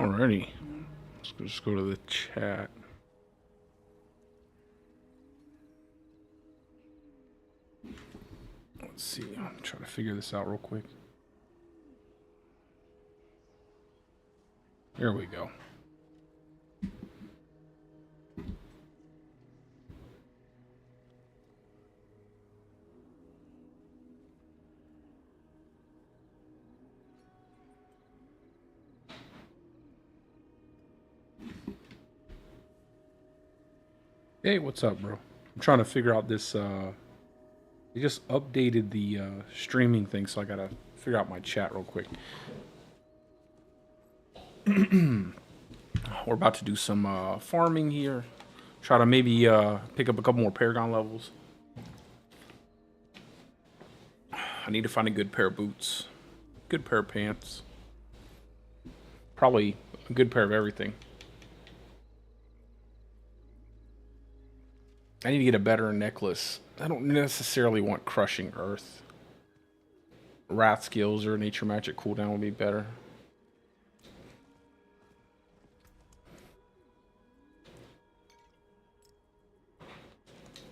Alrighty. Let's just go to the chat. Let's see. I'm trying to figure this out real quick. There we go. Hey, what's up, bro? I'm trying to figure out this, they just updated the, streaming thing, so I gotta figure out my chat real quick. We're about to do some, farming here. Try to maybe, pick up a couple more Paragon levels. I need to find a good pair of boots. Good pair of pants. Probably a good pair of everything. I need to get a better necklace. I don't necessarily want Crushing Earth. Wrath skills or Nature Magic cooldown would be better.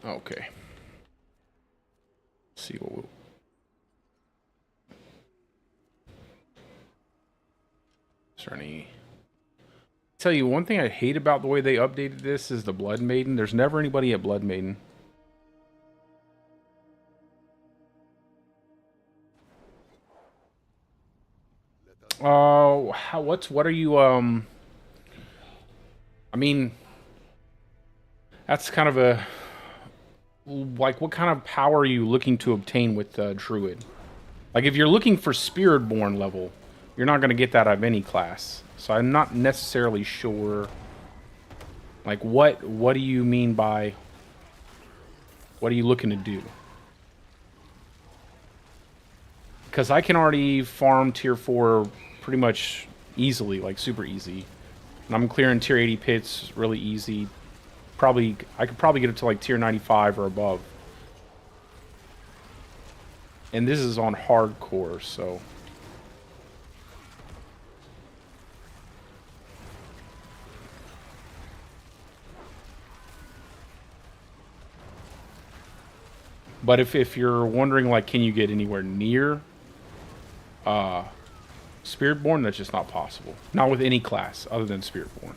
Okay. Let's see what we'll... Is there any... Tell you one thing I hate about the way they updated this is the Blood Maiden. There's never anybody at Blood Maiden. Oh, what are you, I mean, that's kind of a, like, what kind of power are you looking to obtain with Druid? Like, if you're looking for Spiritborn level, you're not going to get that out of any class. So I'm not necessarily sure, like, what do you mean by, what are you looking to do? Because I can already farm tier 4 pretty much easily, like super easy. And I'm clearing tier 80 pits really easy. I could probably get it to like tier 95 or above. And this is on hardcore, so... But if you're wondering, like, can you get anywhere near Spiritborn, that's just not possible. Not with any class other than Spiritborn.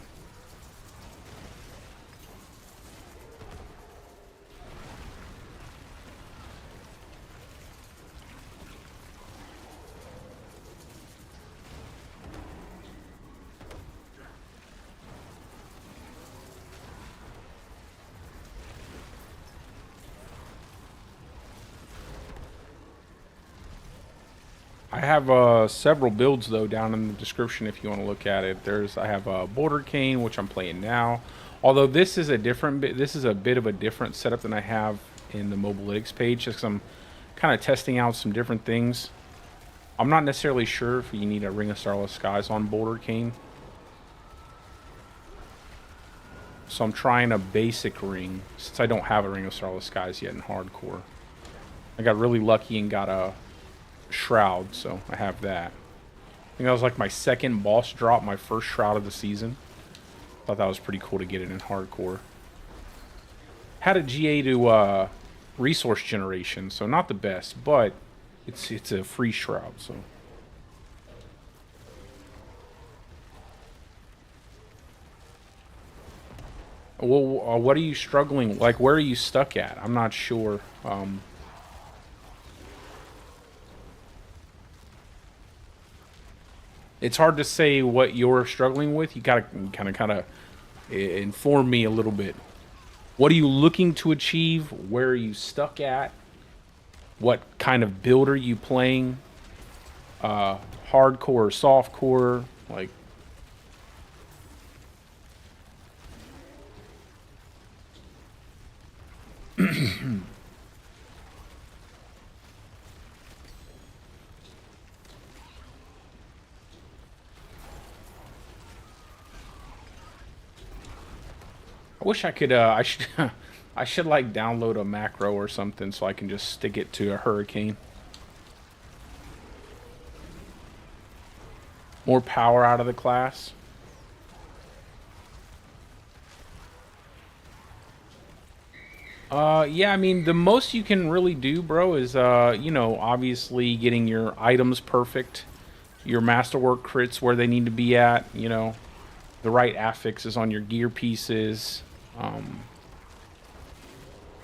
I have several builds though down in the description if you want to look at it. I have Bouldercane, which I'm playing now. Although this is a bit of a different setup than I have in the Mobalytics page, just because I'm kind of testing out some different things. I'm not necessarily sure if you need a Ring of Starless Skies on Bouldercane. So I'm trying a basic ring, since I don't have a Ring of Starless Skies yet in hardcore. I got really lucky and got a Shroud, so I have that. I think that was like my second boss drop, my first Shroud of the season. Thought that was pretty cool to get it in hardcore. Had a GA to resource generation, so not the best, but it's a free Shroud, so. Well, what are you struggling, like, where are you stuck at? I'm not sure. It's hard to say what you're struggling with. You gotta kind of inform me a little bit. What are you looking to achieve? Where are you stuck at? What kind of build are you playing? Hardcore, softcore, like. I wish I could, I should like download a macro or something so I can just stick it to a hurricane. More power out of the class. Yeah, I mean, the most you can really do, bro, is, you know, obviously getting your items perfect, your masterwork crits where they need to be at, you know, the right affixes on your gear pieces.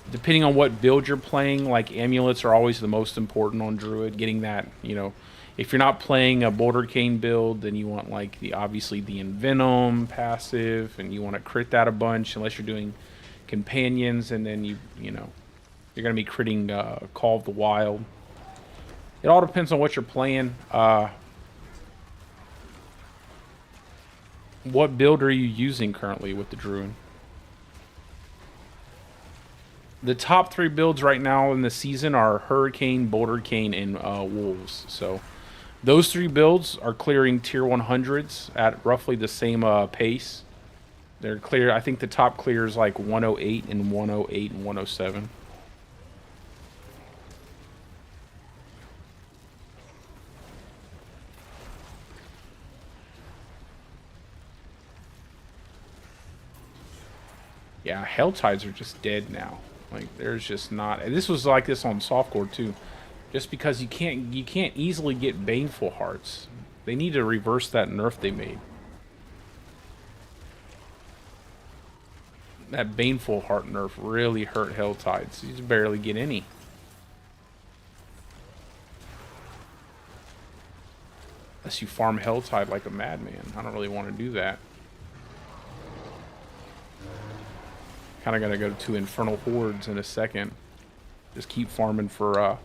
Depending on what build you're playing, like amulets are always the most important on Druid. Getting that, you know, if you're not playing a Bouldercane build, then you want like the obviously the Envenom passive, and you want to crit that a bunch. Unless you're doing companions, and then you know you're gonna be critting Call of the Wild. It all depends on what you're playing. What build are you using currently with the Druid? The top 3 builds right now in the season are Hurricane, Bouldercane, and Wolves. So those 3 builds are clearing tier 100s at roughly the same pace. They're clear. I think the top clear is like 108 and 108 and 107. Yeah, Hell Tides are just dead now. Like there's just not. And this was like this on softcore too. Just because you can't easily get Baneful Hearts. They need to reverse that nerf they made. That Baneful Heart nerf really hurt Hell Tides. You just barely get any. Unless you farm Hell Tide like a madman. I don't really want to do that. Kind of gotta go to Infernal Hordes in a second. Just keep farming for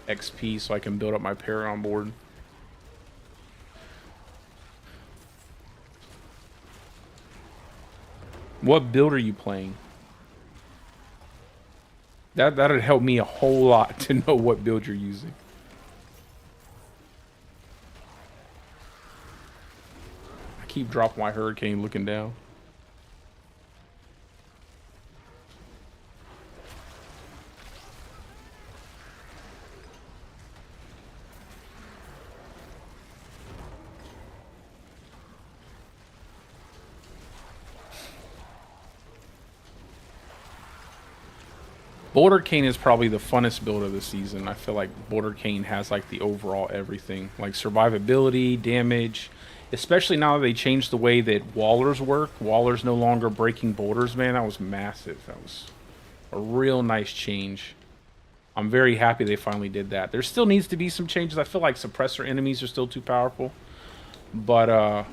XP so I can build up my Paragon board. What build are you playing? That'd help me a whole lot to know what build you're using. I keep dropping my Hurricane looking down. Bouldercane is probably the funnest build of the season. I feel like Bouldercane has like the overall everything. Like survivability, damage. Especially now that they changed the way that Wallers work. Wallers no longer breaking boulders, man. That was massive. That was a real nice change. I'm very happy they finally did that. There still needs to be some changes. I feel like suppressor enemies are still too powerful. But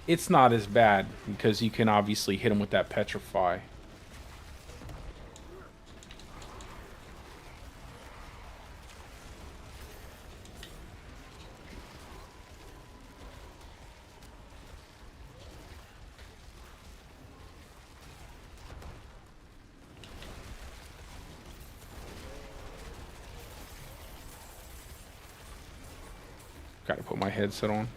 it's not as bad because you can obviously hit them with that Petrify. Gotta put my headset on.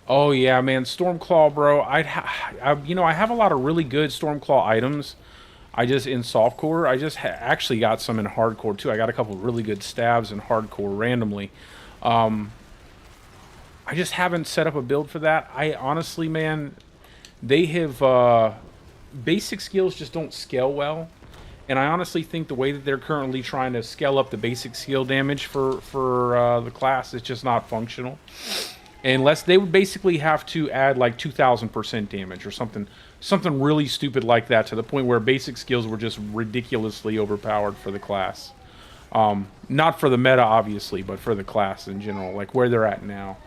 Oh yeah, man, Stormclaw, bro. You know, I have a lot of really good Stormclaw items. I just in softcore, I just actually got some in hardcore too. I got a couple of really good stabs in hardcore randomly. I just haven't set up a build for that. I honestly, man, they have basic skills just don't scale well, and I honestly think the way that they're currently trying to scale up the basic skill damage for the class is just not functional. Unless they would basically have to add like 2,000% damage or something really stupid like that, to the point where basic skills were just ridiculously overpowered for the class. Not for the meta, obviously, but for the class in general, like where they're at now.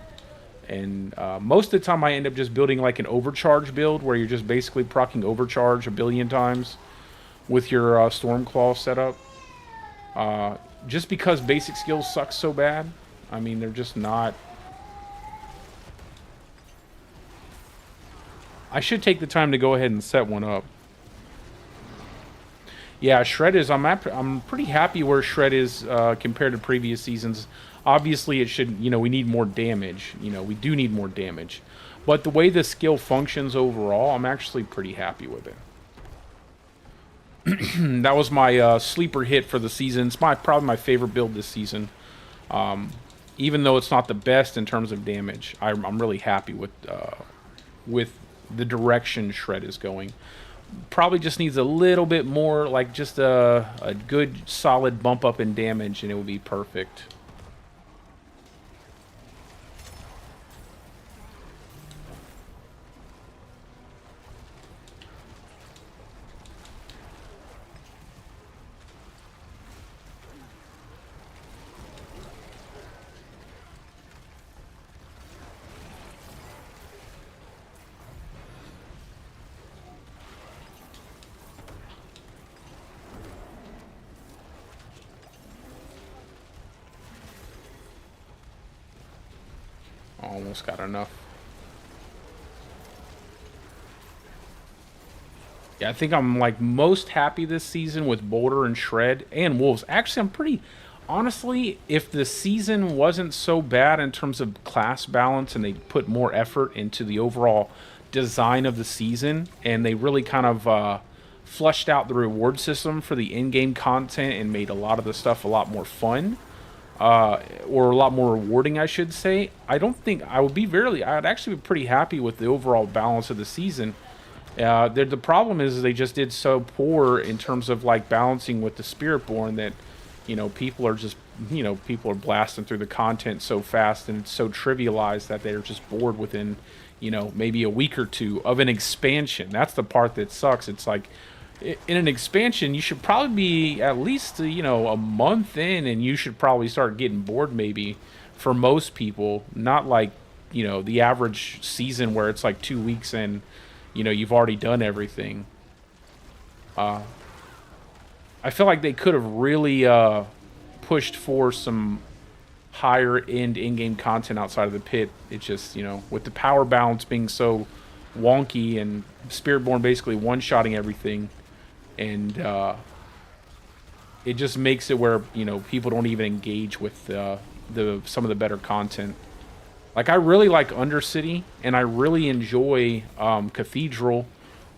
And most of the time I end up just building like an overcharge build, where you're just basically proccing overcharge a billion times with your Stormclaw setup. Just because basic skills suck so bad. I mean, they're just not... I should take the time to go ahead and set one up. Yeah, Shred is... I'm pretty happy where Shred is compared to previous seasons. Obviously, it should, you know, we need more damage. You know, we do need more damage. But the way the skill functions overall, I'm actually pretty happy with it. That was my sleeper hit for the season. It's probably my favorite build this season. Even though it's not the best in terms of damage, I'm really happy with the direction Shred is going. Probably just needs a little bit more, like just a good solid bump up in damage, and it will be perfect. Almost got enough. Yeah, I think I'm like most happy this season with Boulder and Shred and Wolves. Actually, I'm pretty... Honestly, if the season wasn't so bad in terms of class balance and they put more effort into the overall design of the season and they really kind of flushed out the reward system for the in-game content and made a lot of the stuff a lot more fun, or a lot more rewarding, I should say, I don't think I would be I'd actually be pretty happy with the overall balance of the season. The problem is they just did so poor in terms of like balancing with the Spiritborn that, you know, people are just, you know, people are blasting through the content so fast and it's so trivialized that they're just bored within, you know, maybe a week or two of an expansion. That's the part that sucks. It's like, in an expansion, you should probably be at least, you know, a month in, and you should probably start getting bored maybe for most people. Not like, you know, the average season where it's like 2 weeks in, you know, you've already done everything. I feel like they could have really pushed for some higher end in-game content outside of the pit. It's just, you know, with the power balance being so wonky and Spiritborn basically one-shotting everything, and it just makes it where, you know, people don't even engage with some of the better content. Like, I really like Undercity, and I really enjoy Cathedral,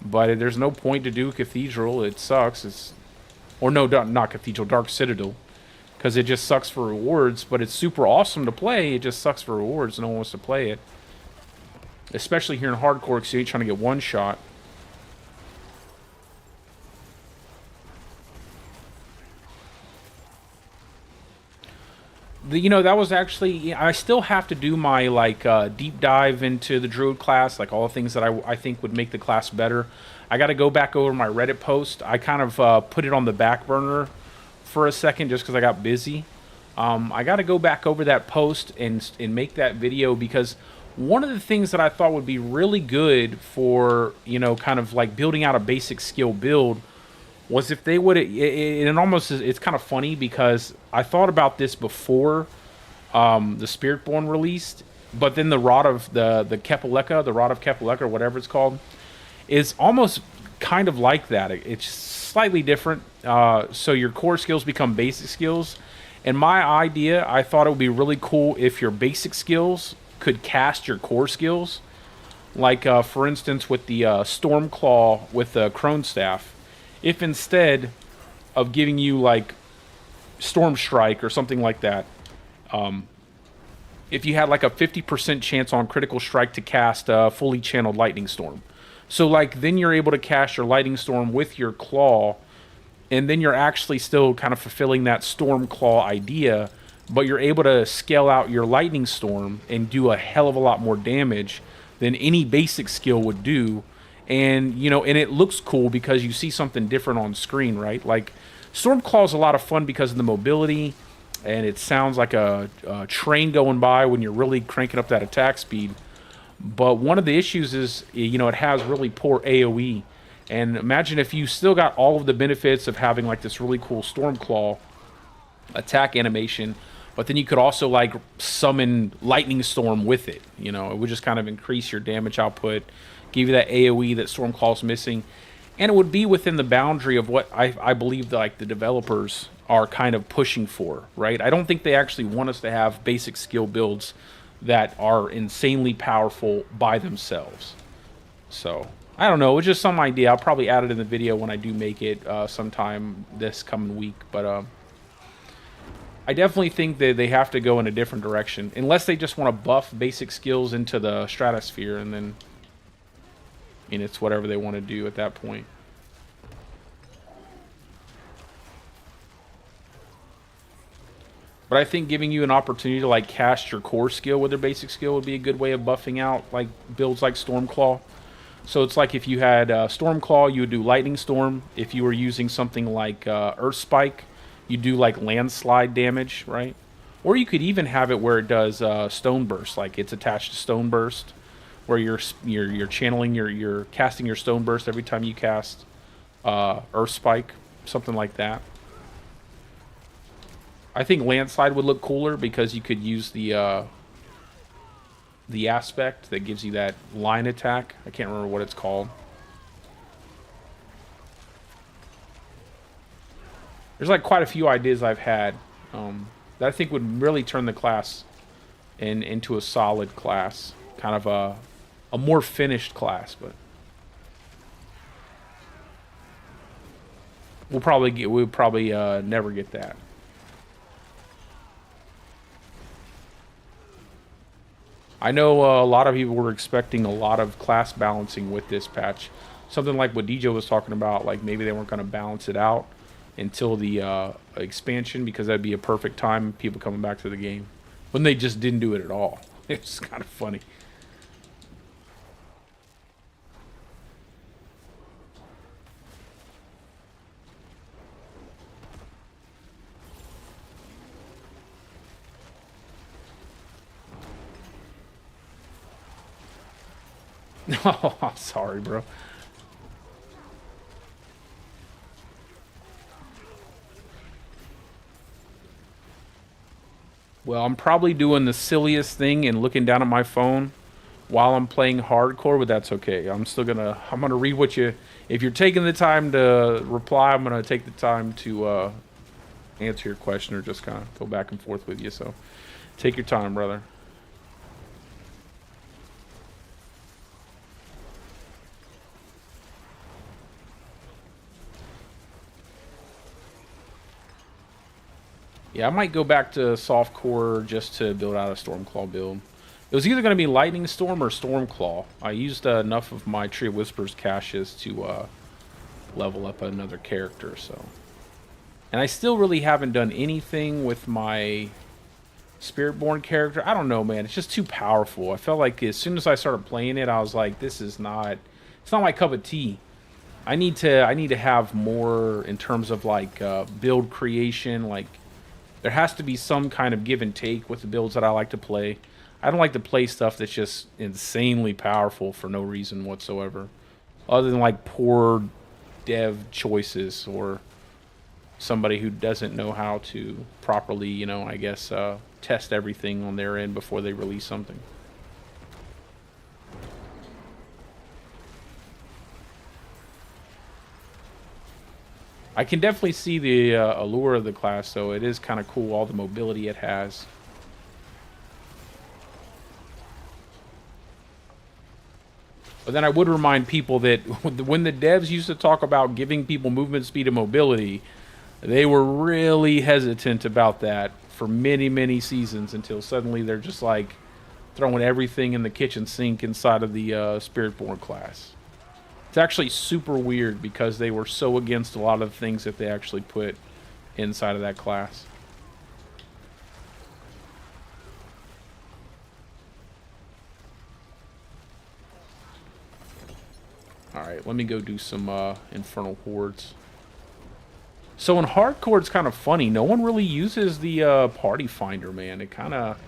but there's no point to do Cathedral. It sucks. Or no, not Cathedral, Dark Citadel, because it just sucks for rewards, but it's super awesome to play. It just sucks for rewards. No one wants to play it. Especially here in hardcore, because you ain't trying to get one shot. You know, that was actually... I still have to do my, like, deep dive into the Druid class, like all the things that I think would make the class better. I got to go back over my Reddit post. I kind of put it on the back burner for a second just because I got busy. I got to go back over that post and make that video, because one of the things that I thought would be really good for, you know, kind of like building out a basic skill build was if they would... It almost is, it's kind of funny because I thought about this before the Spiritborn released, but then the Rod of the Kepaleka, the Rod of Kepaleka, or whatever it's called, is almost kind of like that. It's slightly different. So your core skills become basic skills. And my idea, I thought it would be really cool if your basic skills could cast your core skills. Like, for instance, with the Stormclaw with the Crone Staff. If instead of giving you, like, Storm Strike or something like that, if you had, like, a 50% chance on critical strike to cast a fully channeled Lightning Storm. So, like, then you're able to cast your Lightning Storm with your Claw, and then you're actually still kind of fulfilling that Storm Claw idea, but you're able to scale out your Lightning Storm and do a hell of a lot more damage than any basic skill would do. And, you know, and it looks cool because you see something different on screen, right? Like, Stormclaw is a lot of fun because of the mobility, and it sounds like a train going by when you're really cranking up that attack speed. But one of the issues is, you know, it has really poor AoE. And imagine if you still got all of the benefits of having, like, this really cool Stormclaw attack animation, but then you could also, like, summon Lightning Storm with it. You know, it would just kind of increase your damage output, give you that AoE that Stormclaw's missing. And it would be within the boundary of what I believe like the developers are kind of pushing for, right? I don't think they actually want us to have basic skill builds that are insanely powerful by themselves. So, I don't know. It was just some idea. I'll probably add it in the video when I do make it sometime this coming week. But I definitely think that they have to go in a different direction. Unless they just want to buff basic skills into the stratosphere, and then I mean, it's whatever they want to do at that point. But I think giving you an opportunity to like cast your core skill with their basic skill would be a good way of buffing out like builds like Stormclaw. So it's like if you had Stormclaw, you would do Lightning Storm. If you were using something like Earth Spike, you do like landslide damage, right? Or you could even have it where it does Stone Burst, like it's attached to Stone Burst, where you're channeling you're casting your Stone Burst every time you cast Earth Spike, something like that. I think landslide would look cooler because you could use the aspect that gives you that line attack. I can't remember what it's called. There's like quite a few ideas I've had that I think would really turn the class into a solid class, kind of a more finished class. But we'll probably never get that. I know a lot of people were expecting a lot of class balancing with this patch. Something like what DJ was talking about, like maybe they weren't going to balance it out until the expansion, because that'd be a perfect time people coming back to the game. When they just didn't do it at all. It's kind of funny. Oh, sorry, bro. Well, I'm probably doing the silliest thing and looking down at my phone while I'm playing hardcore, but that's okay. I'm gonna read what you, if you're taking the time to reply, I'm gonna take the time to answer your question or just kind of go back and forth with you. So take your time, brother. Yeah, I might go back to softcore just to build out a Stormclaw build. It was either going to be Lightning Storm or Stormclaw. I used enough of my Tree of Whispers caches to level up another character, so. And I still really haven't done anything with my Spiritborn character. I don't know, man. It's just too powerful. I felt like as soon as I started playing it, I was like, this is not... It's not my cup of tea. I need to have more in terms of, like, build creation, like... There has to be some kind of give and take with the builds that I like to play. I don't like to play stuff that's just insanely powerful for no reason whatsoever. Other than like poor dev choices or somebody who doesn't know how to properly, you know, I guess, test everything on their end before they release something. I can definitely see the allure of the class, though. It is kind of cool, all the mobility it has. But then I would remind people that when the devs used to talk about giving people movement speed and mobility, they were really hesitant about that for many, many seasons until suddenly they're just like throwing everything in the kitchen sink inside of the Spiritborn class. It's actually super weird because they were so against a lot of the things that they actually put inside of that class. Alright, let me go do some Infernal Hordes. So in Hardcore, it's kind of funny. No one really uses the Party Finder, man. It kind of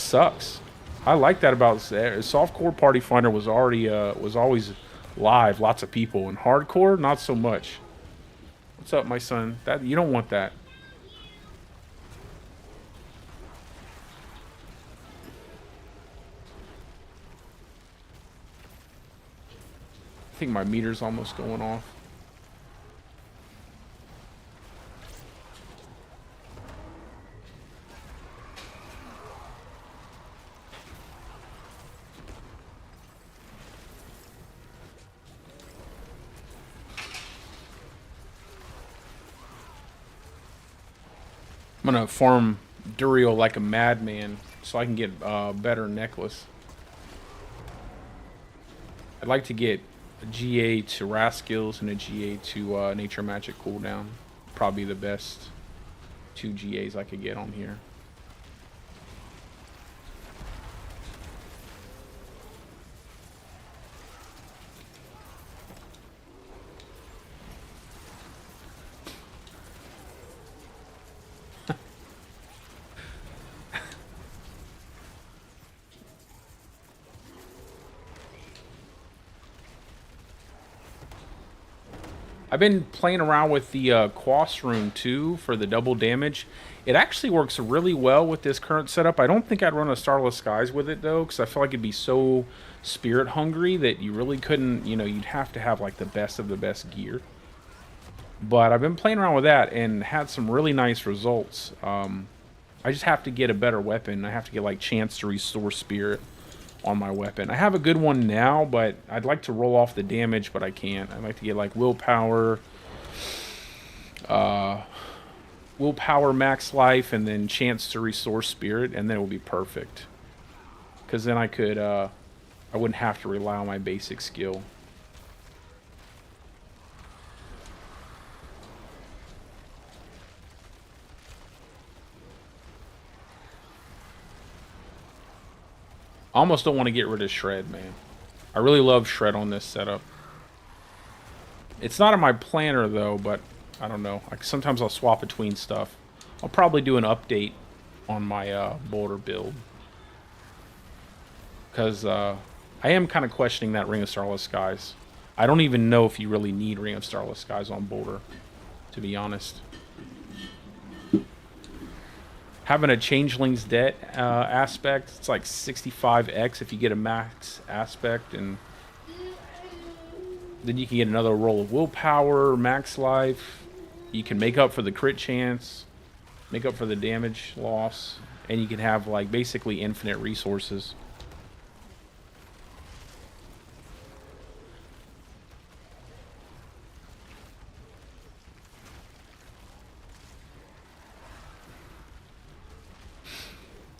sucks. I like that about softcore. Party Finder was always live, lots of people. In hardcore, not so much. What's up, my son? That you don't want that. I think my meter's almost going off. I'm gonna farm Durio like a madman so I can get a better necklace. I'd like to get a GA to Raskills and a GA to Nature Magic cooldown. Probably the best 2 GAs I could get on here. I've been playing around with the Quas rune too for the double damage. It actually works really well with this current setup. I don't think I'd run a Starless Skies with it though, because I feel like it'd be so spirit hungry that you really couldn't, you know, you'd have to have like the best of the best gear. But I've been playing around with that and had some really nice results. I just have to get a better weapon. I have to get like Chance to Restore Spirit on my weapon. I have a good one now, but I'd like to roll off the damage, but I can't. I'd like to get like willpower, willpower max life, and then Chance to Restore Spirit, and then it will be perfect. Because then I could, I wouldn't have to rely on my basic skill. I almost don't want to get rid of Shred, man. I really love Shred on this setup. It's not in my planner, though, but I don't know. Sometimes I'll swap between stuff. I'll probably do an update on my Boulder build. Because I am kind of questioning that Ring of Starless Skies. I don't even know if you really need Ring of Starless Skies on Boulder, to be honest. Having a Changeling's Debt aspect, it's like 65x if you get a max aspect, and then you can get another roll of willpower, max life. You can make up for the crit chance, make up for the damage loss, and you can have like basically infinite resources.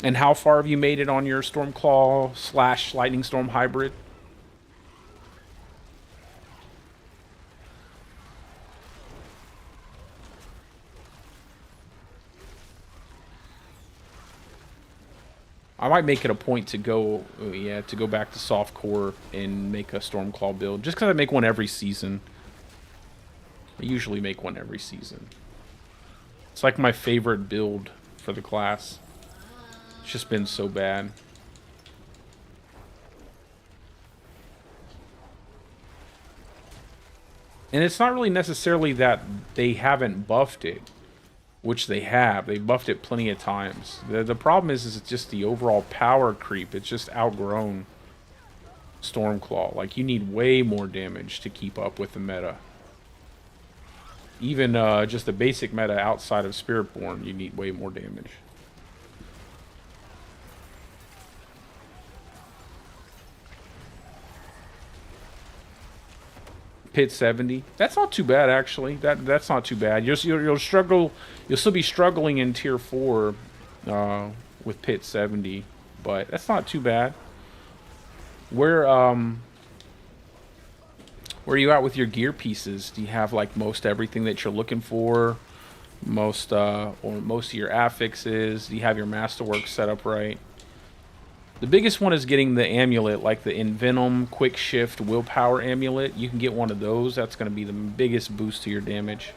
And how far have you made it on your Stormclaw / Lightning Storm hybrid? I might make it a point to go, to go back to softcore and make a Stormclaw build. Just because I make one every season. I usually make one every season. It's like my favorite build for the class. It's just been so bad. And it's not really necessarily that they haven't buffed it, which they have. They buffed it plenty of times. The problem is it's just the overall power creep. It's just outgrown Stormclaw. Like, you need way more damage to keep up with the meta. Even just the basic meta outside of Spiritborn, you need way more damage. Pit 70. That's not too bad, actually. That's not too bad. You'll struggle. You'll still be struggling in tier 4 with Pit 70, but that's not too bad. Where are you at with your gear pieces? Do you have like most everything that you're looking for? Most or most of your affixes? Do you have your masterwork set up right? The biggest one is getting the amulet, like the Envenom Quick Shift Willpower Amulet. You can get one of those. That's going to be the biggest boost to your damage.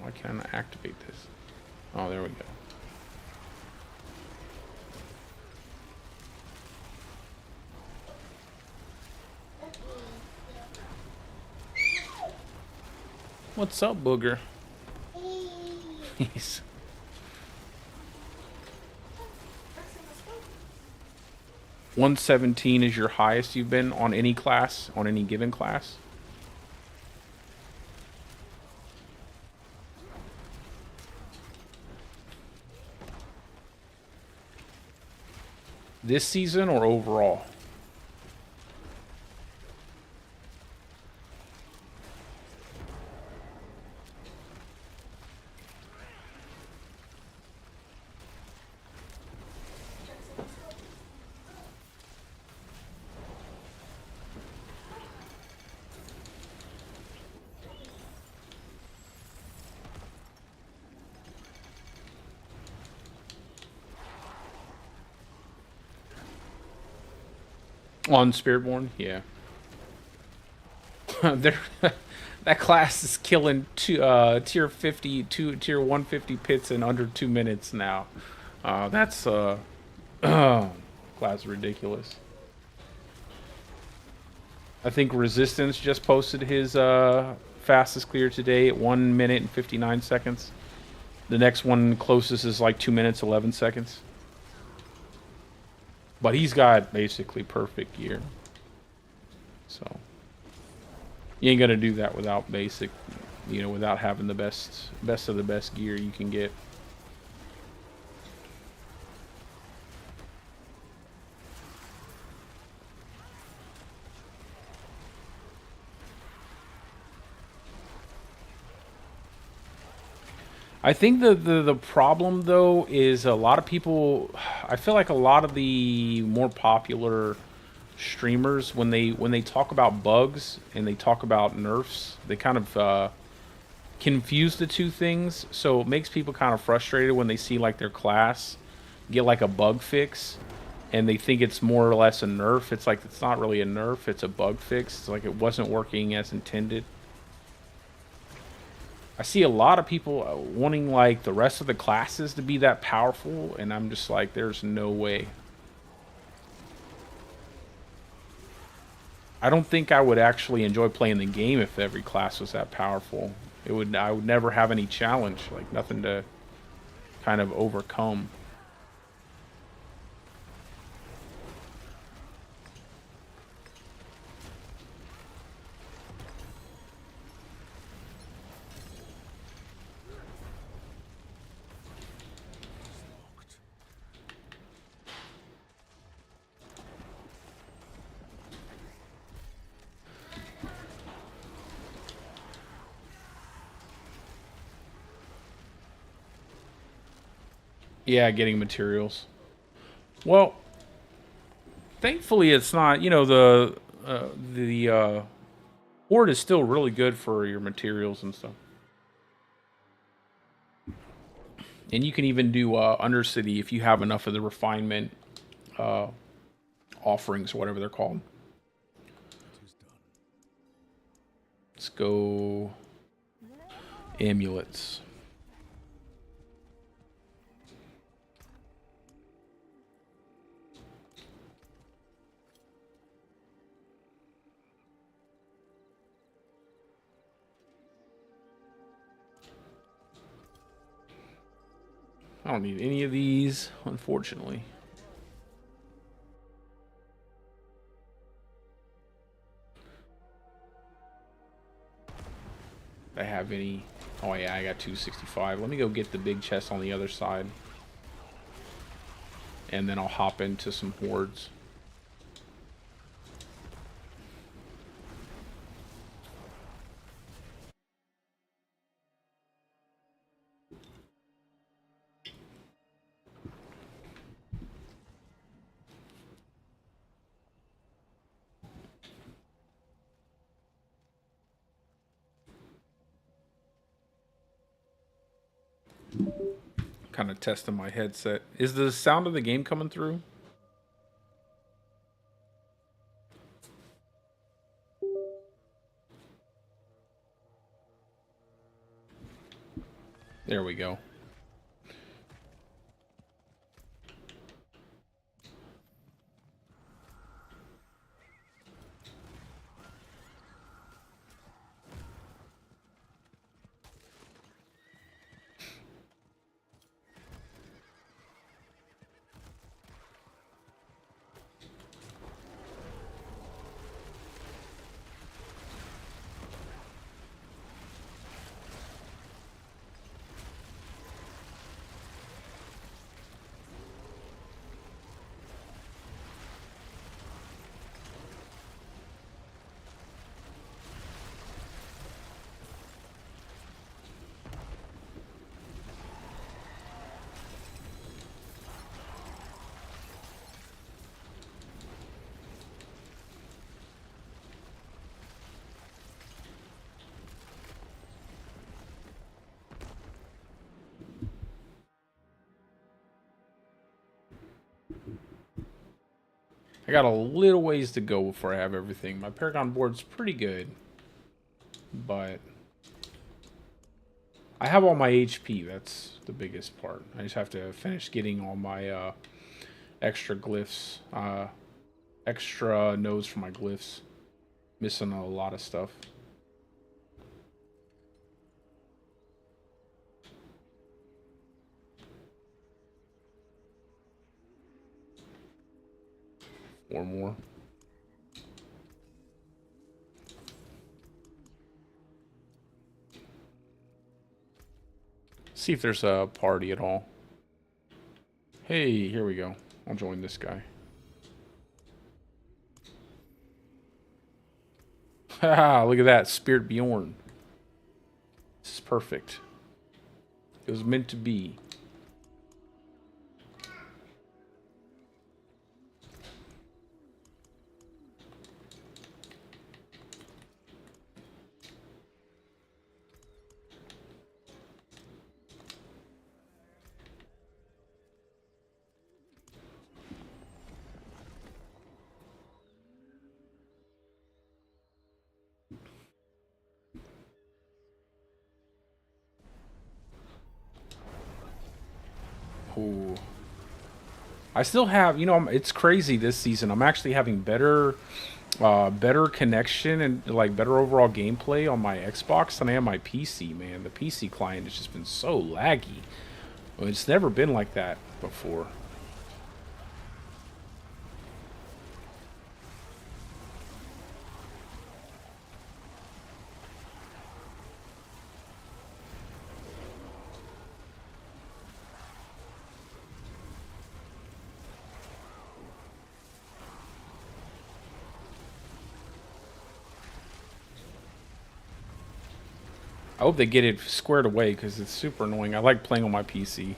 Why can't I activate this? Oh, there we go. What's up, Booger? He's 117 is your highest you've been on any class, on any given class? This season or overall? On Spiritborn, yeah. That class is killing tier 50, tier 150 pits in under 2 minutes now. That's class ridiculous. I think Resistance just posted his fastest clear today at 1 minute and 59 seconds. The next one closest is like 2 minutes 11 seconds. But he's got basically perfect gear. So you ain't gonna do that without basic, you know, without having the best of the best gear you can get. I think the problem though is a lot of people. I feel like a lot of the more popular streamers, when they talk about bugs and they talk about nerfs, they kind of confuse the two things. So it makes people kind of frustrated when they see like their class get like a bug fix, and they think it's more or less a nerf. It's like it's not really a nerf; it's a bug fix. It's like it wasn't working as intended. I see a lot of people wanting like the rest of the classes to be that powerful, and I'm just like, there's no way. I don't think I would actually enjoy playing the game if every class was that powerful. I would never have any challenge, like nothing to kind of overcome. Yeah, getting materials. Well, thankfully it's not, you know, the horde is still really good for your materials and stuff. And you can even do Undercity if you have enough of the refinement offerings or whatever they're called. Let's go amulets. I don't need any of these, unfortunately. I have any. Oh yeah, I got 265. Let me go get the big chest on the other side, and then I'll hop into some hordes. Kind of testing my headset. Is the sound of the game coming through? There we go. I got a little ways to go before I have everything. My Paragon board's pretty good, but I have all my HP. That's the biggest part. I just have to finish getting all my extra glyphs, extra nodes for my glyphs. Missing a lot of stuff. Or more. See if there's a party at all. Hey, here we go. I'll join this guy. Haha, look at that. Spiritborn. This is perfect. It was meant to be. Ooh. I still have, you know, it's crazy this season. I'm actually having better connection and like better overall gameplay on my Xbox than I am my PC, man. The PC client has just been so laggy. It's never been like that before. I hope they get it squared away because it's super annoying. I like playing on my PC.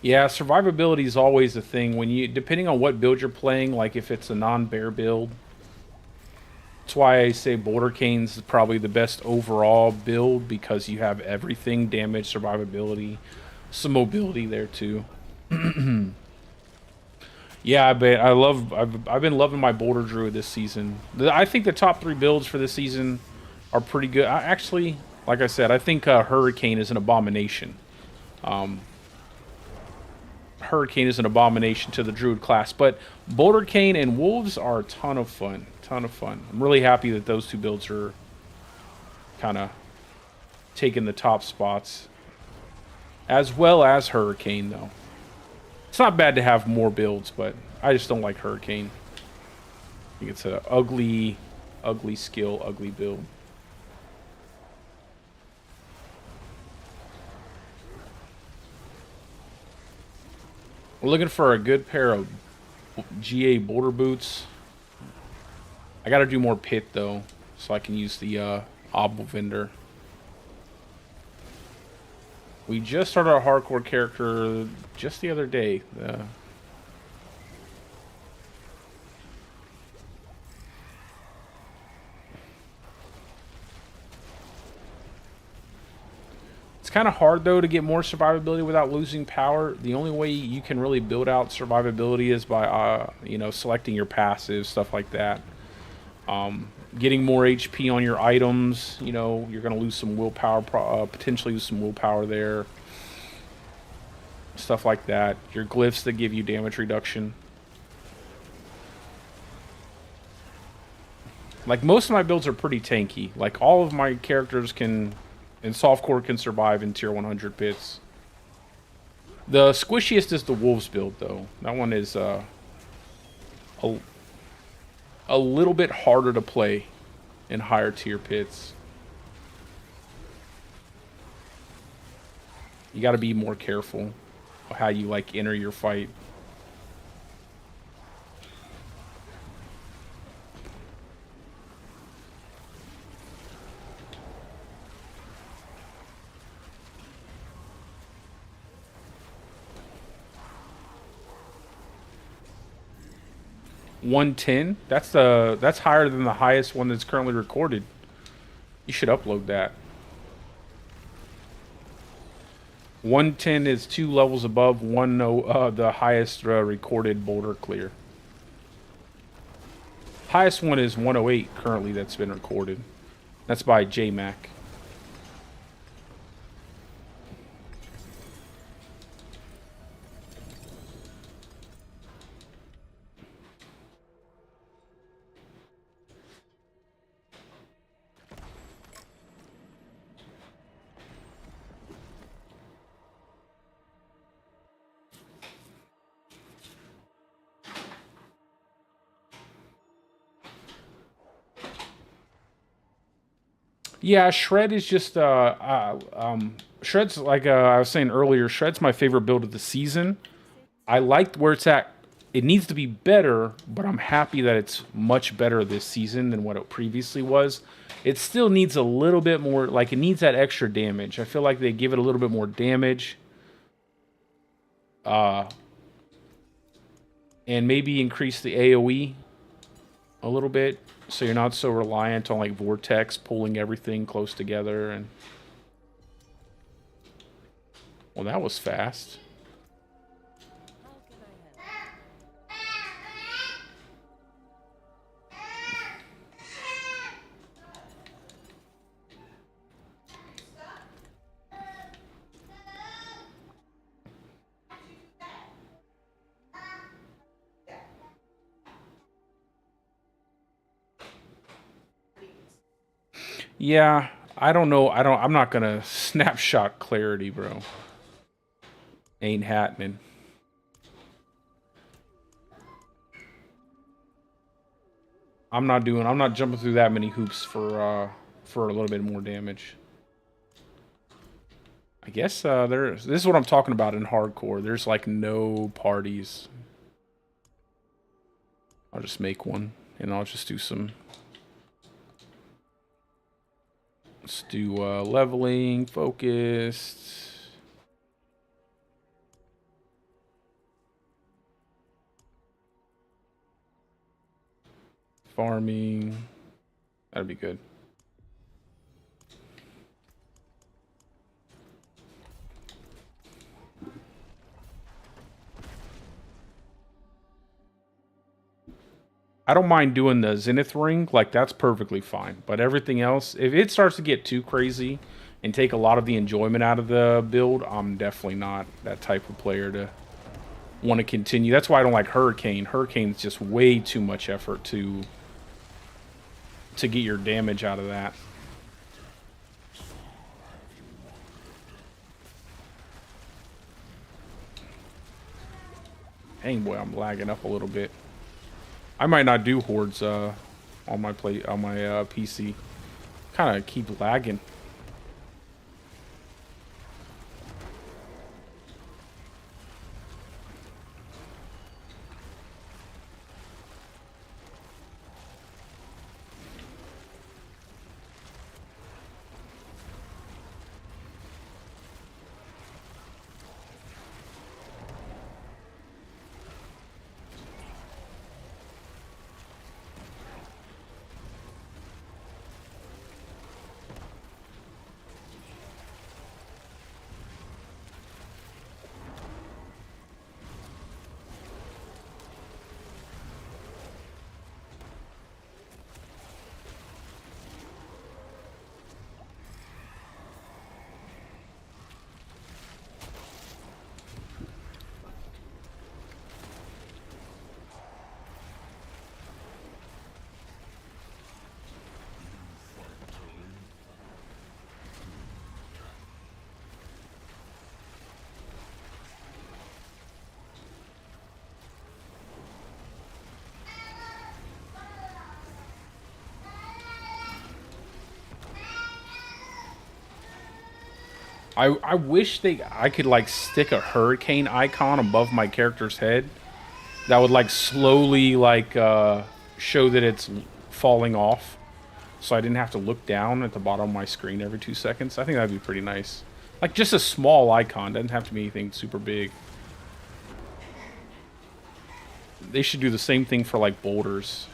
Yeah, survivability is always a thing when you, depending on what build you're playing, like if it's a non-bear build. That's why I say Bouldercane's probably the best overall build because you have everything, damage, survivability, some mobility there too. Yeah, but I've been loving my Boulder Druid this season. I think the top 3 builds for this season are pretty good. Actually, like I said, I think Hurricane is an abomination. Hurricane is an abomination to the Druid class, but Bouldercane and Wolves are a ton of fun. Ton of fun. I'm really happy that those 2 builds are kind of taking the top spots, as well as Hurricane, though. It's not bad to have more builds, but I just don't like Hurricane. I think it's an ugly skill, ugly build. We're looking for a good pair of GA Boulder boots. I gotta do more pit, though, so I can use the Obel Vendor. We just started our hardcore character just the other day. It's kind of hard, though, to get more survivability without losing power. The only way you can really build out survivability is by, you know, selecting your passive, stuff like that. Getting more HP on your items, you know, you're going to lose some willpower, potentially lose some willpower there. Stuff like that. Your glyphs that give you damage reduction. Like, most of my builds are pretty tanky. Like, all of my characters can, in softcore, can survive in tier 100 pits. The squishiest is the Wolves build, though. That one is, a little bit harder to play in higher tier pits. You got to be more careful of how you like enter your fight. $110. That's higher than the highest one that's currently recorded. You should upload that. 110 is 2 levels above the highest recorded boulder clear. Highest one is 108 currently that's been recorded. That's by JMac. Yeah, Shred is just Shred's like I was saying earlier. Shred's my favorite build of the season. I liked where it's at. It needs to be better, but I'm happy that it's much better this season than what it previously was. It still needs a little bit more, like it needs that extra damage. I feel like they give it a little bit more damage. And maybe increase the AoE a little bit, so you're not so reliant on like Vortex pulling everything close together. And well, that was fast. Yeah, I don't know. I'm not gonna snapshot clarity, bro. Ain't happening. I'm not jumping through that many hoops for a little bit more damage. I guess this is what I'm talking about in hardcore. There's like no parties. I'll just make one and I'll just do some. Let's do leveling, focused. Farming. That'd be good. I don't mind doing the Zenith ring, like that's perfectly fine. But everything else, if it starts to get too crazy and take a lot of the enjoyment out of the build, I'm definitely not that type of player to want to continue. That's why I don't like Hurricane. Hurricane's just way too much effort to get your damage out of that. Dang boy, I'm lagging up a little bit. I might not do hordes on my PC. Kind of keep lagging. I wish I could like stick a hurricane icon above my character's head that would like slowly like show that it's falling off, so I didn't have to look down at the bottom of my screen every 2 seconds. I think that'd be pretty nice. Like just a small icon, doesn't have to be anything super big. They should do the same thing for like boulders.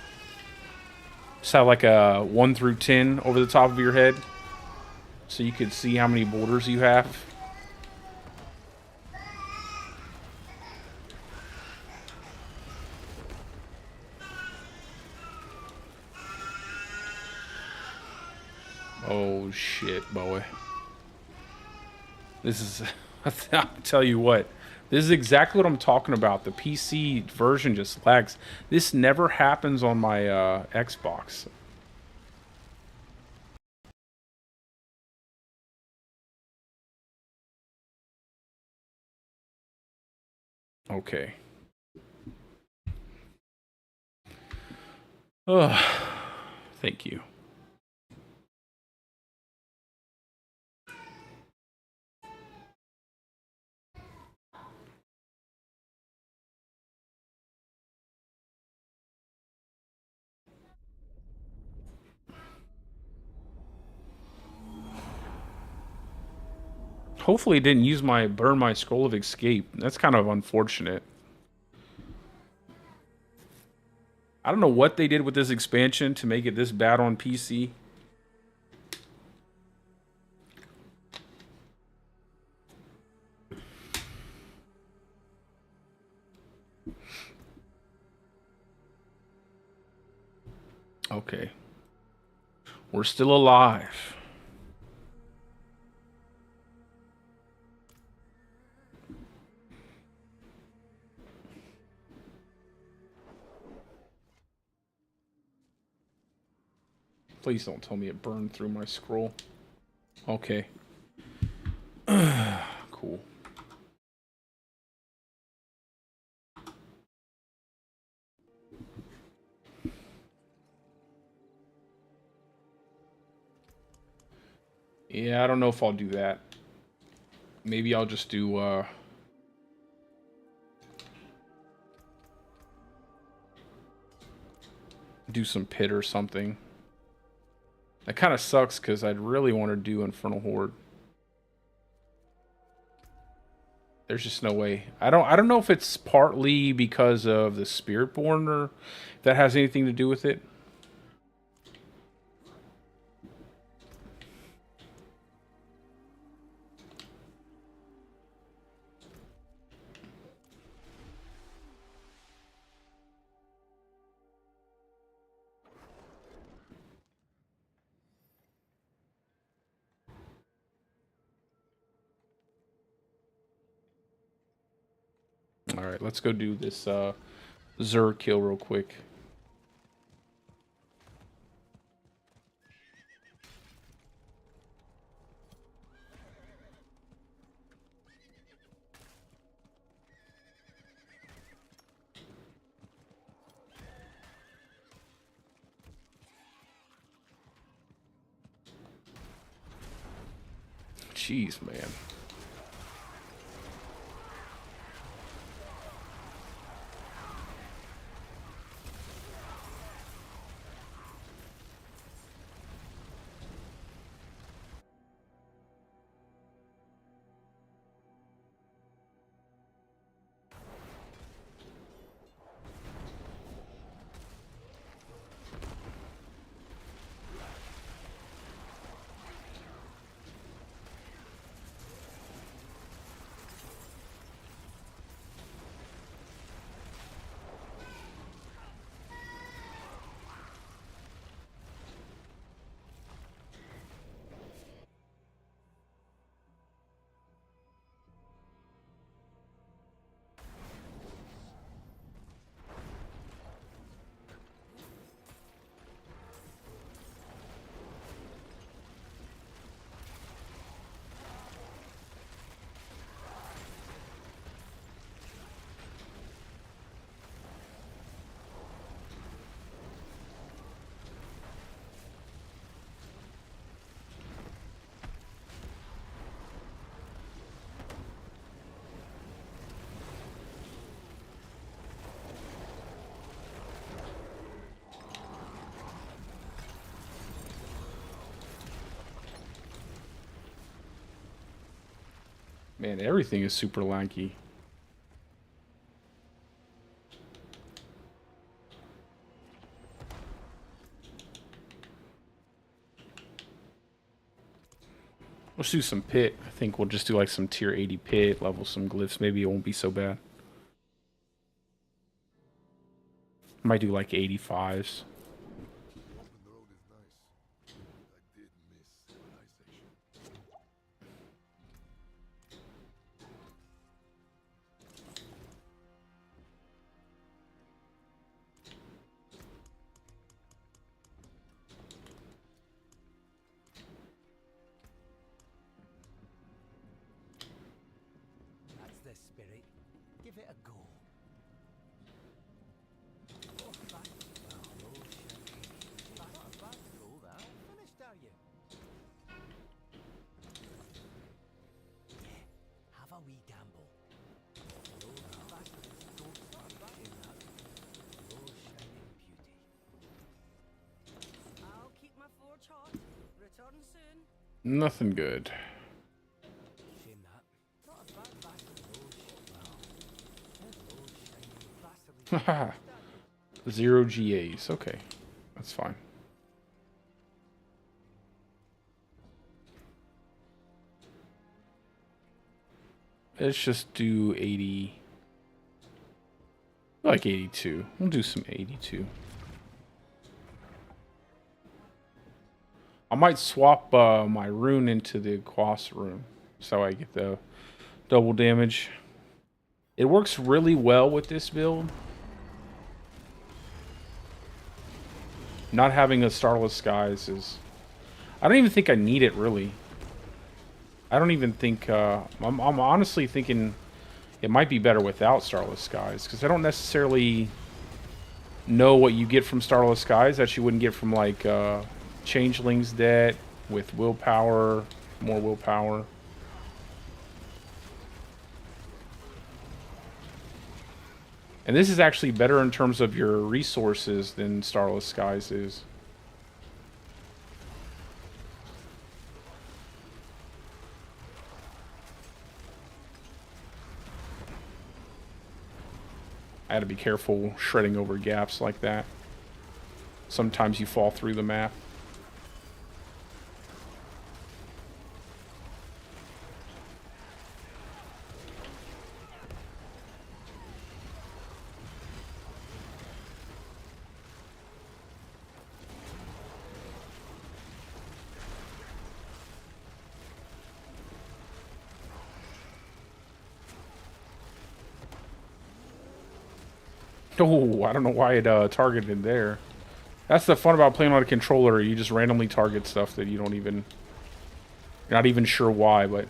Just have like a 1 through 10 over the top of your head, so you could see how many boulders you have. Oh shit, boy. This is... I'll tell you what. This is exactly what I'm talking about. The PC version just lags. This never happens on my Xbox. Okay. Ugh. Thank you. Hopefully it didn't use my burn my scroll of escape. That's kind of unfortunate. I don't know what they did with this expansion to make it this bad on PC. Okay. We're still alive. Please don't tell me it burned through my scroll. Okay. Cool. Yeah, I don't know if I'll do that. Maybe I'll just do some pit or something. That kind of sucks because I'd really want to do Infernal Horde. There's just no way. I don't know if it's partly because of the Spiritborn or if that has anything to do with it. Alright, let's go do this Zur kill real quick. Jeez, man. Man, everything is super lanky. Let's do some pit. I think we'll just do like some tier 80 pit, level some glyphs. Maybe it won't be so bad. Might do like 85s. give it a go. Finished, are you? Yeah, have a wee gamble. I'll keep my forge hot. Return soon. Nothing good. Shame that. Not a bad bastard. Haha. 0 GAs. Okay. That's fine. Let's just do 80. I like 82. We'll do some 82. I might swap my rune into the Quas rune so I get the double damage. It works really well with this build. Not having a Starless Skies is... I don't even think I need it, really. I don't even think... I'm honestly thinking it might be better without Starless Skies, because I don't necessarily know what you get from Starless Skies that you wouldn't get from, like, Changeling's Debt with willpower, more willpower. And this is actually better in terms of your resources than Starless Skies is. I had to be careful shredding over gaps like that. Sometimes you fall through the map. Oh, I don't know why it targeted there. That's the fun about playing on a controller. You just randomly target stuff that you don't even... You're not even sure why, but...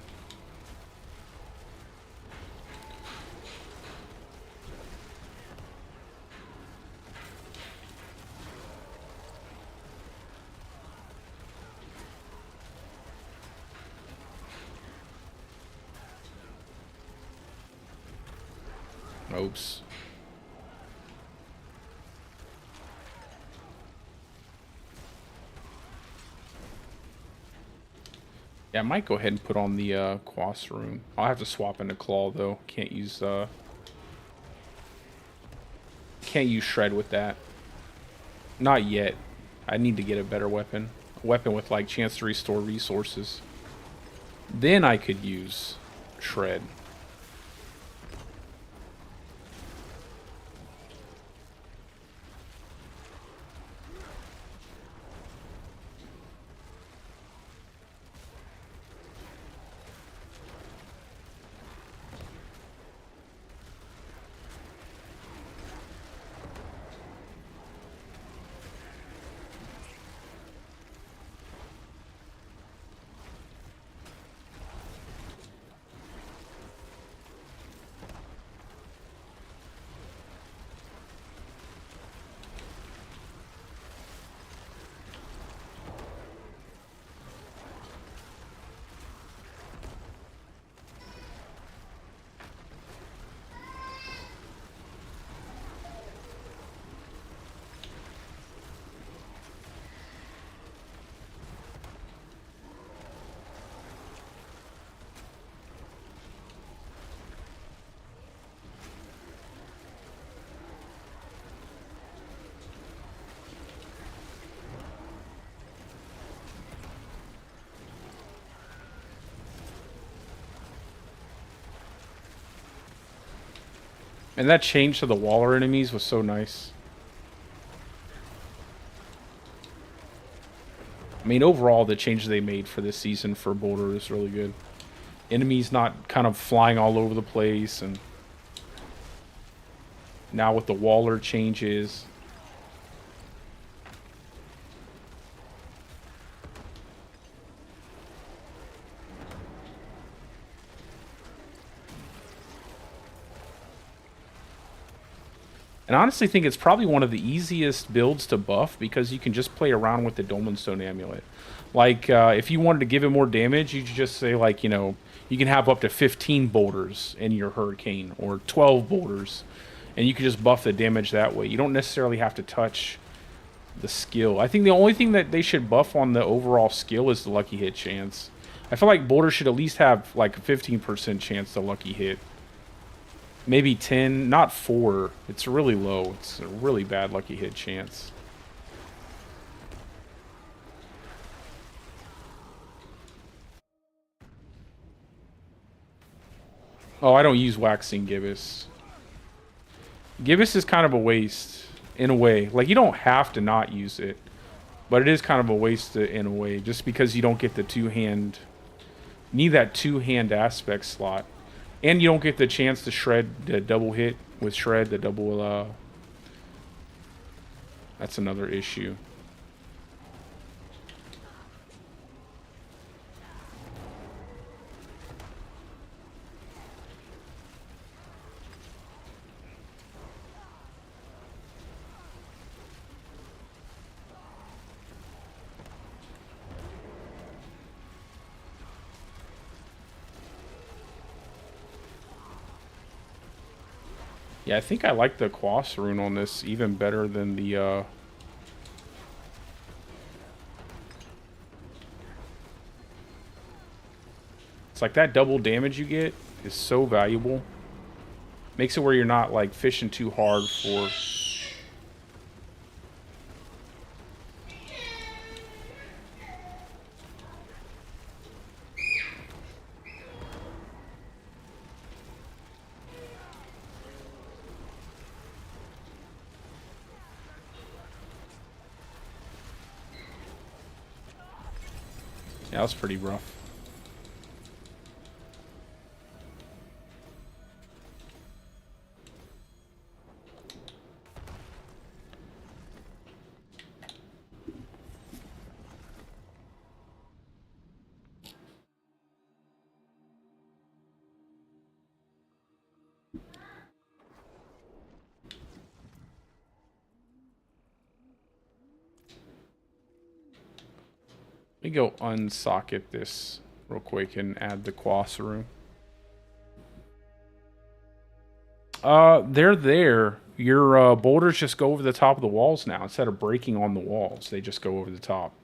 Oops. Yeah, I might go ahead and put on the Quas rune. I'll have to swap into Claw though. Can't use Shred with that. Not yet. I need to get a better weapon. A weapon with like chance to restore resources. Then I could use Shred. And that change to the Waller enemies was so nice. I mean, overall, the changes they made for this season for Boulder is really good. Enemies not kind of flying all over the place, and now with the Waller changes. And I honestly think it's probably one of the easiest builds to buff because you can just play around with the Dolmen Stone Amulet. Like, if you wanted to give it more damage, you could just say, like, you know, you can have up to 15 boulders in your Hurricane, or 12 boulders, and you can just buff the damage that way. You don't necessarily have to touch the skill. I think the only thing that they should buff on the overall skill is the lucky hit chance. I feel like boulders should at least have, like, a 15% chance to lucky hit. Maybe 10, not 4. It's really low. It's a really bad lucky hit chance. Oh, I don't use Waxing Gibbous. Gibbous is kind of a waste, in a way. Like, you don't have to not use it, but it is kind of a waste in a way, just because you don't get the two-hand... Need that two-hand aspect slot. And you don't get the chance to shred the double hit with shred, the double, That's another issue. Yeah, I think I like the Quas rune on this even better than the, It's like that double damage you get is so valuable. Makes it where you're not, like, fishing too hard for... Yeah, that was pretty rough. Let me go unsocket this real quick and add the Quas room. They're there. Your boulders just go over the top of the walls now. Instead of breaking on the walls, they just go over the top.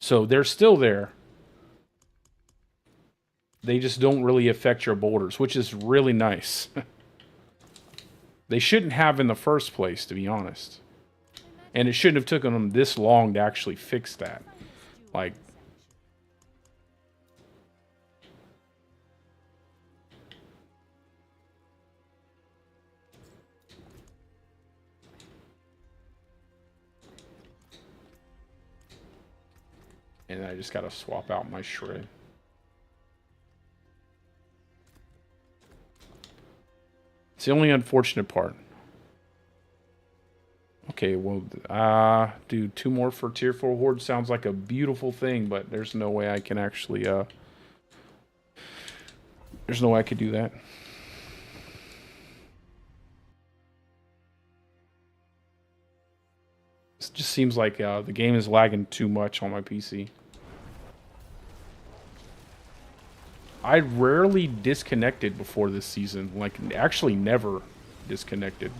So they're still there. They just don't really affect your boulders, which is really nice. They shouldn't have in the first place, to be honest. And it shouldn't have taken them this long to actually fix that. Like... And I just gotta swap out my shred. It's the only unfortunate part. Okay, well, dude, 2 more for tier 4 horde sounds like a beautiful thing, but there's no way I can actually, there's no way I could do that. It just seems like the game is lagging too much on my PC. I rarely disconnected before this season. Like, actually never disconnected.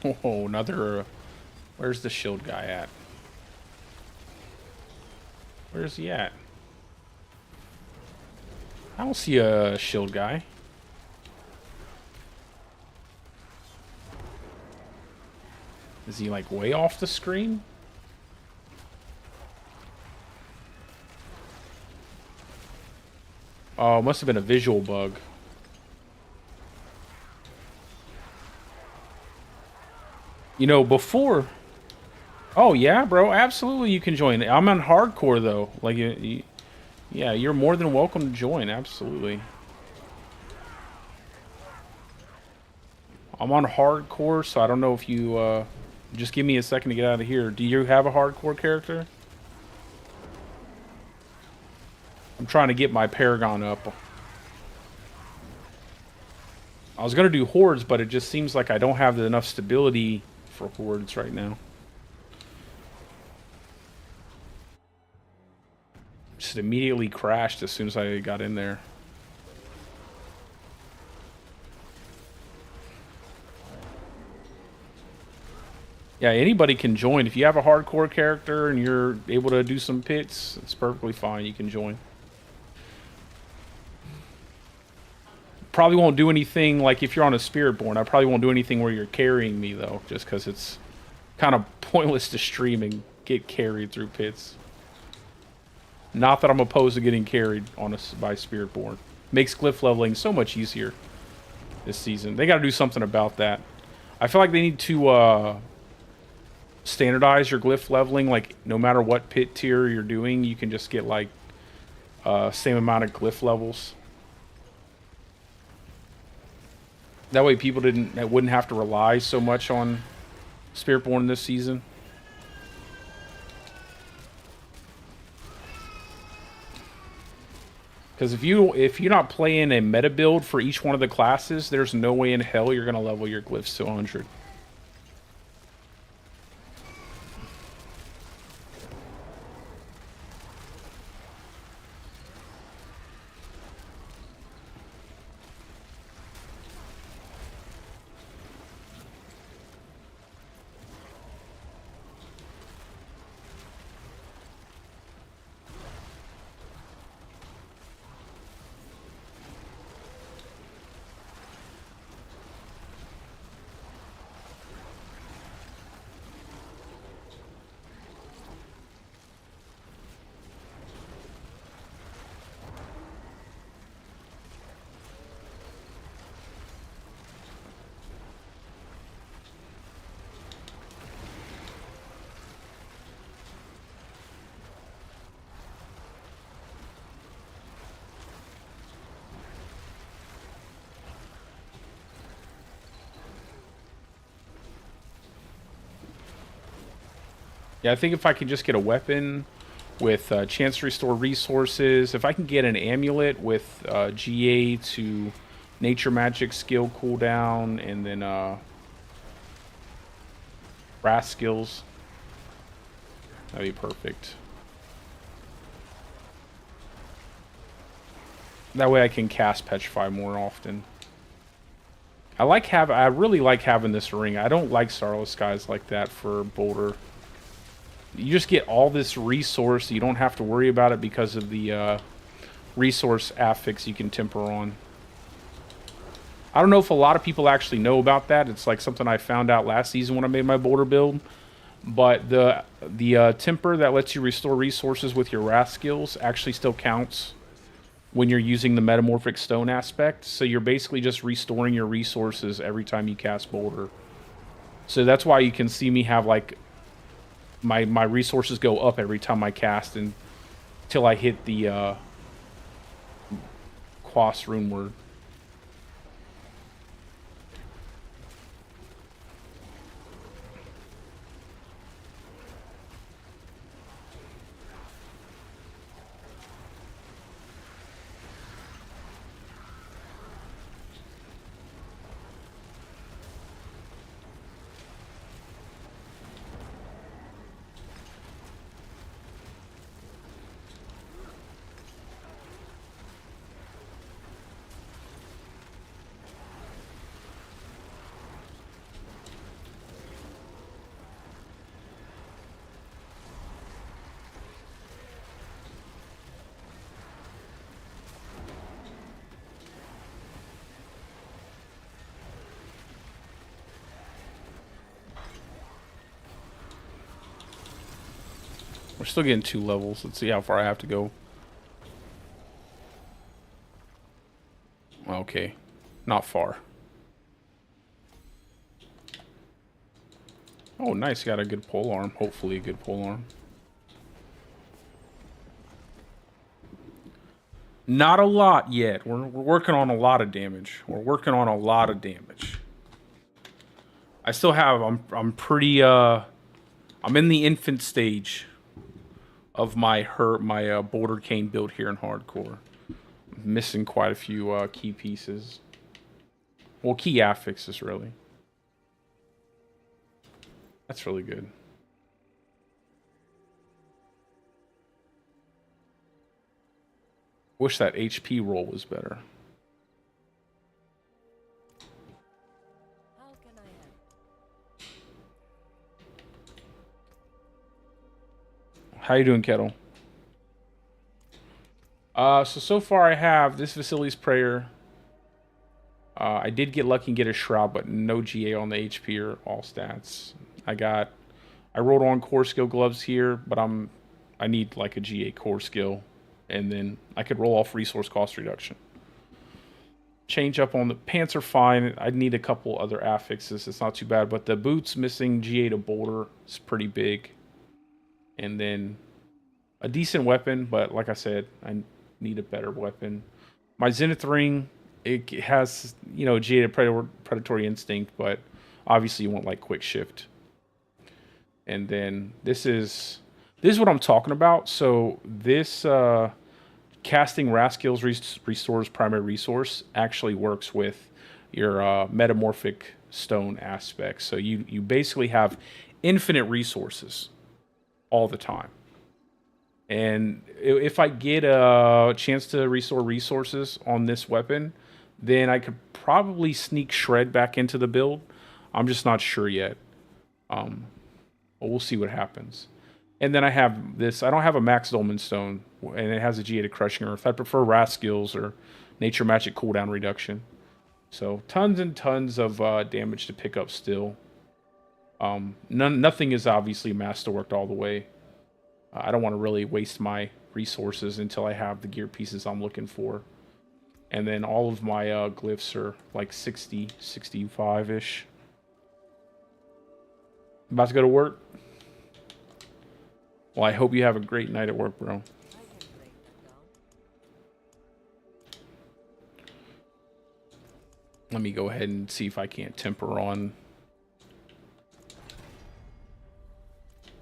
Oh, another... where's the shield guy at? Where's he at? I don't see a shield guy. Is he like way off the screen? Oh, it must have been a visual bug. You know, before... Oh, yeah, bro. Absolutely, you can join. I'm on hardcore, though. Like, yeah, you're more than welcome to join. Absolutely. I'm on hardcore, so I don't know if you... just give me a second to get out of here. Do you have a hardcore character? I'm trying to get my Paragon up. I was going to do Hordes, but it just seems like I don't have enough stability for Hordes right now. Just immediately crashed as soon as I got in there. Yeah, anybody can join. If you have a hardcore character and you're able to do some pits, it's perfectly fine. You can join. Probably won't do anything, like if you're on a Spiritborn, I probably won't do anything where you're carrying me, though, just because it's kind of pointless to stream and get carried through pits. Not that I'm opposed to getting carried on by Spiritborn. Makes glyph leveling so much easier this season. They got to do something about that. I feel like they need to standardize your glyph leveling. Like, no matter what pit tier you're doing, you can just get, like, same amount of glyph levels. That way people wouldn't have to rely so much on Spiritborn this season. Because if you're not playing a meta build for each one of the classes, there's no way in hell you're gonna level your glyphs to 100. Yeah, I think if I can just get a weapon with chance to restore resources, if I can get an amulet with GA to nature magic skill cooldown, and then wrath skills, that'd be perfect. That way I can cast Petrify more often. I really like having this ring. I don't like Starless Skies like that for Boulder. You just get all this resource. You don't have to worry about it because of the resource affix you can temper on. I don't know if a lot of people actually know about that. It's like something I found out last season when I made my Boulder build. But the temper that lets you restore resources with your wrath skills actually still counts when you're using the metamorphic stone aspect. So you're basically just restoring your resources every time you cast Boulder. So that's why you can see me have like my resources go up every time I cast until I hit the Quas rune word. We're still getting 2 levels. Let's see how far I have to go. Okay. Not far. Oh, nice. Got a good pole arm. Hopefully a good pole arm. Not a lot yet. We're working on a lot of damage. We're working on a lot of damage. I still have... I'm pretty... I'm in the infant stage of my Bouldercane build here in hardcore. I'm missing quite a few key pieces. Well, key affixes, really. That's really good. Wish that HP roll was better. How can I help? How you doing, Kettle? So far I have this Facility's Prayer. I did get lucky and get a Shroud, but no GA on the HP or all stats. I rolled on core skill gloves here, but I need like a GA core skill, and then I could roll off resource cost reduction. Change up on the pants are fine. I'd need a couple other affixes. It's not too bad, but the boots missing GA to Boulder is pretty big. And then a decent weapon, but like I said, I need a better weapon. My Zenith ring, it has, you know, GA to predatory instinct, but obviously you want like quick shift. And then this is what I'm talking about. So this casting Raskills restores primary resource actually works with your metamorphic stone aspect. So you basically have infinite resources all the time. And if I get a chance to restore resources on this weapon, then I could probably sneak Shred back into the build. I'm just not sure yet. But we'll see what happens. And then I have this. I don't have a Max Dolmen Stone, and it has a GA to Crushing Earth. I prefer Raskills or Nature Magic cooldown reduction. So tons and tons of damage to pick up still. Nothing is obviously masterworked all the way. I don't want to really waste my resources until I have the gear pieces I'm looking for. And then all of my glyphs are like 60, 65-ish. About to go to work. Well, I hope you have a great night at work, bro. I can break that down. Let me go ahead and see if I can't temper on.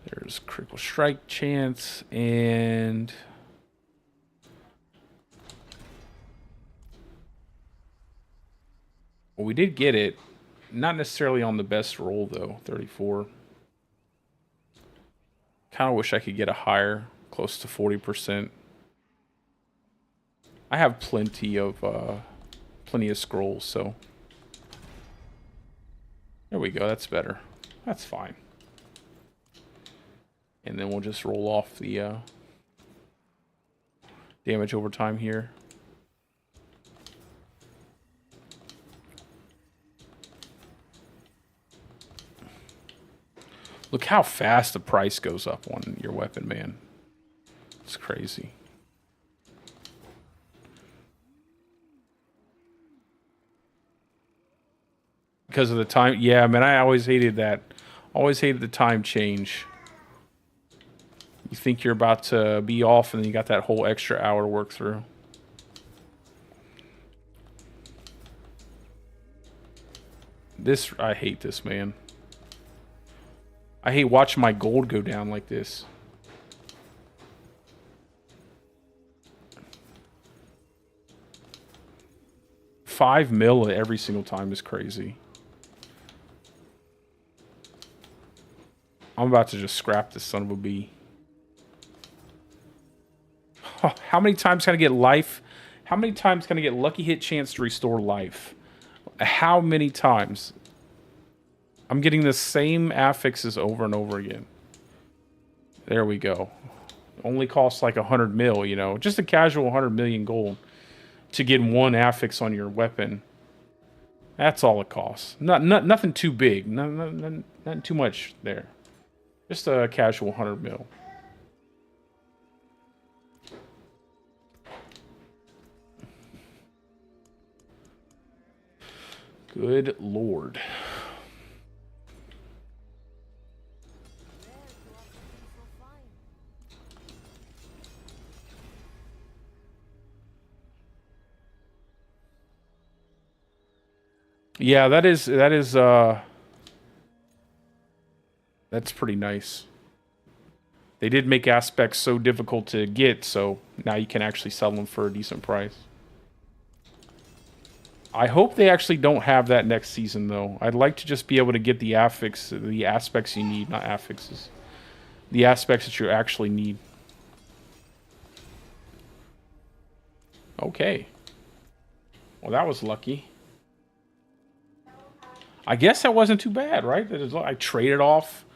There's critical strike chance and well, we did get it. Not necessarily on the best roll though, 34. Kind of wish I could get a higher, close to 40%. I have plenty of scrolls, so there we go. That's better. That's fine. And then we'll just roll off the damage over time here. Look how fast the price goes up on your weapon, man. It's crazy. Because of the time. Yeah, man, I always hated that. Always hated the time change. You think you're about to be off, and then you got that whole extra hour to work through. This, I hate this, man. I hate watching my gold go down like this. $5 mil every single time is crazy. I'm about to just scrap this son of a bee. Oh, how many times can I get life? How many times can I get lucky hit chance to restore life? How many times? I'm getting the same affixes over and over again. There we go. Only costs like 100 mil, you know. Just a casual 100 million gold to get one affix on your weapon. That's all it costs. Nothing too big. Nothing too much there. Just a casual 100 mil. Good lord. Yeah, that's pretty nice. They did make aspects so difficult to get, so now you can actually sell them for a decent price. I hope they actually don't have that next season, though. I'd like to just be able to get the aspects you need, not affixes. The aspects that you actually need. Okay. Well, that was lucky. I guess that wasn't too bad, right? I traded off,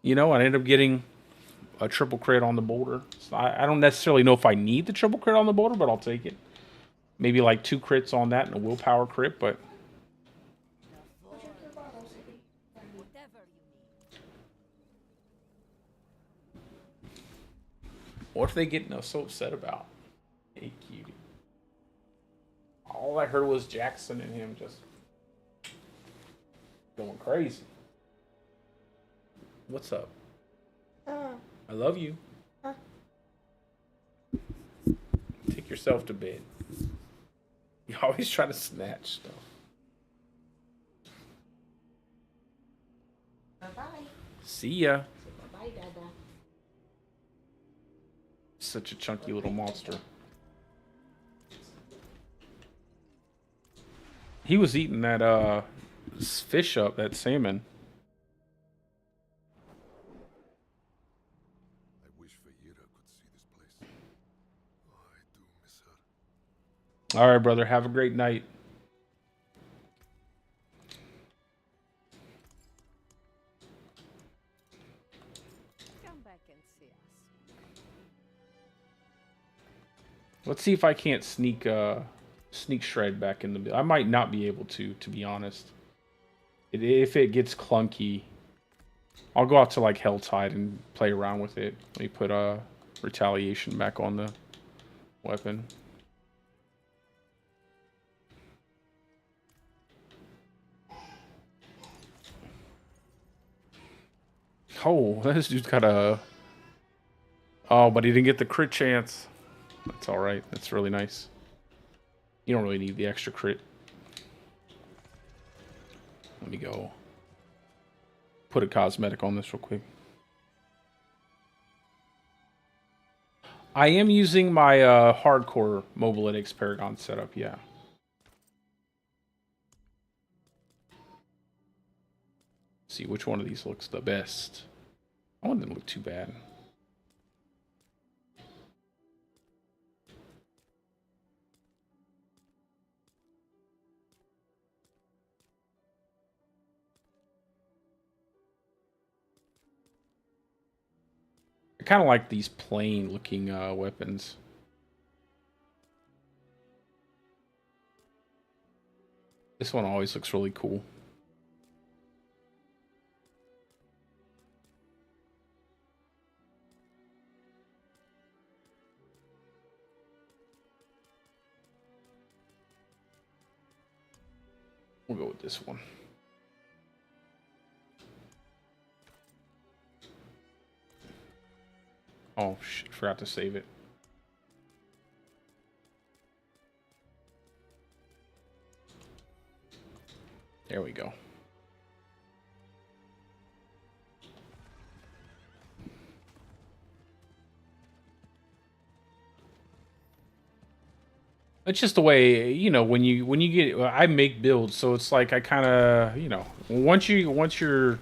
you know, and I ended up getting a triple crit on the boulder. So I don't necessarily know if I need the triple crit on the boulder, but I'll take it. Maybe like 2 crits on that and a willpower crit, but... What if they get so upset about? Hey, cutie. All I heard was Jackson and him just going crazy. What's up? I love you. Take yourself to bed. You always try to snatch stuff. Bye-bye. See ya. Bye-bye, Dada. Such a chunky little monster. He was eating that fish up, that salmon. I wish Vieira could see this place. Oh, I do miss her. All right, brother. Have a great night. Come back and see us. Let's see if I can't sneak shred back in the... I might not be able to be honest. If it gets clunky, I'll go out to like Helltide and play around with it. Let me put retaliation back on the weapon. Oh, this dude's got a... Oh, but he didn't get the crit chance. That's alright. That's really nice. You don't really need the extra crit. Let me go put a cosmetic on this real quick. I am using my hardcore Mobilytics Paragon setup, yeah. Let's see which one of these looks the best. That one didn't look too bad. I kind of like these plain looking weapons. This one always looks really cool. We'll go with this one. Oh, shit, forgot to save it. There we go. It's just the way, you know, when you get... I make builds, so it's like I kind of, you know, once you're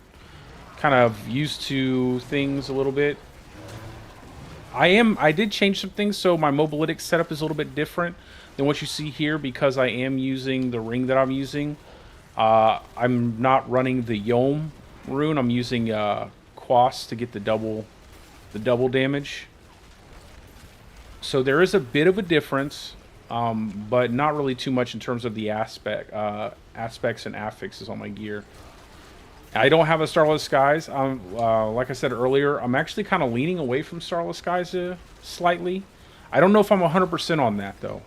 kind of used to things a little bit... I did change some things, so my Mobilytics setup is a little bit different than what you see here because I am using the ring that I'm using. I'm not running the Yom rune. I'm using Quas to get the double damage. So there is a bit of a difference, but not really too much in terms of the aspects and affixes on my gear. I don't have a Starless Skies. Like I said earlier, I'm actually kind of leaning away from Starless Skies slightly. I don't know if I'm 100% on that, though.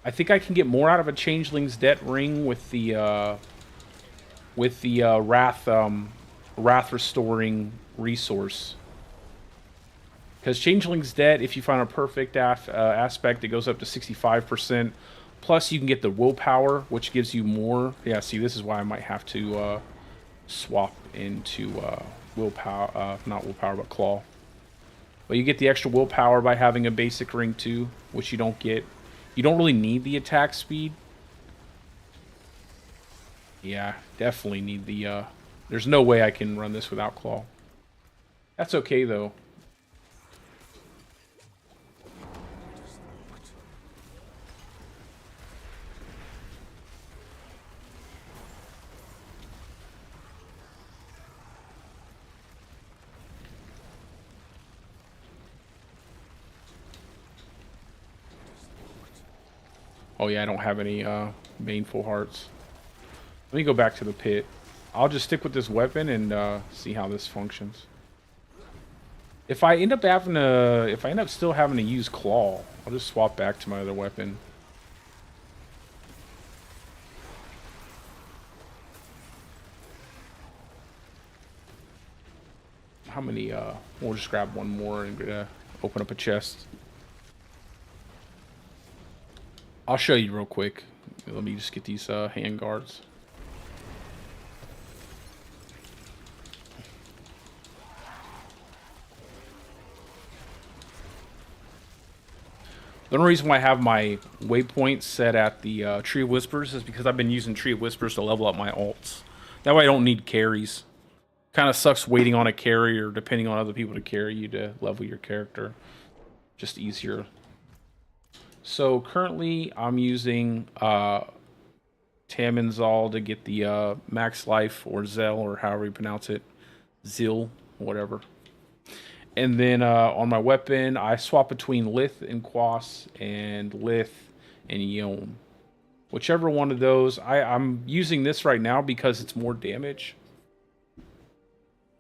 I think I can get more out of a Changeling's Debt ring with the Wrath restoring resource. Because Changeling's Debt, if you find a perfect aspect, it goes up to 65%. Plus, you can get the willpower, which gives you more. Yeah, see, this is why I might have to swap into willpower, not willpower, but claw. But you get the extra willpower by having a basic ring too, which you don't get. You don't really need the attack speed. Yeah, definitely need the... there's no way I can run this without claw. That's okay, though. Oh yeah, I don't have any baneful hearts. Let me go back to the pit. I'll just stick with this weapon and see how this functions. If I end up still having to use claw, I'll just swap back to my other weapon. How many? We'll just grab one more and open up a chest. I'll show you real quick. Let me just get these hand guards. The only reason why I have my waypoint set at the Tree of Whispers is because I've been using Tree of Whispers to level up my alts. That way I don't need carries. Kind of sucks waiting on a carry or depending on other people to carry you to level your character. Just easier. So currently I'm using Tamanzal to get the max life, or Zell, or however you pronounce it. Zil, whatever. And then on my weapon, I swap between Lith and Quas and Lith and Yom. Whichever one of those. I'm using this right now because it's more damage.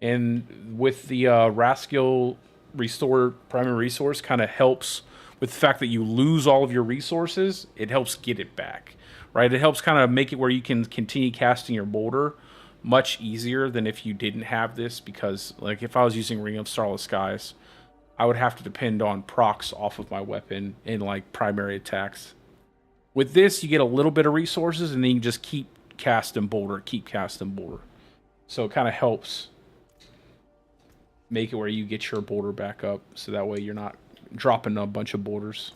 And with the Raskill Restore Primary Resource kind of helps with the fact that you lose all of your resources. It helps get it back, right? It helps kind of make it where you can continue casting your Boulder much easier than if you didn't have this, because like if I was using Ring of Starless Skies, I would have to depend on procs off of my weapon in like primary attacks. With this, you get a little bit of resources and then you just keep casting Boulder, So it kind of helps make it where you get your Boulder back up, so that way you're not dropping a bunch of borders.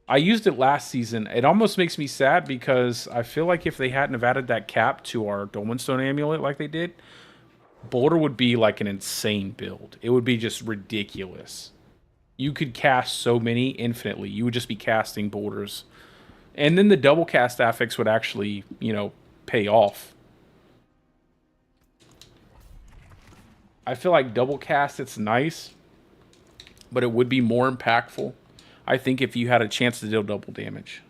I used it last season. It almost makes me sad because I feel like if they hadn't have added that cap to our Dolmenstone amulet like they did, Boulder would be like an insane build. It would be just ridiculous. You could cast so many infinitely. You would just be casting boulders. And then the double cast affix would actually, you know, pay off. I feel like double cast, it's nice, but it would be more impactful, I think, if you had a chance to deal double damage.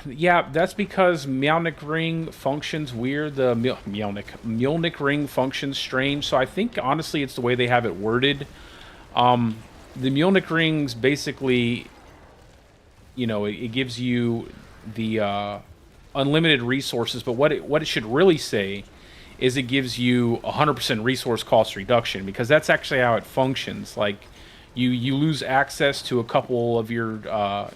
Yeah, that's because Mjolnir Ring functions weird. The Mjolnir Ring functions strange. So I think, honestly, it's the way they have it worded. The Mjolnir Rings basically, you know, it gives you the unlimited resources, but what it should really say is it gives you 100% resource cost reduction, because that's actually how it functions. Like, you lose access to a couple of your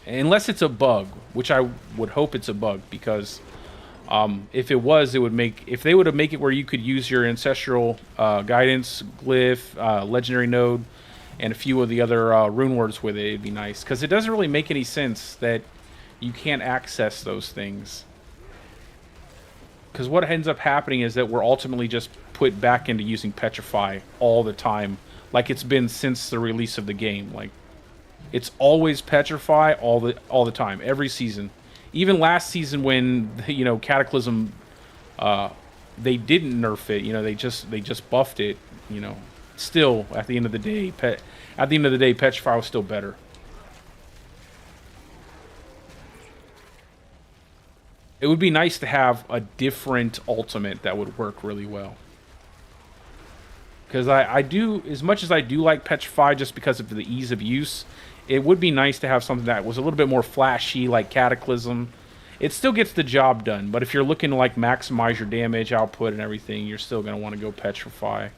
unless it's a bug, which I would hope it's a bug, because if it was, it would make, if they would have make it where you could use your ancestral guidance glyph, legendary node, and a few of the other rune words with it, it'd be nice, because it doesn't really make any sense that you can't access those things. Because what ends up happening is that we're ultimately just put back into using Petrify all the time, like it's been since the release of the game. Like, it's always Petrify all the time, every season. Even last season when, you know, Cataclysm, they didn't nerf it. You know, they just buffed it. You know, still at the end of the day, Petrify was still better. It would be nice to have a different ultimate that would work really well. Because I do, as much as I do like Petrify just because of the ease of use, it would be nice to have something that was a little bit more flashy, like Cataclysm. It still gets the job done, but if you're looking to like maximize your damage output and everything, you're still going to want to go Petrify.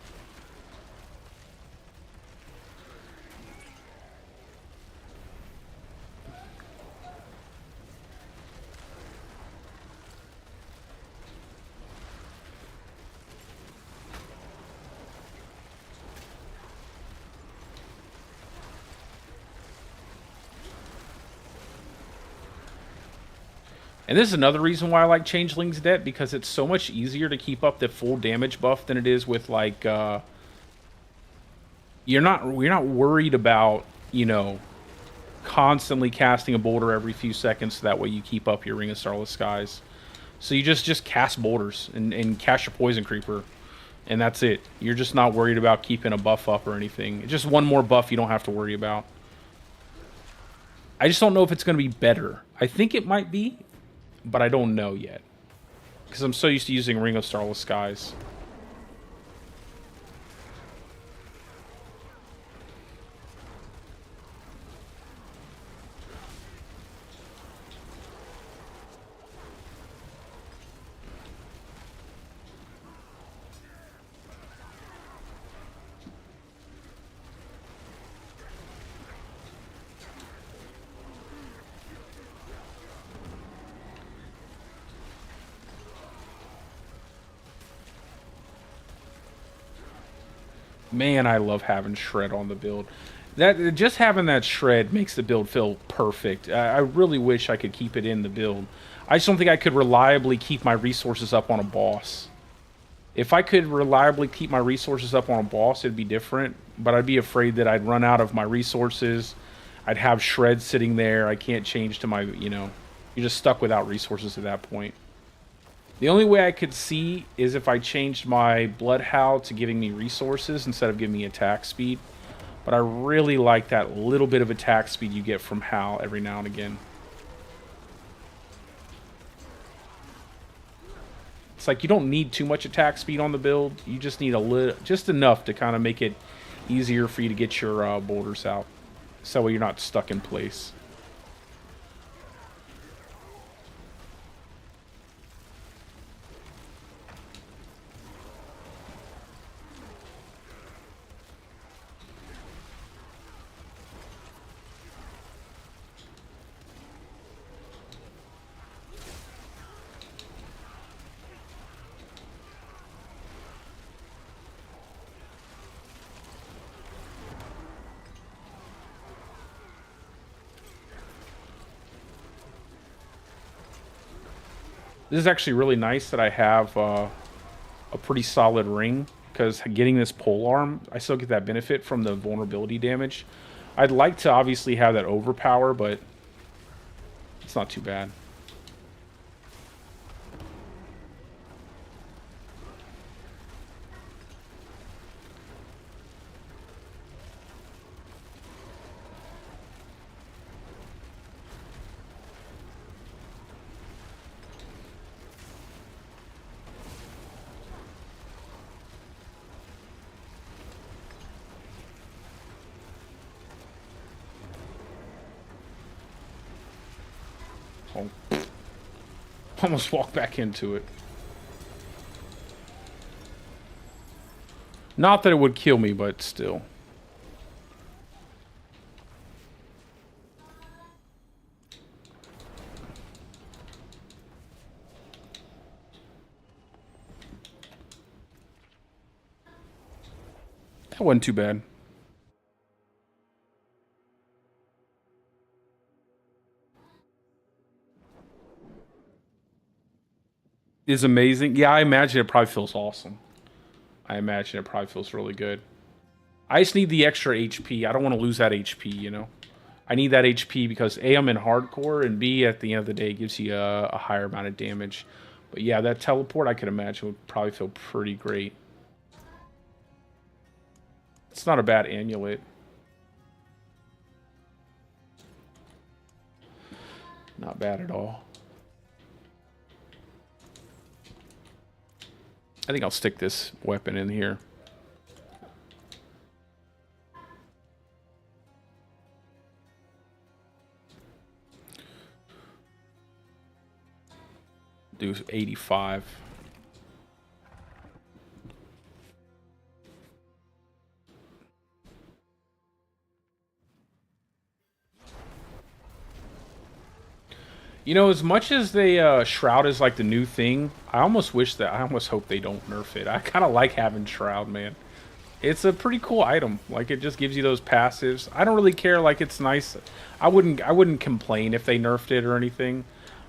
And this is another reason why I like Changeling's Debt, because it's so much easier to keep up the full damage buff than it is with, like, you're not worried about, you know, constantly casting a boulder every few seconds, so that way you keep up your Ring of Starless Skies. So you just cast boulders and cast your Poison Creeper, and that's it. You're just not worried about keeping a buff up or anything. It's just one more buff you don't have to worry about. I just don't know if it's going to be better. I think it might be, but I don't know yet, because I'm so used to using Ring of Starless Skies. Man, I love having Shred on the build. That just having that Shred makes the build feel perfect. I really wish I could keep it in the build. I just don't think I could reliably keep my resources up on a boss. If I could reliably keep my resources up on a boss, it'd be different. But I'd be afraid that I'd run out of my resources. I'd have Shred sitting there. I can't change to my, you know, you're just stuck without resources at that point. The only way I could see is if I changed my Bloodhowl to giving me resources instead of giving me attack speed. But I really like that little bit of attack speed you get from Howl every now and again. It's like you don't need too much attack speed on the build. You just need a little, just enough to kind of make it easier for you to get your boulders out. So you're not stuck in place. This is actually really nice that I have a pretty solid ring, because getting this pole arm, I still get that benefit from the vulnerability damage. I'd like to obviously have that overpower, but it's not too bad. Oh. Almost walked back into it. Not that it would kill me, but still. That wasn't too bad. Is amazing. Yeah, I imagine it probably feels awesome. I imagine it probably feels really good. I just need the extra HP. I don't want to lose that HP, you know? I need that HP because A, I'm in hardcore, and B, at the end of the day, it gives you a higher amount of damage. But yeah, that teleport, I could imagine, would probably feel pretty great. It's not a bad amulet. Not bad at all. I think I'll stick this weapon in here. Do 85. You know, as much as they Shroud is like the new thing, I almost hope they don't nerf it. I kind of like having Shroud, man. It's a pretty cool item. Like, it just gives you those passives. I don't really care. Like, it's nice. I wouldn't complain if they nerfed it or anything,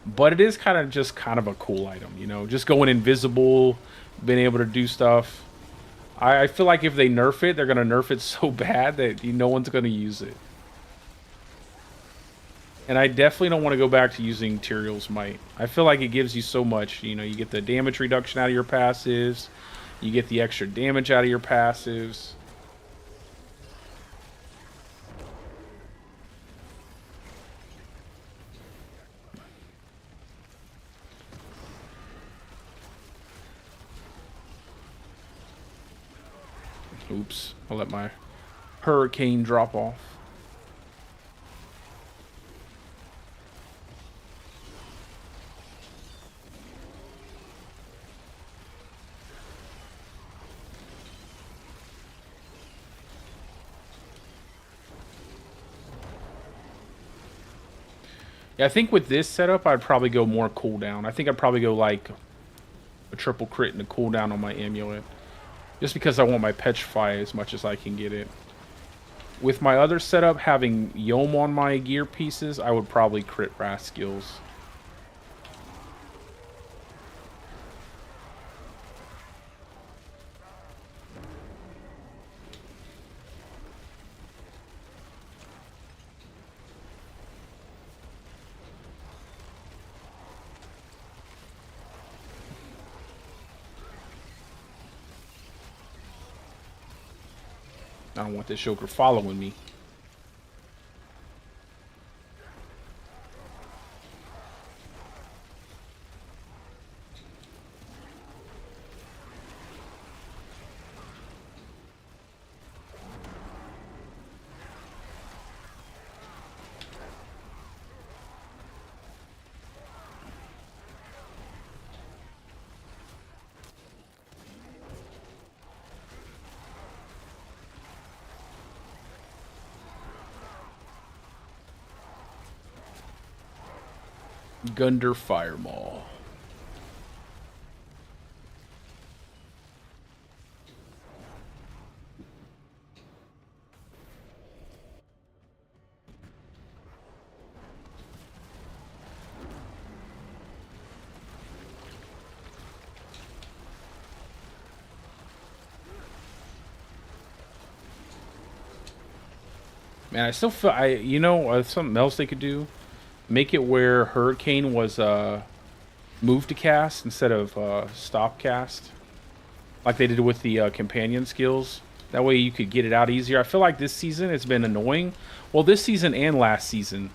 but it is kind of a cool item. You know, just going invisible, being able to do stuff. I feel like if they nerf it, they're gonna nerf it so bad that no one's gonna use it. And I definitely don't want to go back to using Tyrael's Might. I feel like it gives you so much. You know, you get the damage reduction out of your passives. You get the extra damage out of your passives. Oops. I'll let my hurricane drop off. Yeah, I think with this setup, I'd probably go more cooldown. I think I'd probably go like a triple crit and a cooldown on my amulet. Just because I want my petrify as much as I can get it. With my other setup, having Yom on my gear pieces, I would probably crit wrath skills. I don't want this Joker following me. Gunder Firemaw. Man, I still feel something else they could do. Make it where Hurricane was move to cast instead of stop cast, like they did with the companion skills. That way you could get it out easier. I feel like this season it's been annoying. Well, this season and last season,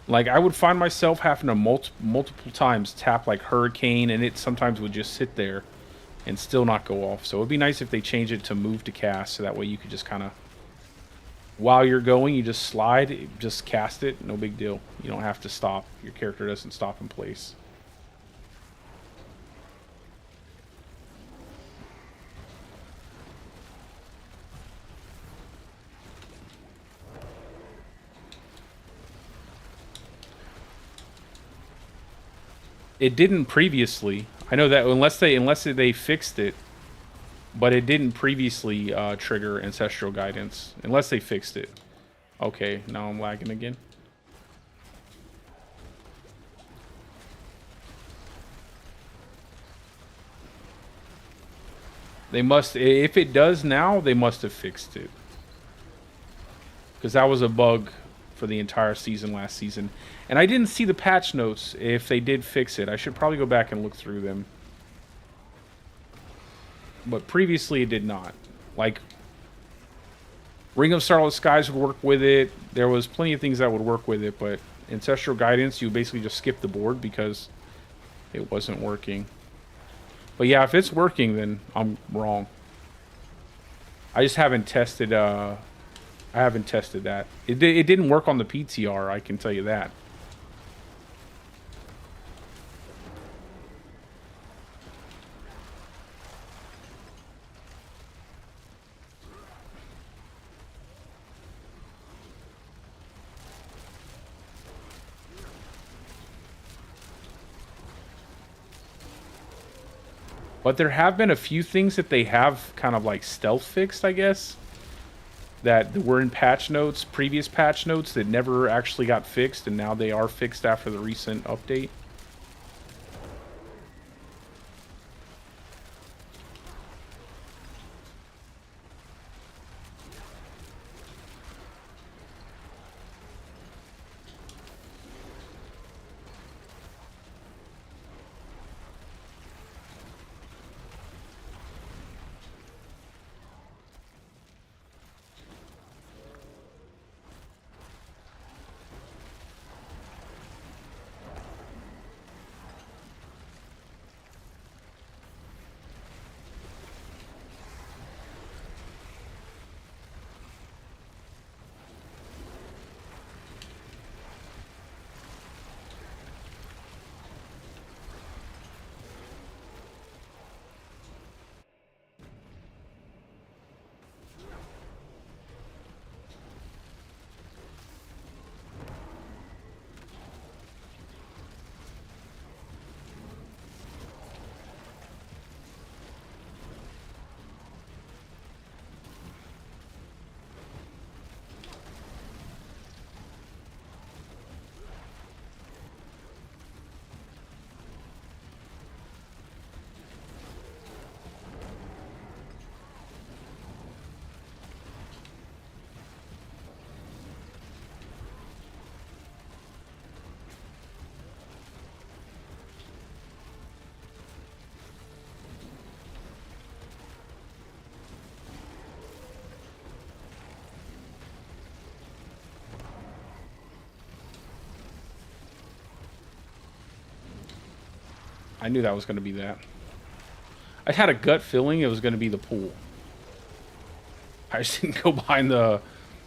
like I would find myself having to multiple times tap like Hurricane, and it sometimes would just sit there and still not go off. So it'd be nice if they change it to move to cast, so that way you could just kind of, while you're going, you just slide, just cast it, no big deal. You don't have to stop. Your character doesn't stop in place. It didn't previously. I know that unless they fixed it, but it didn't previously trigger Ancestral Guidance. Unless they fixed it. Okay, now I'm lagging again. They must, if it does now, they must have fixed it. Because that was a bug for the entire season last season. And I didn't see the patch notes if they did fix it. I should probably go back and look through them. But previously it did not. Like, Ring of Starless Skies would work with it. There was plenty of things that would work with it, but Ancestral Guidance, you basically just skip the board because it wasn't working. But yeah, if it's working, then I'm wrong. I just haven't tested, I haven't tested that. It didn't work on the PTR, I can tell you that. But there have been a few things that they have kind of like stealth fixed, I guess, that were in patch notes, previous patch notes that never actually got fixed, and now they are fixed after the recent update. I knew that was going to be that. I had a gut feeling it was going to be the pool. I just didn't go behind the...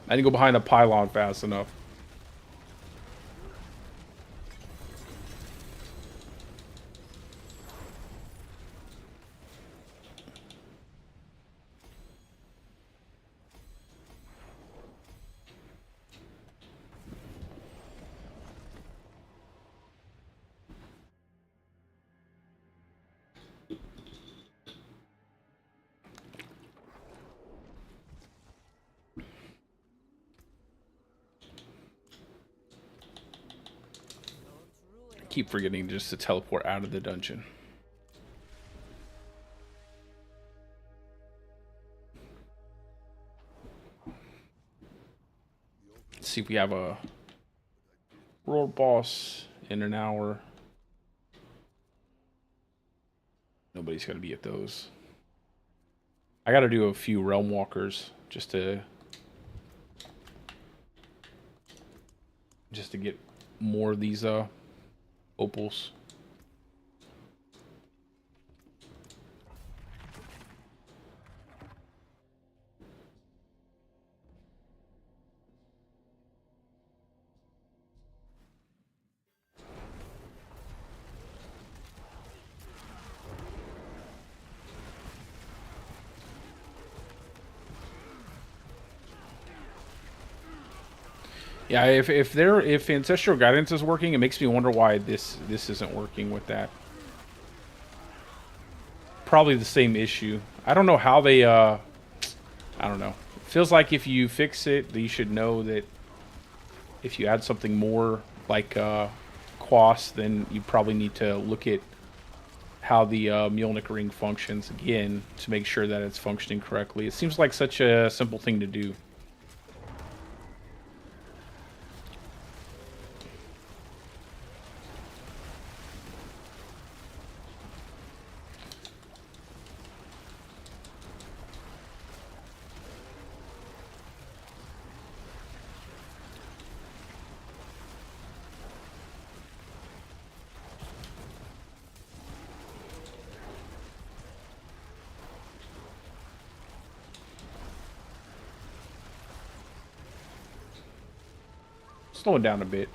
I didn't go behind the pylon fast enough. I keep forgetting just to teleport out of the dungeon. Let's see if we have a world boss in an hour. Nobody's going to be at those. I got to do a few realm walkers just to get more of these opals. Yeah, if Ancestral Guidance is working, it makes me wonder why this isn't working with that. Probably the same issue. I don't know how they I don't know. It feels like if you fix it, you should know that if you add something more like Quas, then you probably need to look at how the Mjolnir ring functions again to make sure that it's functioning correctly. It seems like such a simple thing to do. Slowing down a bit.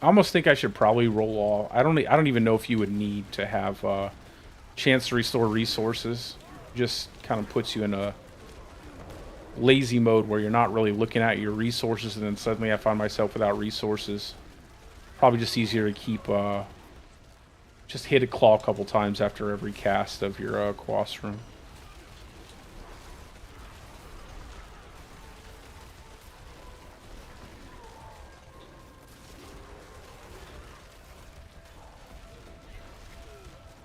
I almost think I should probably roll all. I don't even know if you would need to have chance to restore resources. Just kind of puts you in a lazy mode where you're not really looking at your resources, and then suddenly I find myself without resources. Probably just easier to keep just hit a claw a couple times after every cast of your quas room.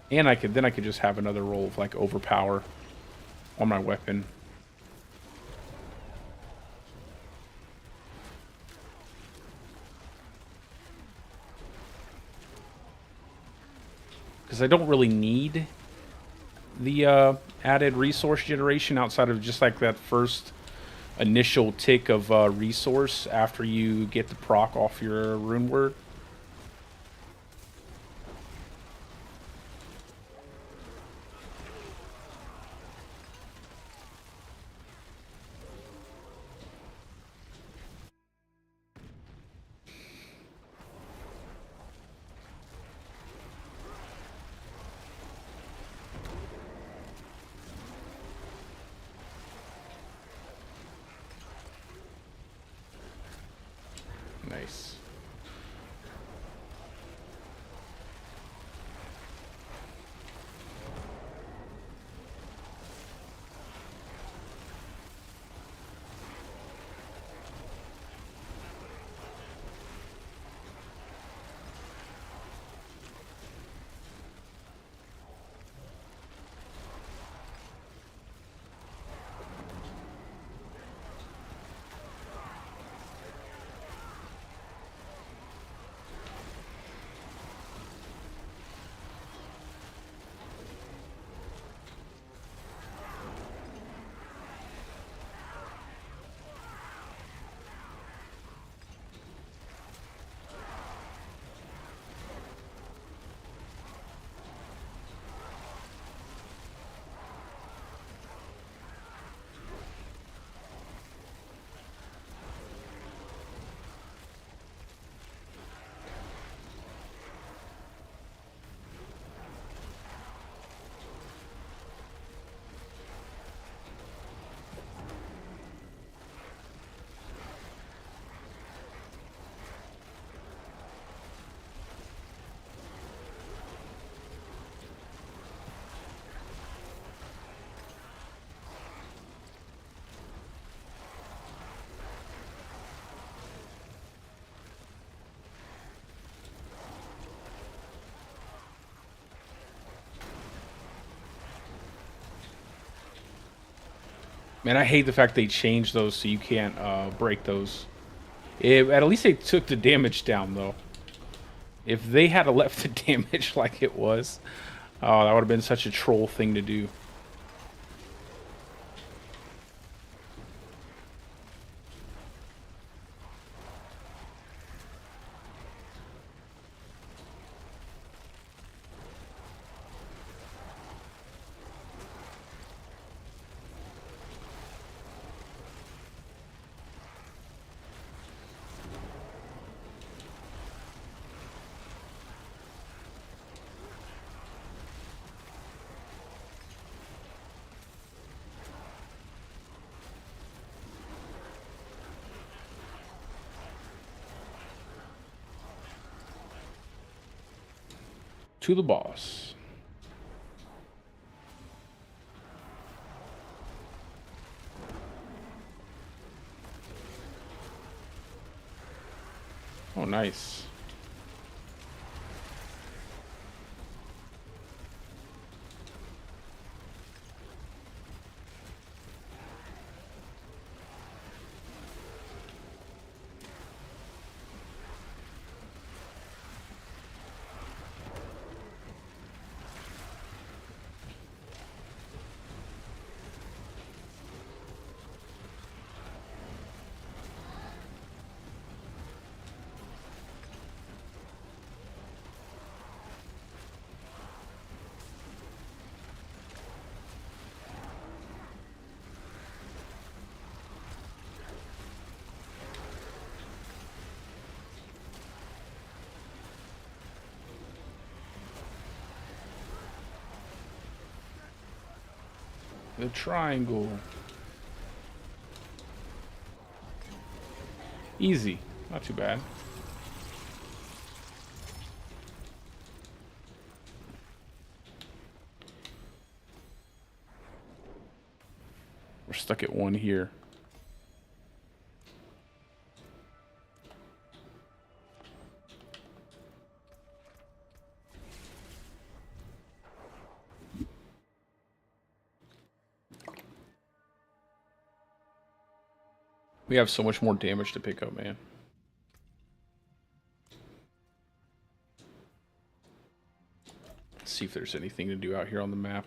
And I could just have another roll of like overpower on my weapon. Because I don't really need the added resource generation outside of just like that first initial tick of resource after you get the proc off your rune word. Nice. Man, I hate the fact they changed those so you can't break those. At least they took the damage down, though. If they had left the damage like it was, oh, that would have been such a troll thing to do. To the boss. Oh, nice. The triangle. Easy. Not too bad. We're stuck at one here. We have so much more damage to pick up, man. Let's see if there's anything to do out here on the map.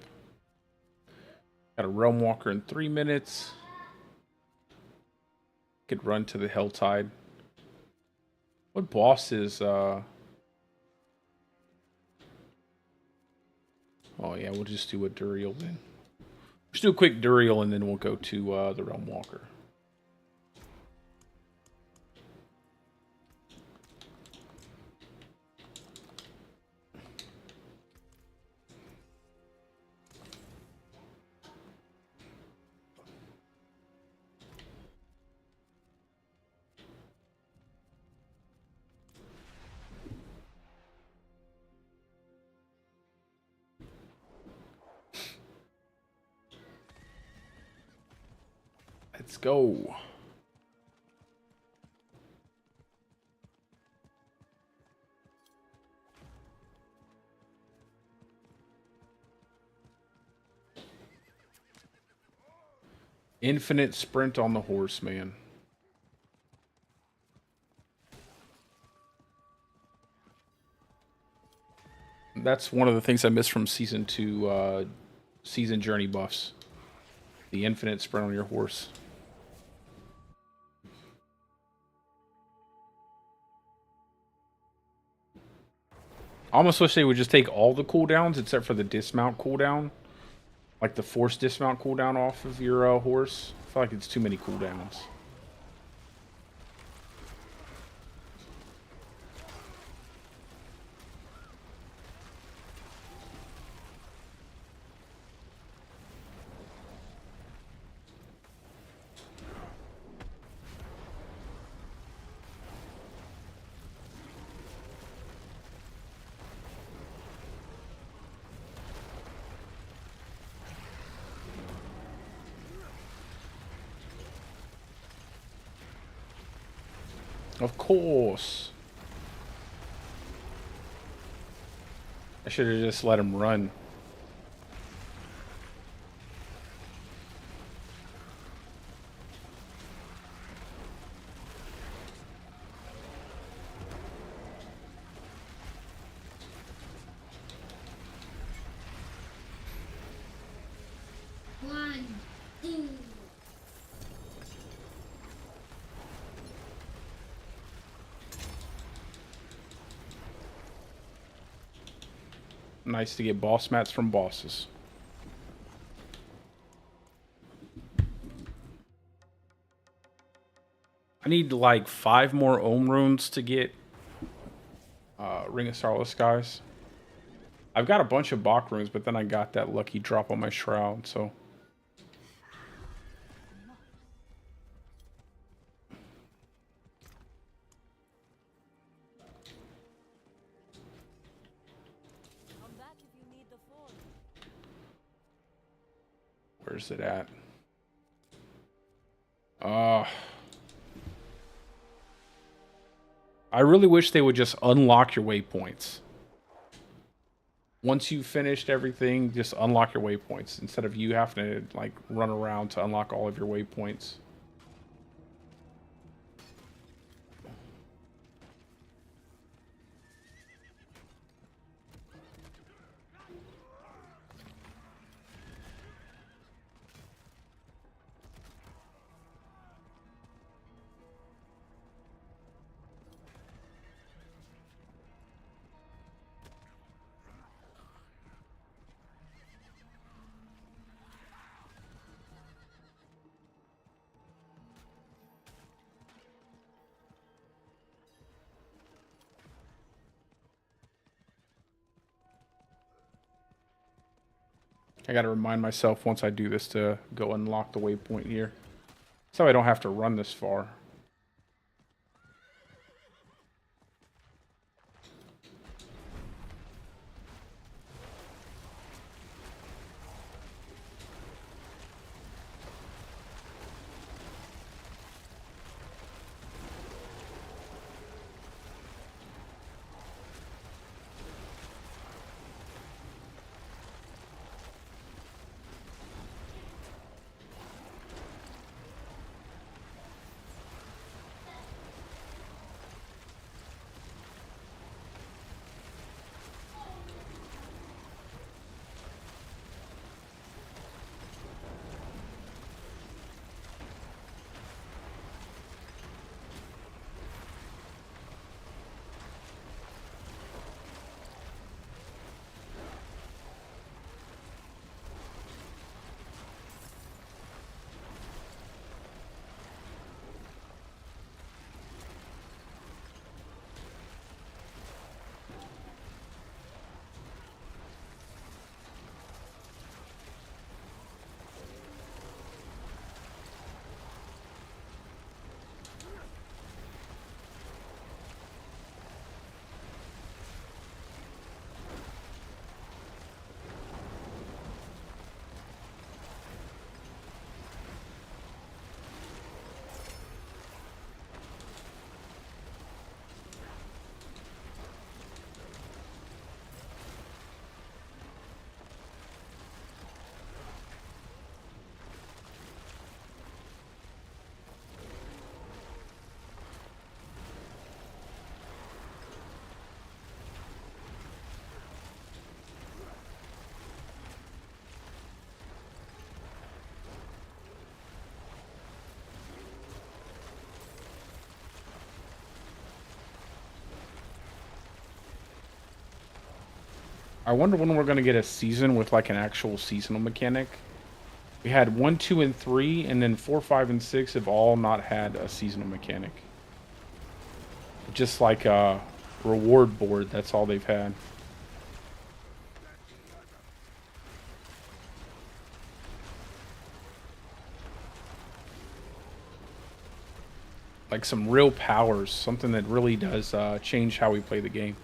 Got a Realm Walker in 3 minutes. Could run to the Helltide. What boss is, Oh yeah, we'll just do a Duriel then. Just do a quick Duriel and then we'll go to the Realm Walker. Let's go. Infinite sprint on the horse, man. That's one of the things I missed from Season 2 season journey buffs. The infinite sprint on your horse. I almost wish they would just take all the cooldowns except for the dismount cooldown. Like the forced dismount cooldown off of your horse. I feel like it's too many cooldowns. Of course. I should have just let him run. One, two. Nice to get boss mats from bosses. I need like 5 more Ohm runes to get Ring of Starless Skies. I've got a bunch of Bach runes, but then I got that lucky drop on my shroud, so. Come back if you need the phone. Where's it at? I really wish they would just unlock your waypoints. Once you've finished everything, just unlock your waypoints instead of you having to like run around to unlock all of your waypoints. I gotta remind myself once I do this to go unlock the waypoint here. So I don't have to run this far. I wonder when we're gonna get a season with like an actual seasonal mechanic. We had 1, 2, and 3, and then 4, 5, and 6 have all not had a seasonal mechanic. Just like a reward board, that's all they've had. Like some real powers, something that really does change how we play the game.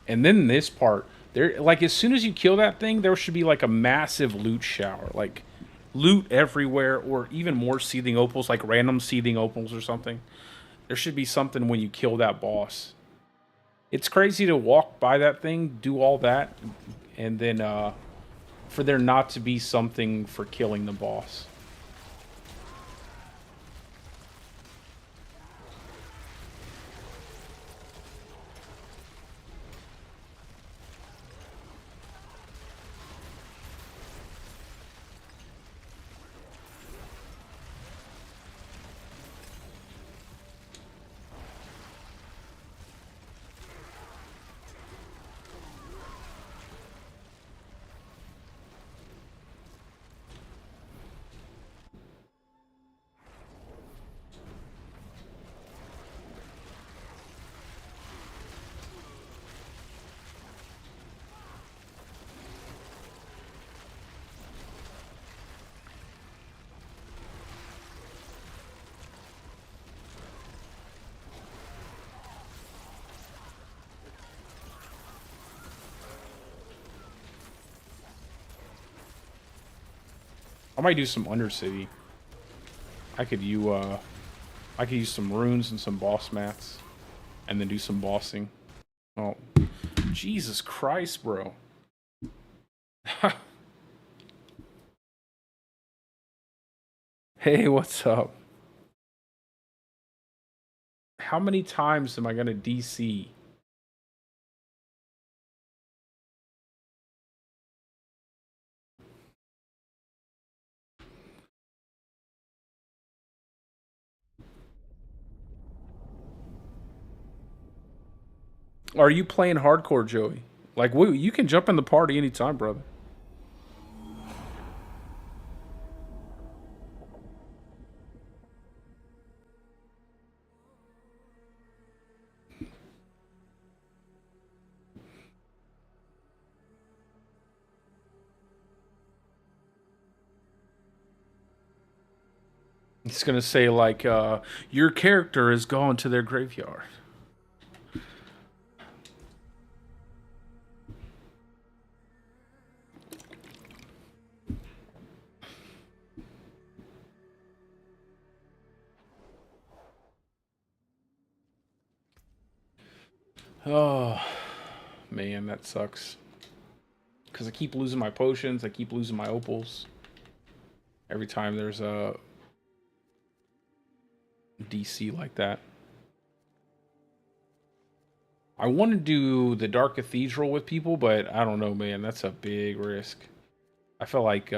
And then this part, there, like as soon as you kill that thing, there should be like a massive loot shower, like loot everywhere, or even more seething opals, like random seething opals or something. There should be something when you kill that boss. It's crazy to walk by that thing, do all that, and then for there not to be something for killing the boss. I might do some Undercity. I could use some runes and some boss mats, and then do some bossing. Oh, Jesus Christ, bro! Hey, what's up? How many times am I gonna DC? Are you playing hardcore, Joey? Like, you can jump in the party anytime, brother. He's gonna say like, your character has gone to their graveyard. Oh, man, that sucks. Because I keep losing my potions, I keep losing my opals. Every time there's a DC like that. I want to do the Dark Cathedral with people, but I don't know, man. That's a big risk. I feel like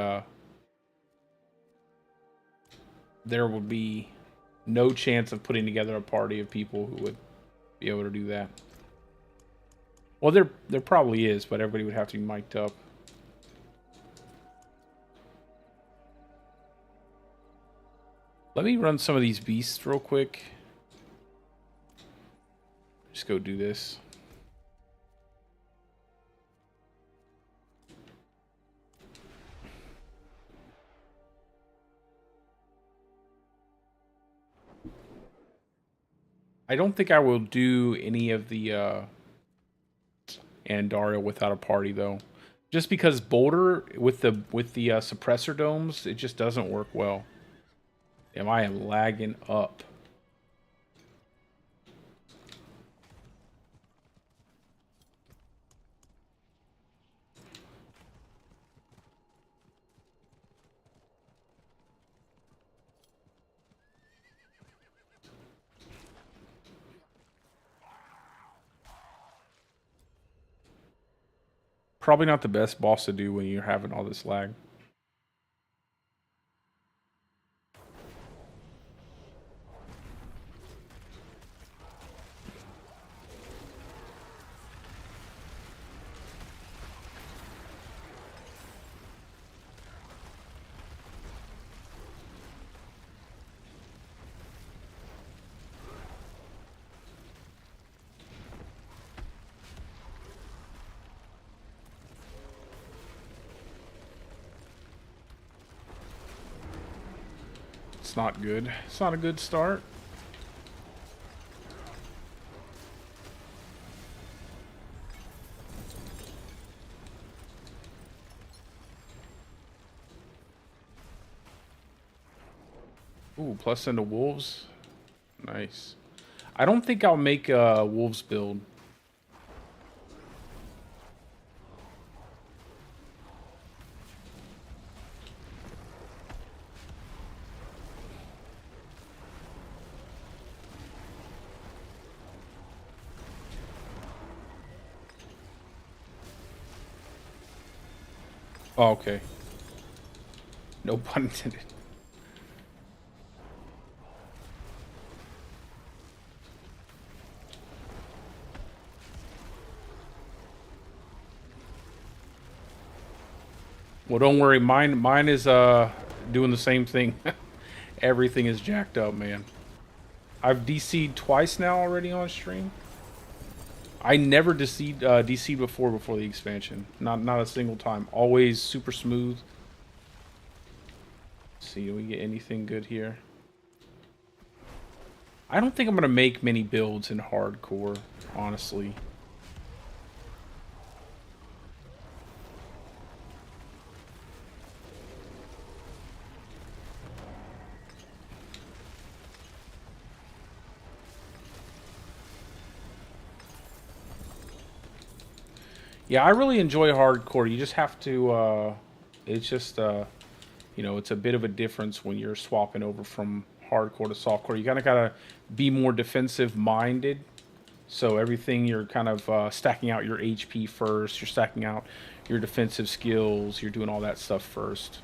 there would be no chance of putting together a party of people who would be able to do that. Well, there probably is, but everybody would have to be mic'd up. Let me run some of these beasts real quick. Just go do this. I don't think I will do any of the Andaria without a party though. Just because Boulder with the suppressor domes, it just doesn't work well. Damn, I am lagging up. Probably not the best boss to do when you're having all this lag. It's not good. It's not a good start. Ooh, plus into wolves. Nice. I don't think I'll make a wolves build. Oh, okay. No pun intended. Well, don't worry. Mine is doing the same thing. Everything is jacked up, man. I've DC'd twice now already on stream. I never DC'd before the expansion. Not a single time. Always super smooth. Let's see, do we get anything good here? I don't think I'm gonna make many builds in hardcore, honestly. Yeah, I really enjoy hardcore. You just have to, it's just, you know, it's a bit of a difference when you're swapping over from hardcore to softcore. You kind of gotta be more defensive minded. So everything you're kind of stacking out your HP first. You're stacking out your defensive skills. You're doing all that stuff first.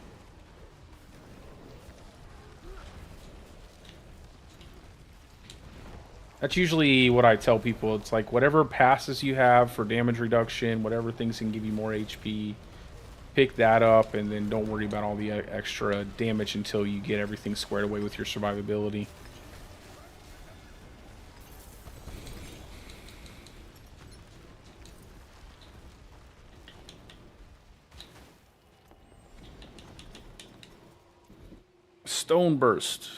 That's usually what I tell people. It's like whatever passes you have for damage reduction, whatever things can give you more HP, pick that up, and then don't worry about all the extra damage until you get everything squared away with your survivability. Stone Burst.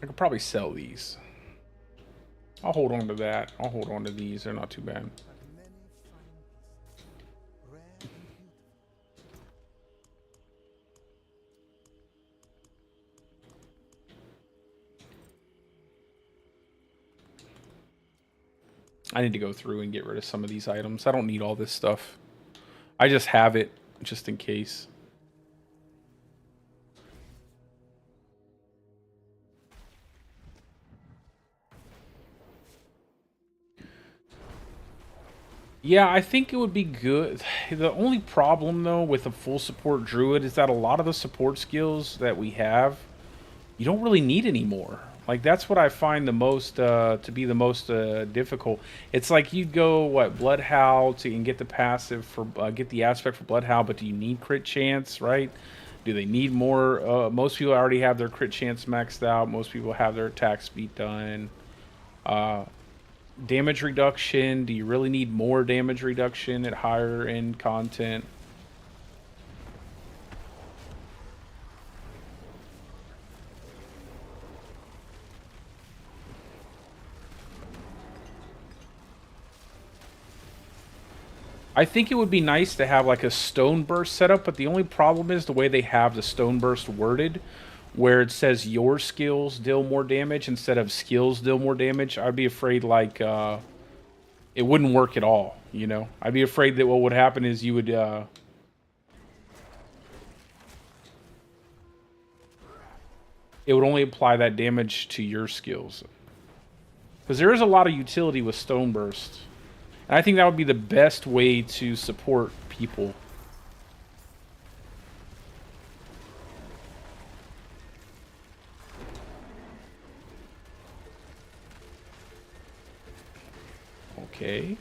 I could probably sell these. I'll hold on to that. I'll hold on to these. They're not too bad. I need to go through and get rid of some of these items. I don't need all this stuff. I just have it just in case. Yeah, I think it would be good. The only problem, though, with a full support druid is that a lot of the support skills that we have, you don't really need anymore. Like, that's what I find the most, to be the most difficult. It's like you'd go, what, Bloodhowl to and get the passive for, get the aspect for Bloodhowl, but do you need crit chance, right? Do they need more? Most people already have their crit chance maxed out. Most people have their attack speed done. Damage reduction, do you really need more damage reduction at higher end content? I think it would be nice to have like a stone burst setup, but the only problem is the way they have the stone burst worded, where it says your skills deal more damage instead of skills deal more damage. I'd be afraid like it wouldn't work at all, you know? I'd be afraid that what would happen is you would it would only apply that damage to your skills. Because there is a lot of utility with stone burst. And I think that would be the best way to support people. Okay.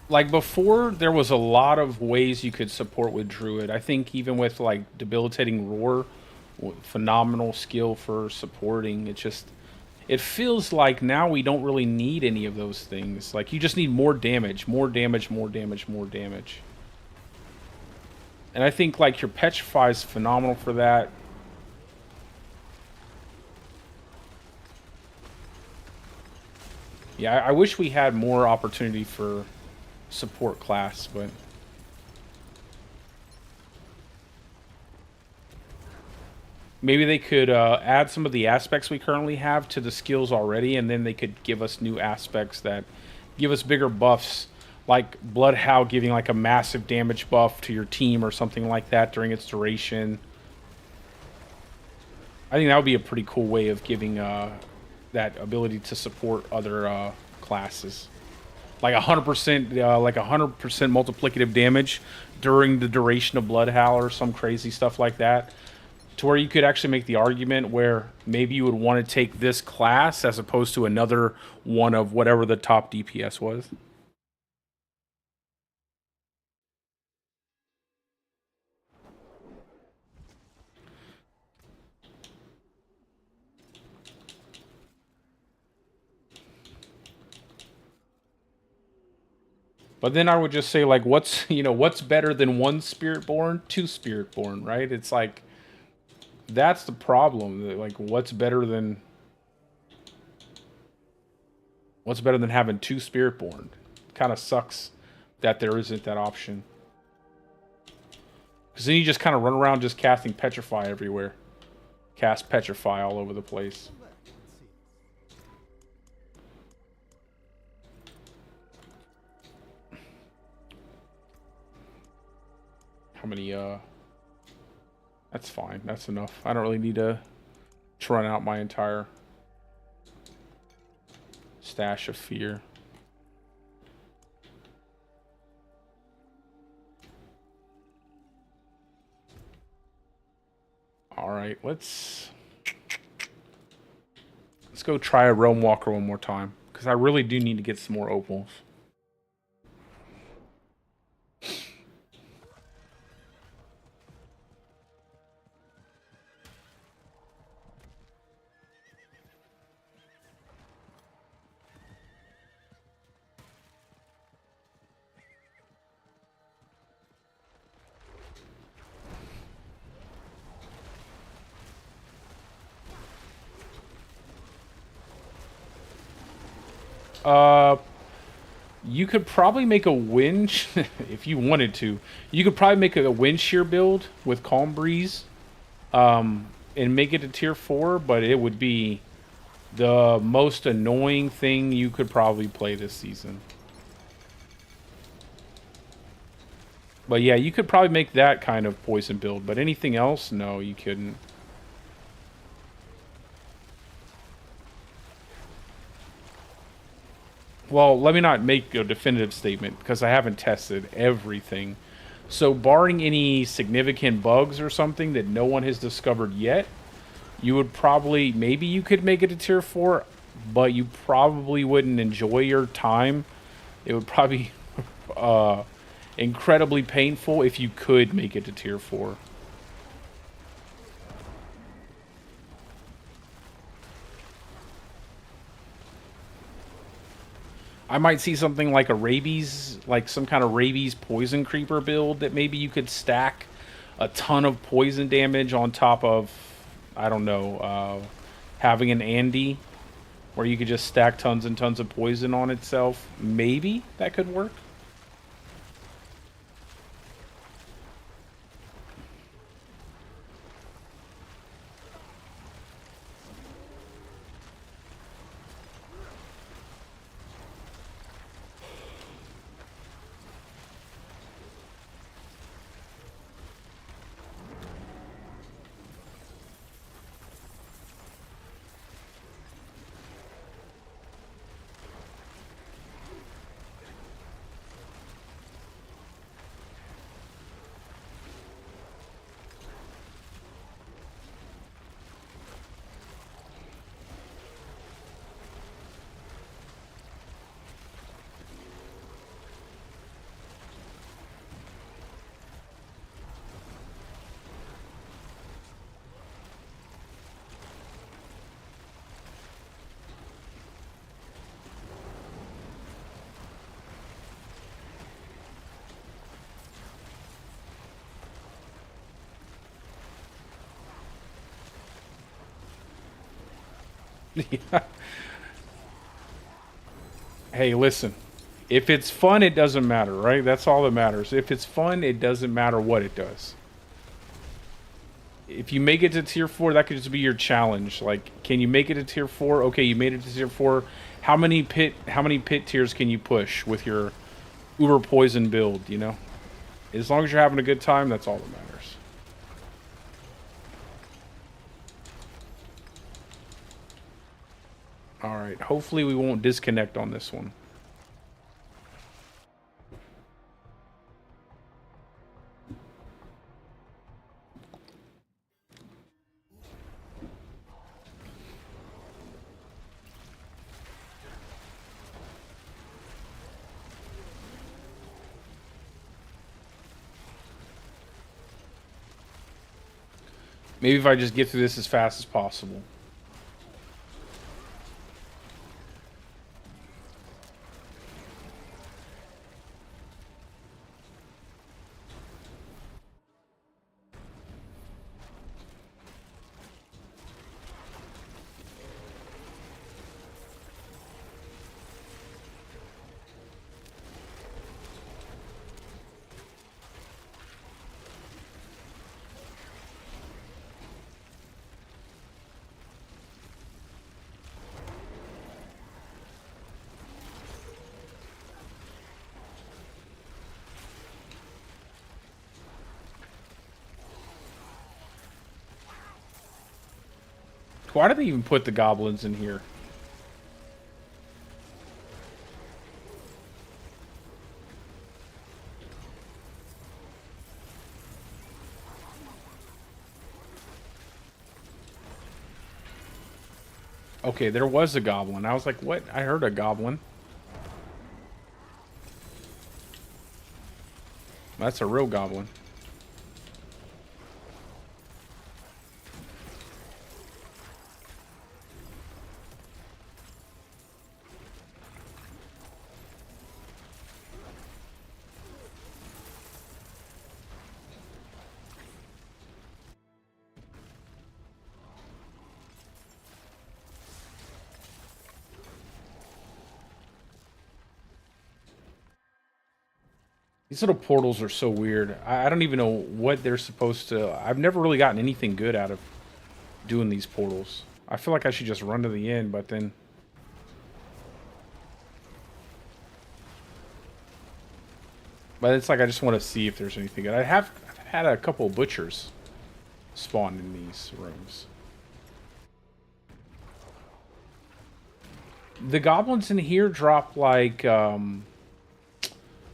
Like before, there was a lot of ways you could support with Druid. I think even with like debilitating roar, phenomenal skill for supporting. It feels like now we don't really need any of those things. Like you just need more damage, more damage, more damage, more damage. And I think like your Petrify is phenomenal for that. Yeah, I wish we had more opportunity for support class, but maybe they could add some of the aspects we currently have to the skills already, and then they could give us new aspects that give us bigger buffs, like Bloodhowl giving like a massive damage buff to your team or something like that during its duration. I think that would be a pretty cool way of giving that ability to support other classes. Like 100%, like 100% multiplicative damage during the duration of Bloodhowl or some crazy stuff like that. To where you could actually make the argument where maybe you would want to take this class as opposed to another one of whatever the top DPS was. But then I would just say, like, what's better than one Spiritborn? Two Spiritborn, right? It's like, that's the problem. Like, what's better than having two Spiritborn? Kind of sucks that there isn't that option. Because then you just kind of run around just casting Petrify everywhere. Cast Petrify all over the place. How many, that's fine. That's enough. I don't really need to run out my entire stash of fear. All right, let's go try a Realm Walker one more time. Because I really do need to get some more opals. You could probably make a wind if you wanted to. You could probably make a wind shear build with Calm Breeze, and make it a tier 4, but it would be the most annoying thing you could probably play this season. But yeah, you could probably make that kind of poison build, but anything else, no, you couldn't. Well, let me not make a definitive statement because I haven't tested everything. So barring any significant bugs or something that no one has discovered yet, you would probably, maybe you could make it a tier 4, but you probably wouldn't enjoy your time. It would probably be incredibly painful if you could make it to tier 4. I might see something like a rabies, like some kind of rabies poison creeper build that maybe you could stack a ton of poison damage on top of, I don't know, having an Andy where you could just stack tons and tons of poison on itself. Maybe that could work. Yeah. Hey, listen. If it's fun, it doesn't matter, right? That's all that matters. If it's fun, it doesn't matter what it does. If you make it to tier 4, that could just be your challenge. Like, can you make it to tier 4? Okay, you made it to tier 4. How many pit tiers can you push with your uber poison build, you know? As long as you're having a good time, that's all that matters. Alright, hopefully we won't disconnect on this one. Maybe if I just get through this as fast as possible. Why do they even put the goblins in here? Okay, there was a goblin. I was like, what? I heard a goblin. That's a real goblin. These little portals are so weird. I don't even know what they're supposed to... I've never really gotten anything good out of doing these portals. I feel like I should just run to the end, but then... But it's like I just want to see if there's anything good. I've had a couple of butchers spawn in these rooms. The goblins in here drop like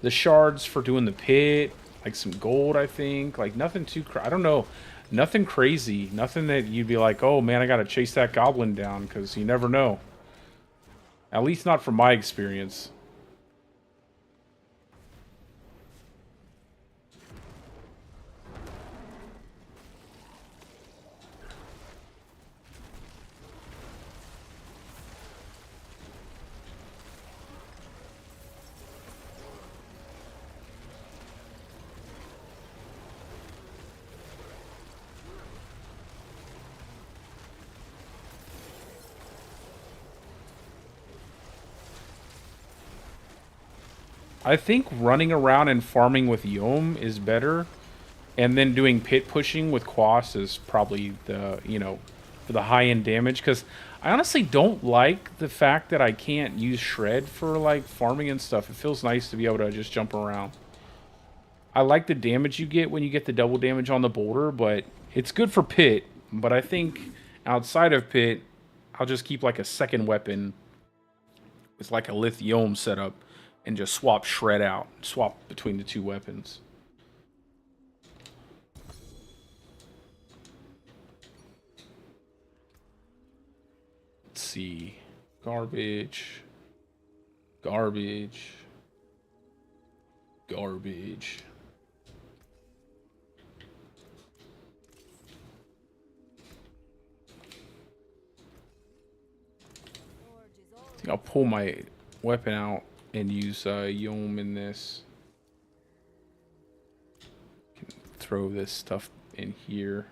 the shards for doing the pit, like some gold, I think. Like nothing too I don't know, nothing crazy, nothing that you'd be like, oh man, I gotta chase that goblin down, because you never know. At least not from my experience. I think running around and farming with Yom is better, and then doing pit pushing with Quas is probably the, you know, for the high-end damage, because I honestly don't like the fact that I can't use Shred for, like, farming and stuff. It feels nice to be able to just jump around. I like the damage you get when you get the double damage on the boulder, but it's good for pit, but I think outside of pit, I'll just keep, like, a second weapon. It's like a lithium setup. And just swap Shred out. Swap between the two weapons. Let's see. Garbage. Garbage. Garbage. I think I'll pull my weapon out and use Yom in this. Can throw this stuff in here.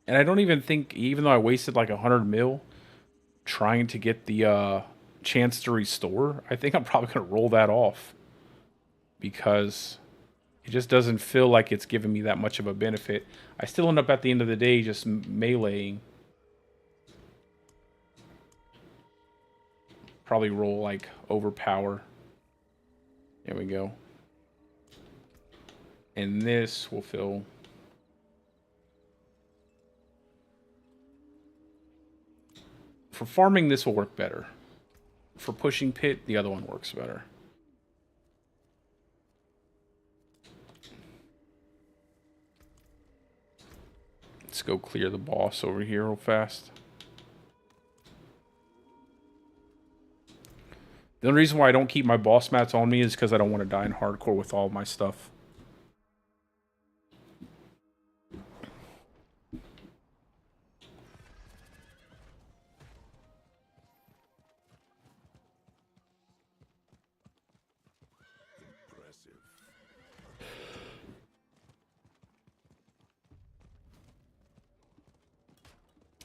And I don't even think, even though I wasted like 100 mil trying to get the chance to restore, I think I'm probably going to roll that off. Because it just doesn't feel like it's giving me that much of a benefit. I still end up at the end of the day just meleeing. Probably roll like overpower. There we go. And this will fill. For farming, this will work better. For pushing pit, the other one works better. Let's go clear the boss over here real fast. The only reason why I don't keep my boss mats on me is because I don't want to die in hardcore with all of my stuff.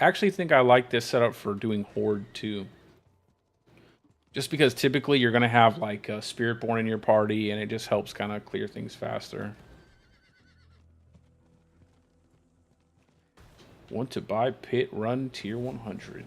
I actually think I like this setup for doing Horde too. Just because typically you're going to have like a Spiritborn in your party and it just helps kind of clear things faster. Want to buy pit run tier 100.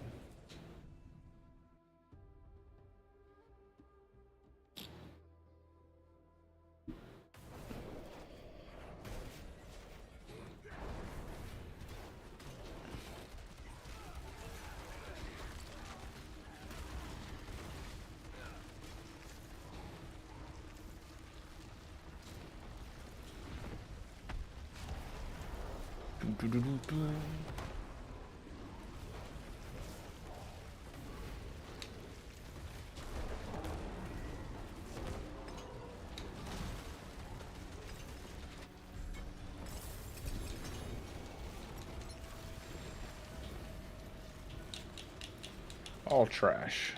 All trash.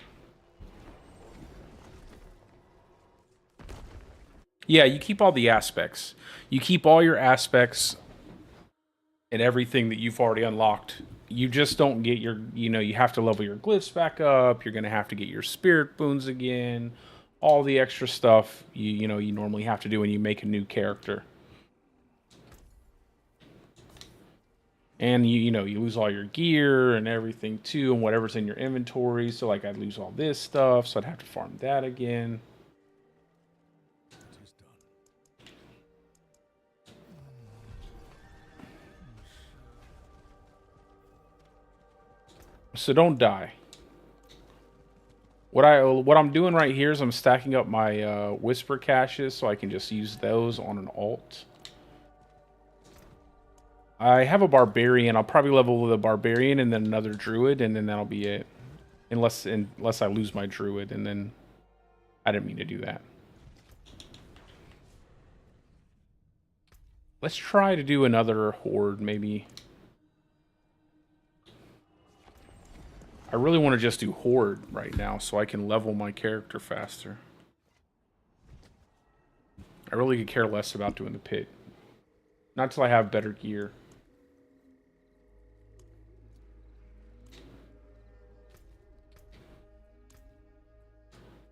Yeah, you keep all the aspects. You keep all your aspects and everything that you've already unlocked. You just don't get your, you have to level your glyphs back up. You're going to have to get your spirit boons again. All the extra stuff you normally have to do when you make a new character. And you lose all your gear and everything too, and whatever's in your inventory. So like I'd lose all this stuff, so I'd have to farm that again. So don't die. What I'm doing right here is I'm stacking up my whisper caches so I can just use those on an alt. I have a barbarian. I'll probably level with a barbarian and then another druid, and then that'll be it. Unless I lose my druid, and then I didn't mean to do that. Let's try to do another horde, maybe. I really want to just do horde right now so I can level my character faster. I really could care less about doing the pit. Not till I have better gear.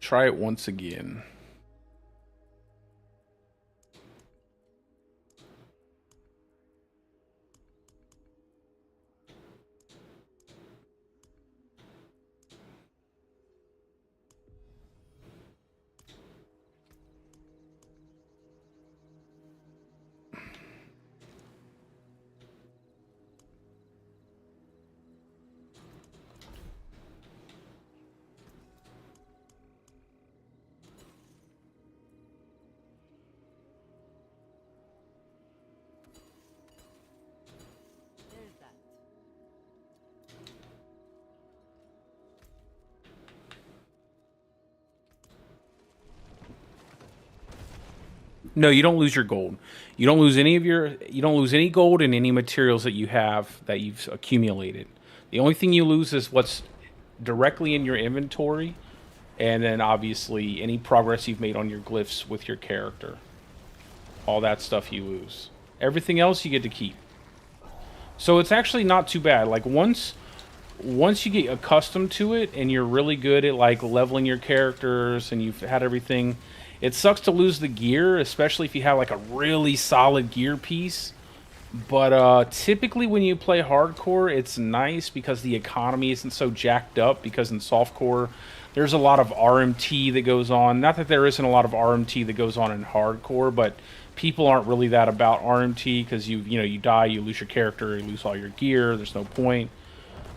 Try it once again. There's that. No, you don't lose your gold. You don't lose any gold and any materials that you have that you've accumulated. The only thing you lose is what's directly in your inventory, and then obviously any progress you've made on your glyphs with your character. All that stuff you lose. Everything else you get to keep. So it's actually not too bad. Like once you get accustomed to it and you're really good at like leveling your characters and you've had everything, it sucks to lose the gear, especially if you have like a really solid gear piece. But typically when you play hardcore, it's nice because the economy isn't so jacked up, because in softcore there's a lot of RMT that goes on. Not that there isn't a lot of RMT that goes on in hardcore, but people aren't really that about RMT because you die, you lose your character, you lose all your gear, there's no point.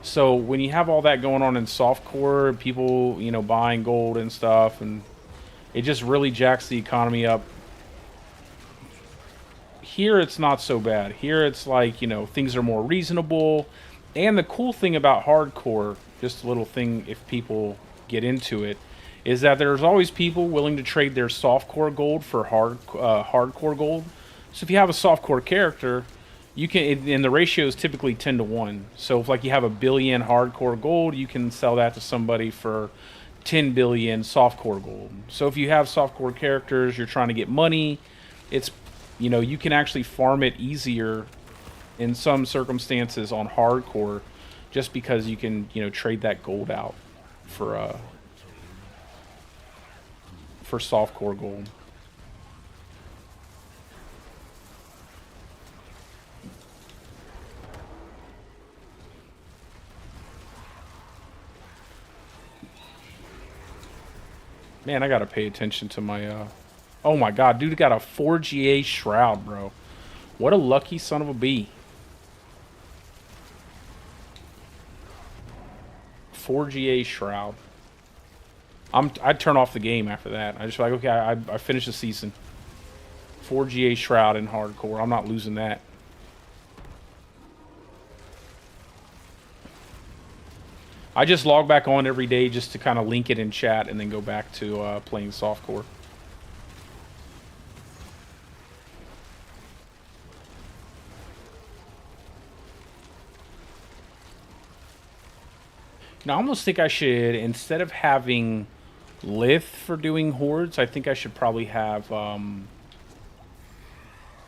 So when you have all that going on in softcore, people, buying gold and stuff, and it just really jacks the economy up. Here it's not so bad. Here it's like, things are more reasonable. And the cool thing about hardcore, just a little thing if people get into it, is that there's always people willing to trade their softcore gold for hardcore gold. So if you have a softcore character, you can, and the ratio is typically 10 to 1. So if like you have 1 billion hardcore gold, you can sell that to somebody for 10 billion softcore gold. So if you have softcore characters, you're trying to get money, it's, you can actually farm it easier in some circumstances on hardcore, just because you can, trade that gold out for softcore gold. Man, I gotta pay attention to my, oh my god, dude got a 4GA Shroud, bro. What a lucky son of a bee. 4GA Shroud. I'd turn off the game after that. I just like, okay, I finished the season. 4GA Shroud in hardcore. I'm not losing that. I just log back on every day just to kind of link it in chat and then go back to playing softcore. I almost think I should, instead of having Lith for doing hordes, I think I should probably have,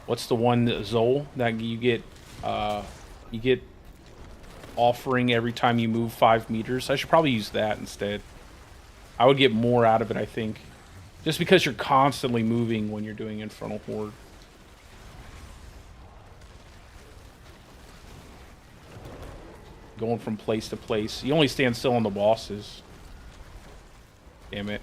what's the one, Zol, that you get offering every time you move 5 meters. I should probably use that instead. I would get more out of it, I think. Just because you're constantly moving when you're doing Infernal Horde. Going from place to place. You only stand still on the bosses. Damn it.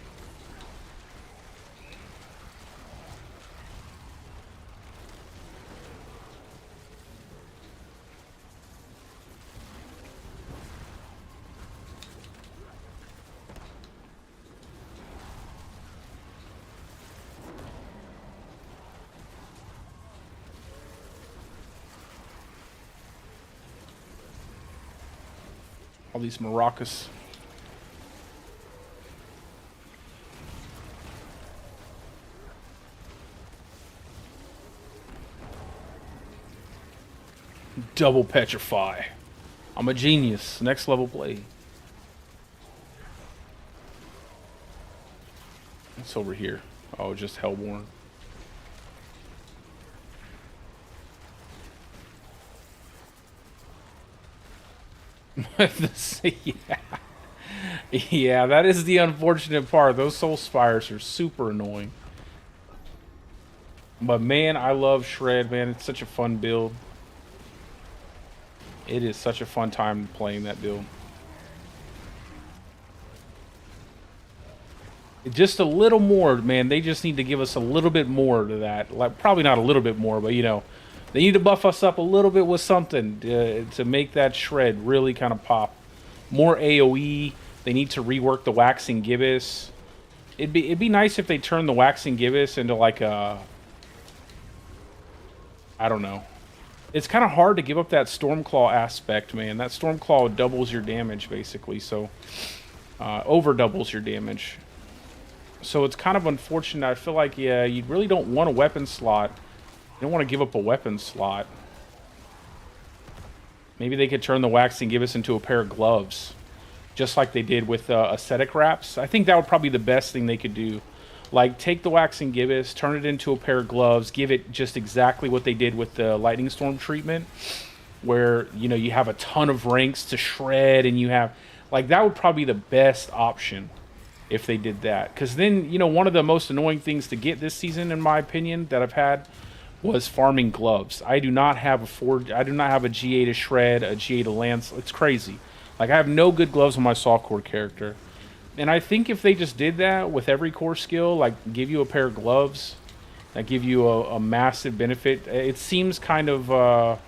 All these maracas. Double petrify. I'm a genius. Next level play. What's over here? Oh, just Hellborn. Yeah. Yeah, that is the unfortunate part. Those soul spires are super annoying. But man, I love Shred, man. It's such a fun build. It is such a fun time playing that build. Just a little more, man. They just need to give us a little bit more to that. Like, probably not a little bit more, but you know, they need to buff us up a little bit with something to make that Shred really kind of pop. More AoE. They need to rework the Waxing Gibbous. It'd be nice if they turned the Waxing Gibbous into like a, I don't know. It's kind of hard to give up that Stormclaw aspect, man. That Stormclaw doubles your damage, basically. So, over doubles your damage. So it's kind of unfortunate. I feel like, yeah, you really don't want a weapon slot. You don't want to give up a weapon slot. Maybe they could turn the Waxing Gibbous into a pair of gloves. Just like they did with Ascetic Wraps. I think that would probably be the best thing they could do. Like, take the Waxing Gibbous, turn it into a pair of gloves, give it just exactly what they did with the Lightning Storm treatment, where, you know, you have a ton of ranks to shred, and you have, like, that would probably be the best option if they did that. Because then, you know, one of the most annoying things to get this season, in my opinion, that I've had, was farming gloves. I do not have a GA to shred, a GA to lance. It's crazy. Like, I have no good gloves on my softcore character. And I think if they just did that with every core skill, like give you a pair of gloves that give you a massive benefit, it seems kind of,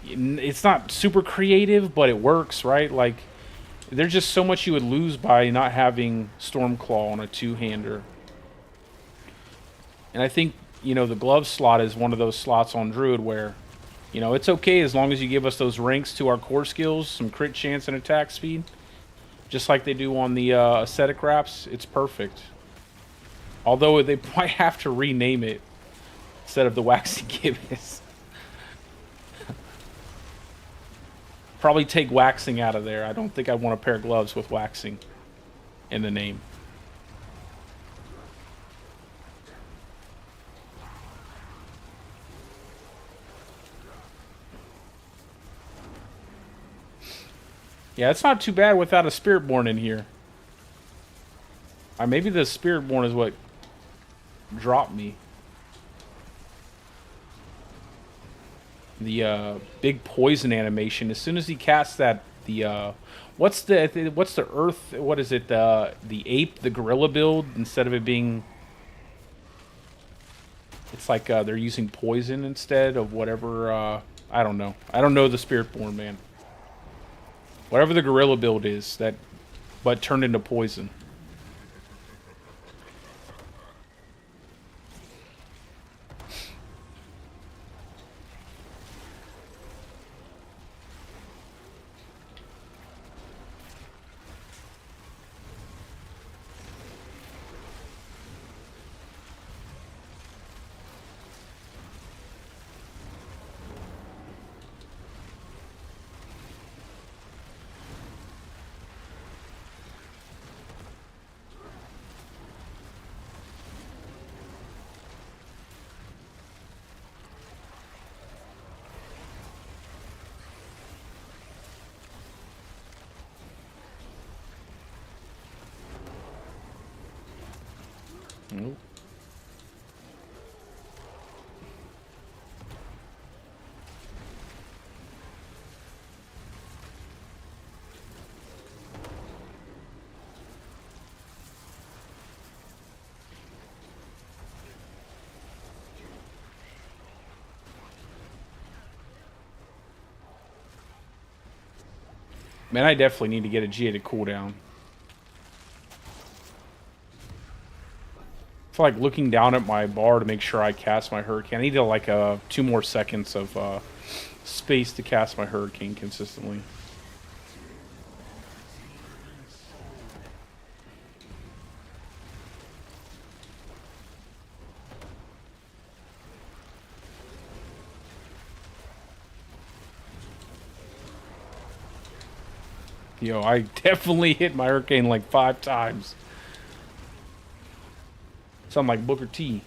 it's not super creative, but it works, right? Like, there's just so much you would lose by not having Stormclaw on a two-hander. And I think, you know, the glove slot is one of those slots on Druid where, you know, it's okay as long as you give us those ranks to our core skills, some crit chance and attack speed. Just like they do on the Ascetic Wraps, it's perfect. Although they might have to rename it instead of the Waxing Gibbous. Probably take waxing out of there. I don't think I want a pair of gloves with waxing in the name. Yeah, it's not too bad without a Spiritborn in here. Maybe the Spiritborn is what dropped me. The big poison animation. As soon as he casts that, what's the earth? What is it? The ape, the gorilla build. Instead of it being, it's like they're using poison instead of whatever. I don't know. I don't know the Spiritborn, man. Whatever the gorilla build is, that, but turned into poison. Nope. Man, I definitely need to get a GA to cooldown. I feel like looking down at my bar to make sure I cast my Hurricane. I need to like 2 more seconds of space to cast my Hurricane consistently. Yo, I definitely hit my Hurricane like 5 times. Sound like Booker T.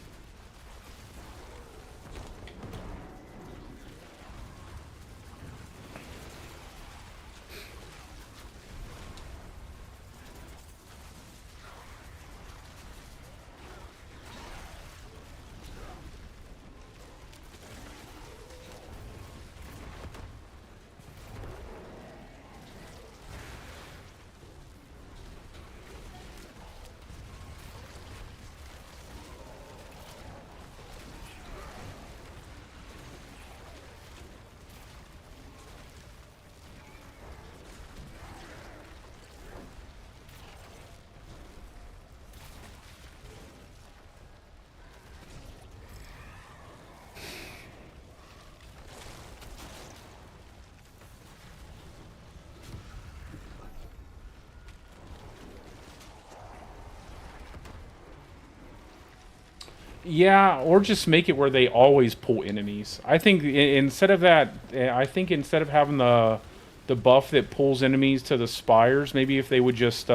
Yeah, or just make it where they always pull enemies. I think instead of that, I think instead of having the buff that pulls enemies to the spires, maybe if they would just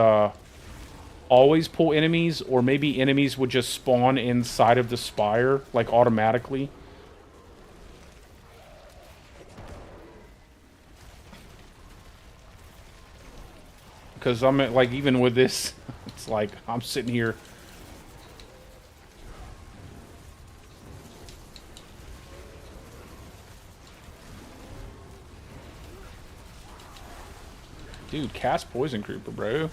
always pull enemies, or maybe enemies would just spawn inside of the spire, like automatically. Because I'm at, like, even with this, it's like I'm sitting here. Dude, cast Poison Creeper, bro.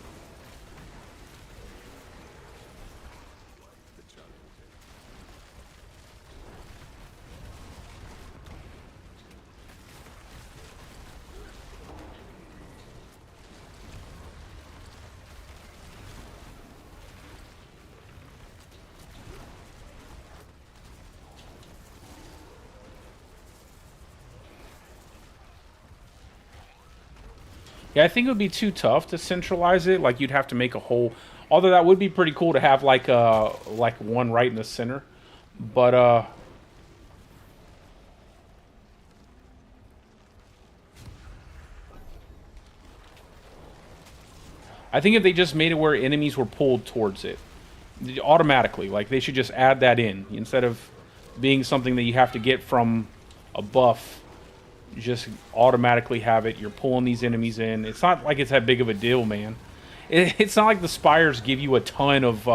Yeah, I think it would be too tough to centralize it. Like, you'd have to make a whole... Although that would be pretty cool to have, like one right in the center. But, I think if they just made it where enemies were pulled towards it, automatically, like, they should just add that in. Instead of being something that you have to get from a buff, just automatically have it. You're pulling these enemies in. It's not like it's that big of a deal, man. It's not like the spires give you a ton of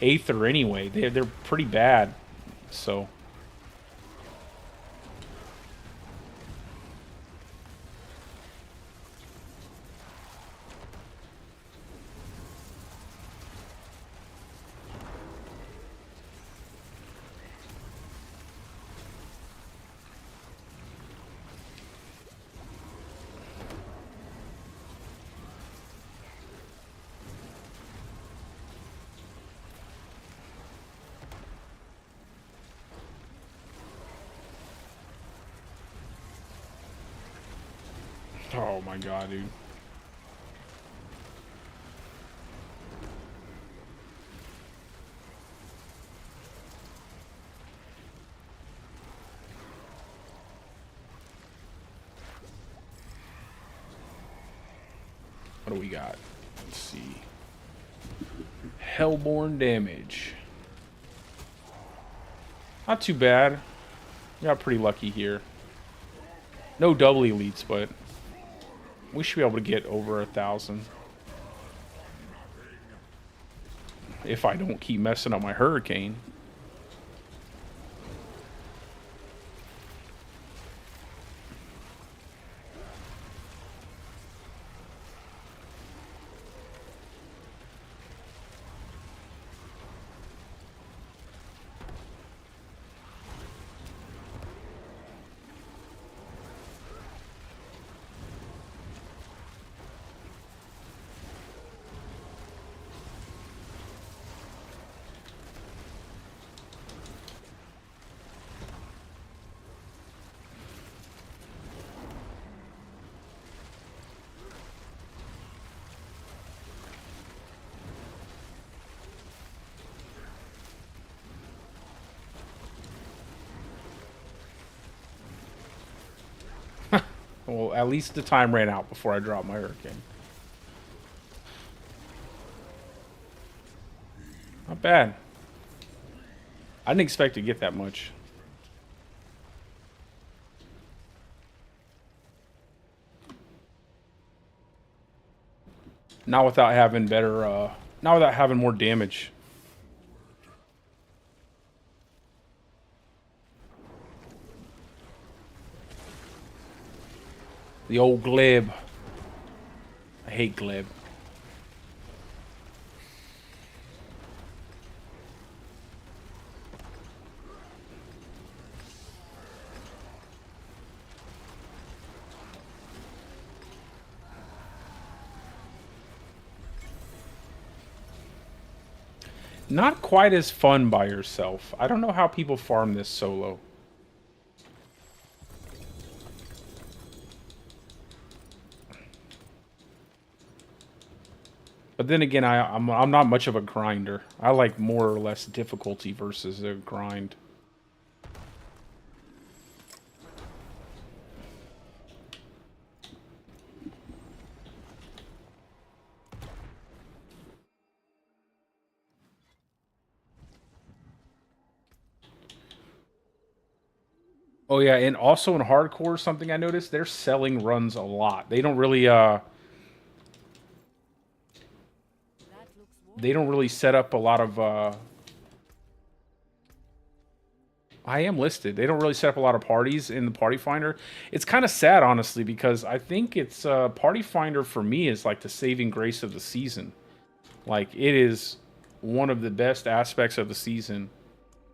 Aether anyway. They're pretty bad. So... Oh my god, dude. What do we got? Let's see. Hellborn damage. Not too bad. Got pretty lucky here. No double elites, but we should be able to get over 1,000. if I don't keep messing up my hurricane. Well, at least the time ran out before I dropped my hurricane. Not bad. I didn't expect to get that much. Not without having better, not without having more damage. The old glib. I hate glib. Not quite as fun by yourself. I don't know how people farm this solo. But then again, I'm not much of a grinder. I like more or less difficulty versus a grind. Oh yeah, and also in hardcore, something I noticed, they're selling runs a lot. They don't really set up a lot of I am listed. They don't really set up a lot of parties in the party finder. It's kind of sad, honestly, because I think it's party finder for me is like the saving grace of the season. Like, it is one of the best aspects of the season.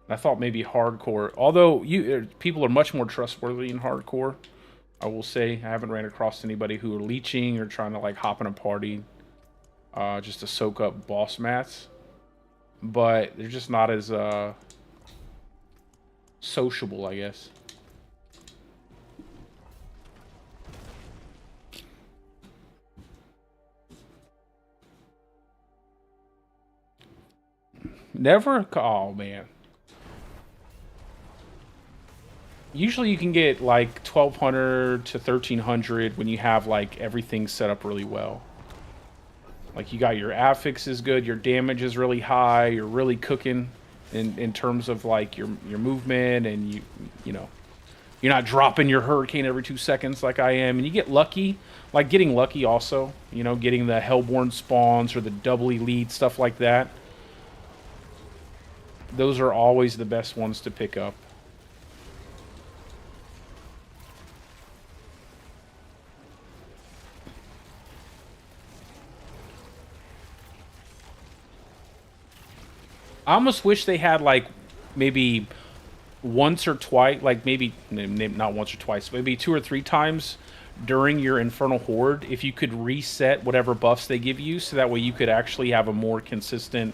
I thought maybe hardcore, although people are much more trustworthy in hardcore, I will say. I haven't ran across anybody who are leeching or trying to like hop in a party just to soak up boss mats. But they're just not as sociable, I guess. Never? Oh, man. Usually you can get like 1,200 to 1,300 when you have like everything set up really well. Like you got your affix is good, your damage is really high, you're really cooking in terms of like your movement, and you know, you're not dropping your hurricane every 2 seconds like I am, and you get lucky, like getting lucky also, you know, getting the Hellborn spawns or the double elite, stuff like that. Those are always the best ones to pick up. I almost wish they had like maybe once or twice, like maybe not once or twice, maybe 2 or 3 times during your Infernal Horde, if you could reset whatever buffs they give you, so that way you could actually have a more consistent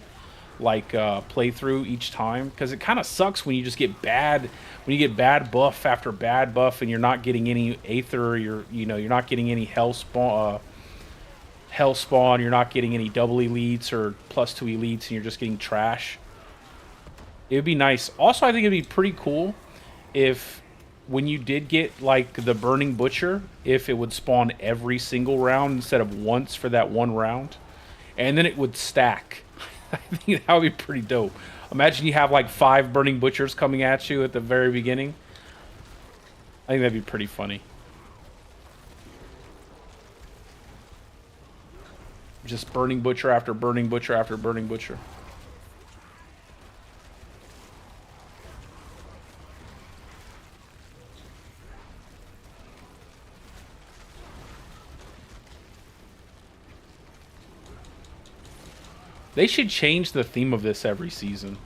like playthrough each time. Because it kind of sucks when you just get bad, when you get bad buff after bad buff, and you're not getting any Aether, or you're not getting any Hell spawn. You're not getting any double elites or +2 elites, and you're just getting trash. It would be nice. Also, I think it'd be pretty cool if, when you did get like the Burning Butcher, if it would spawn every single round instead of once for that one round, and then it would stack. I think that would be pretty dope. Imagine you have like 5 Burning Butchers coming at you at the very beginning. I think that'd be pretty funny. Just Burning Butcher after Burning Butcher after Burning Butcher. They should change the theme of this every season.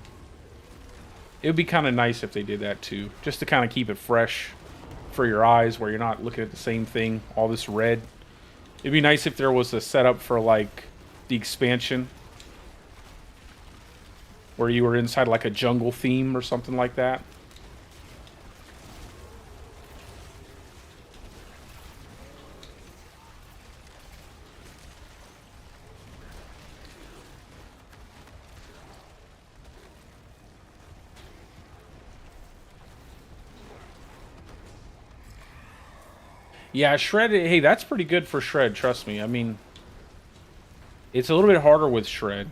It would be kind of nice if they did that too, just to kind of keep it fresh for your eyes, where you're not looking at the same thing, all this red. It'd be nice if there was a setup for like the expansion, where you were inside like a jungle theme or something like that. Yeah, Shred, hey, that's pretty good for Shred, trust me. I mean, it's a little bit harder with Shred.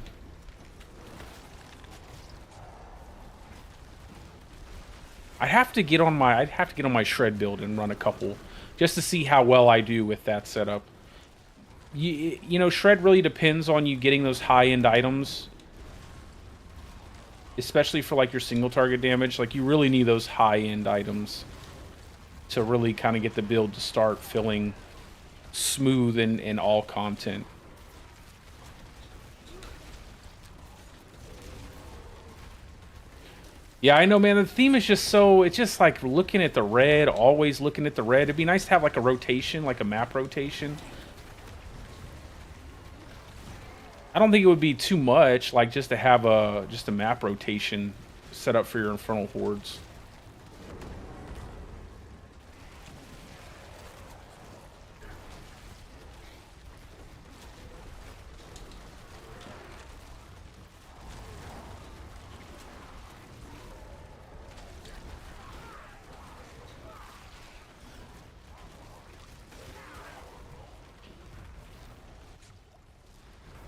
I'd have to get on my Shred build and run a couple just to see how well I do with that setup. You know, Shred really depends on you getting those high-end items, especially for like your single target damage. Like, you really need those high-end items to really kind of get the build to start feeling smooth in all content. Yeah, I know, man. The theme is just so... It's just like looking at the red, always looking at the red. It'd be nice to have like a rotation, like a map rotation. I don't think it would be too much, like just to have a map rotation set up for your Infernal Hordes.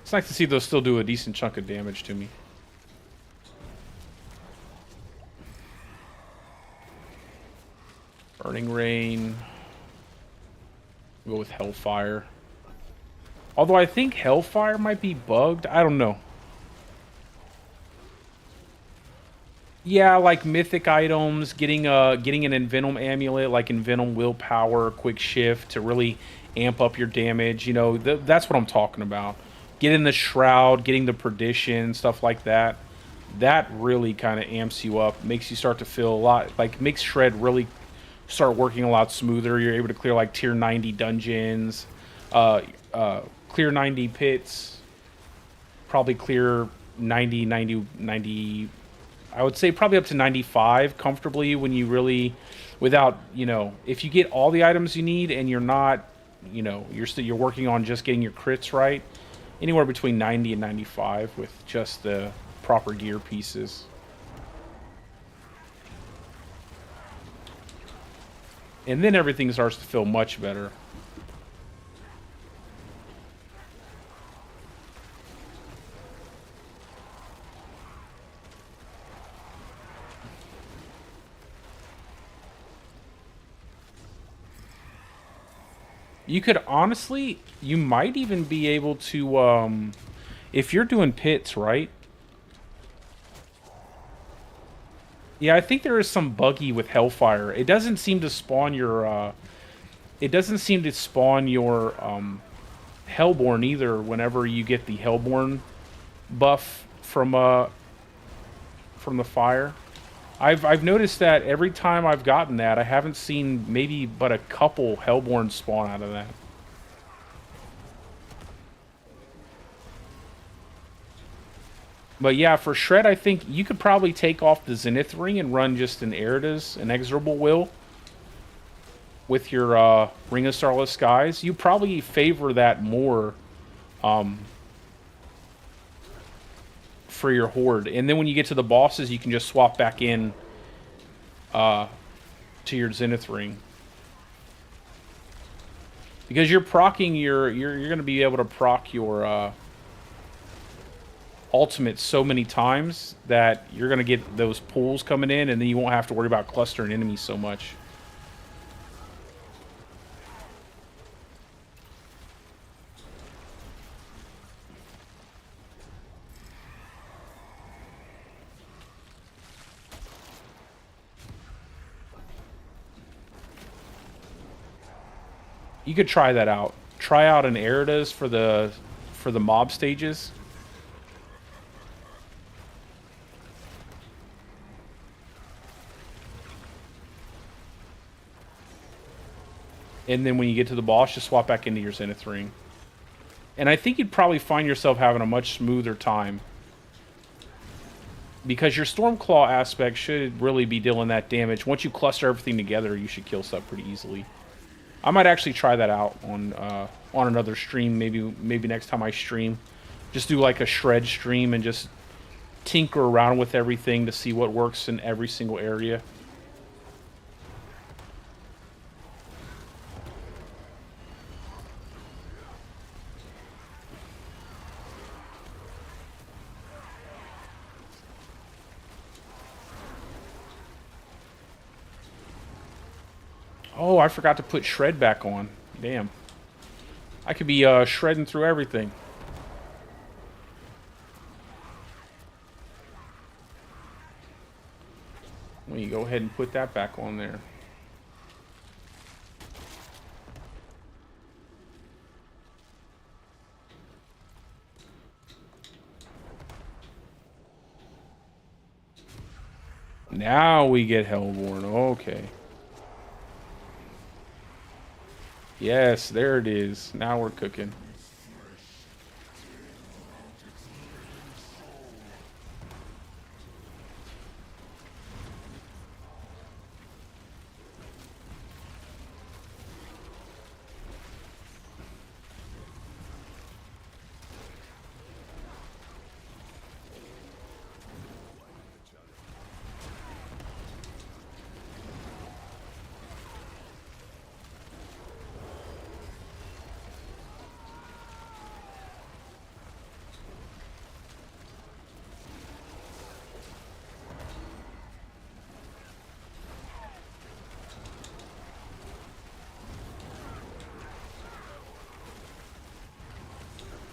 It's nice to see those still do a decent chunk of damage to me. Burning Rain. We'll go with Hellfire. Although I think Hellfire might be bugged. I don't know. Yeah, like mythic items, getting an Envenom amulet, like Envenom Willpower, Quick Shift to really amp up your damage. You know, that's what I'm talking about. Getting the Shroud, getting the Perdition, stuff like that. That really kind of amps you up, makes you start to feel a lot, like makes Shred really start working a lot smoother. You're able to clear like tier 90 dungeons, clear 90 pits, probably clear 90, I would say probably up to 95 comfortably when you really, without, you know, if you get all the items you need and you're not, you know, you're working on just getting your crits right, anywhere between 90 and 95 with just the proper gear pieces. And then everything starts to feel much better. You could honestly, you might even be able to, if you're doing pits, right? Yeah, I think there is some buggy with Hellfire. It doesn't seem to spawn your, Hellborn either whenever you get the Hellborn buff from the fire. I've noticed that every time I've gotten that, I haven't seen maybe but a couple Hellborn spawn out of that. But yeah, for Shred, I think you could probably take off the Zenith ring and run just an Erida's, Inexorable Will, with your Ring of Starless Skies. You probably favor that more for your Horde. And then when you get to the bosses, you can just swap back in to your Zenith ring. Because you're proccing you're going to be able to proc your ultimate so many times that you're going to get those pulls coming in, and then you won't have to worry about clustering enemies so much. You could try that out. Try out an Erida's for the mob stages. And then when you get to the boss, just swap back into your Zenith ring. And I think you'd probably find yourself having a much smoother time. Because your Stormclaw aspect should really be dealing that damage. Once you cluster everything together, you should kill stuff pretty easily. I might actually try that out on another stream. Maybe next time I stream. Just do like a shred stream and just tinker around with everything to see what works in every single area. Oh, I forgot to put shred back on. Damn. I could be shredding through everything. Let me go ahead and put that back on there. Now we get Hellborn. Okay. Yes, there it is. Now we're cooking.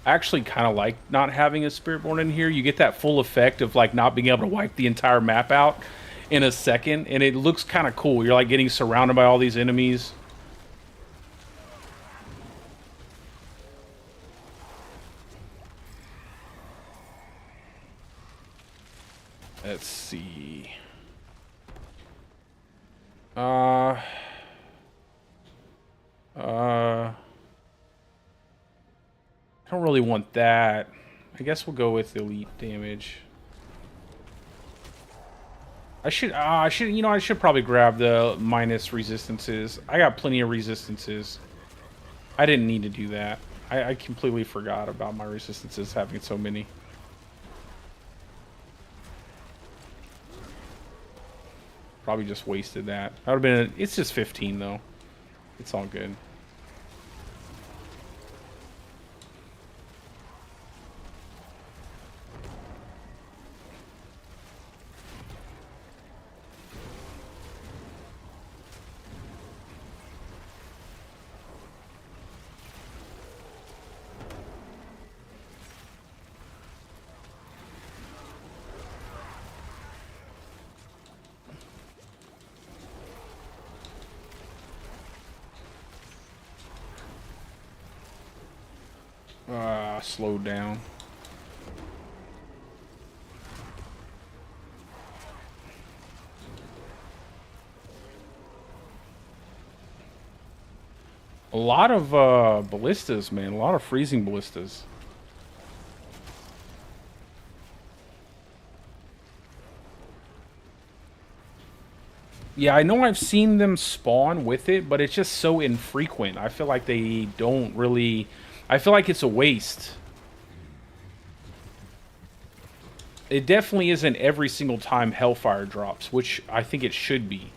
I actually kind of like not having a Spiritborn in here. You get that full effect of like not being able to wipe the entire map out in a second, and it looks kind of cool. You're like getting surrounded by all these enemies. Let's see. I don't really want that. I guess we'll go with elite damage. I should, you know, I should probably grab the minus resistances. I got plenty of resistances. I didn't need to do that. I completely forgot about my resistances having so many. Probably just wasted that. That would have been, it's just 15 though. It's all good. Slowed down. A lot of ballistas, man. A lot of freezing ballistas. Yeah, I know I've seen them spawn with it, but it's just so infrequent. I feel like they don't really... I feel like it's a waste. It definitely isn't every single time Hellfire drops, which I think it should be.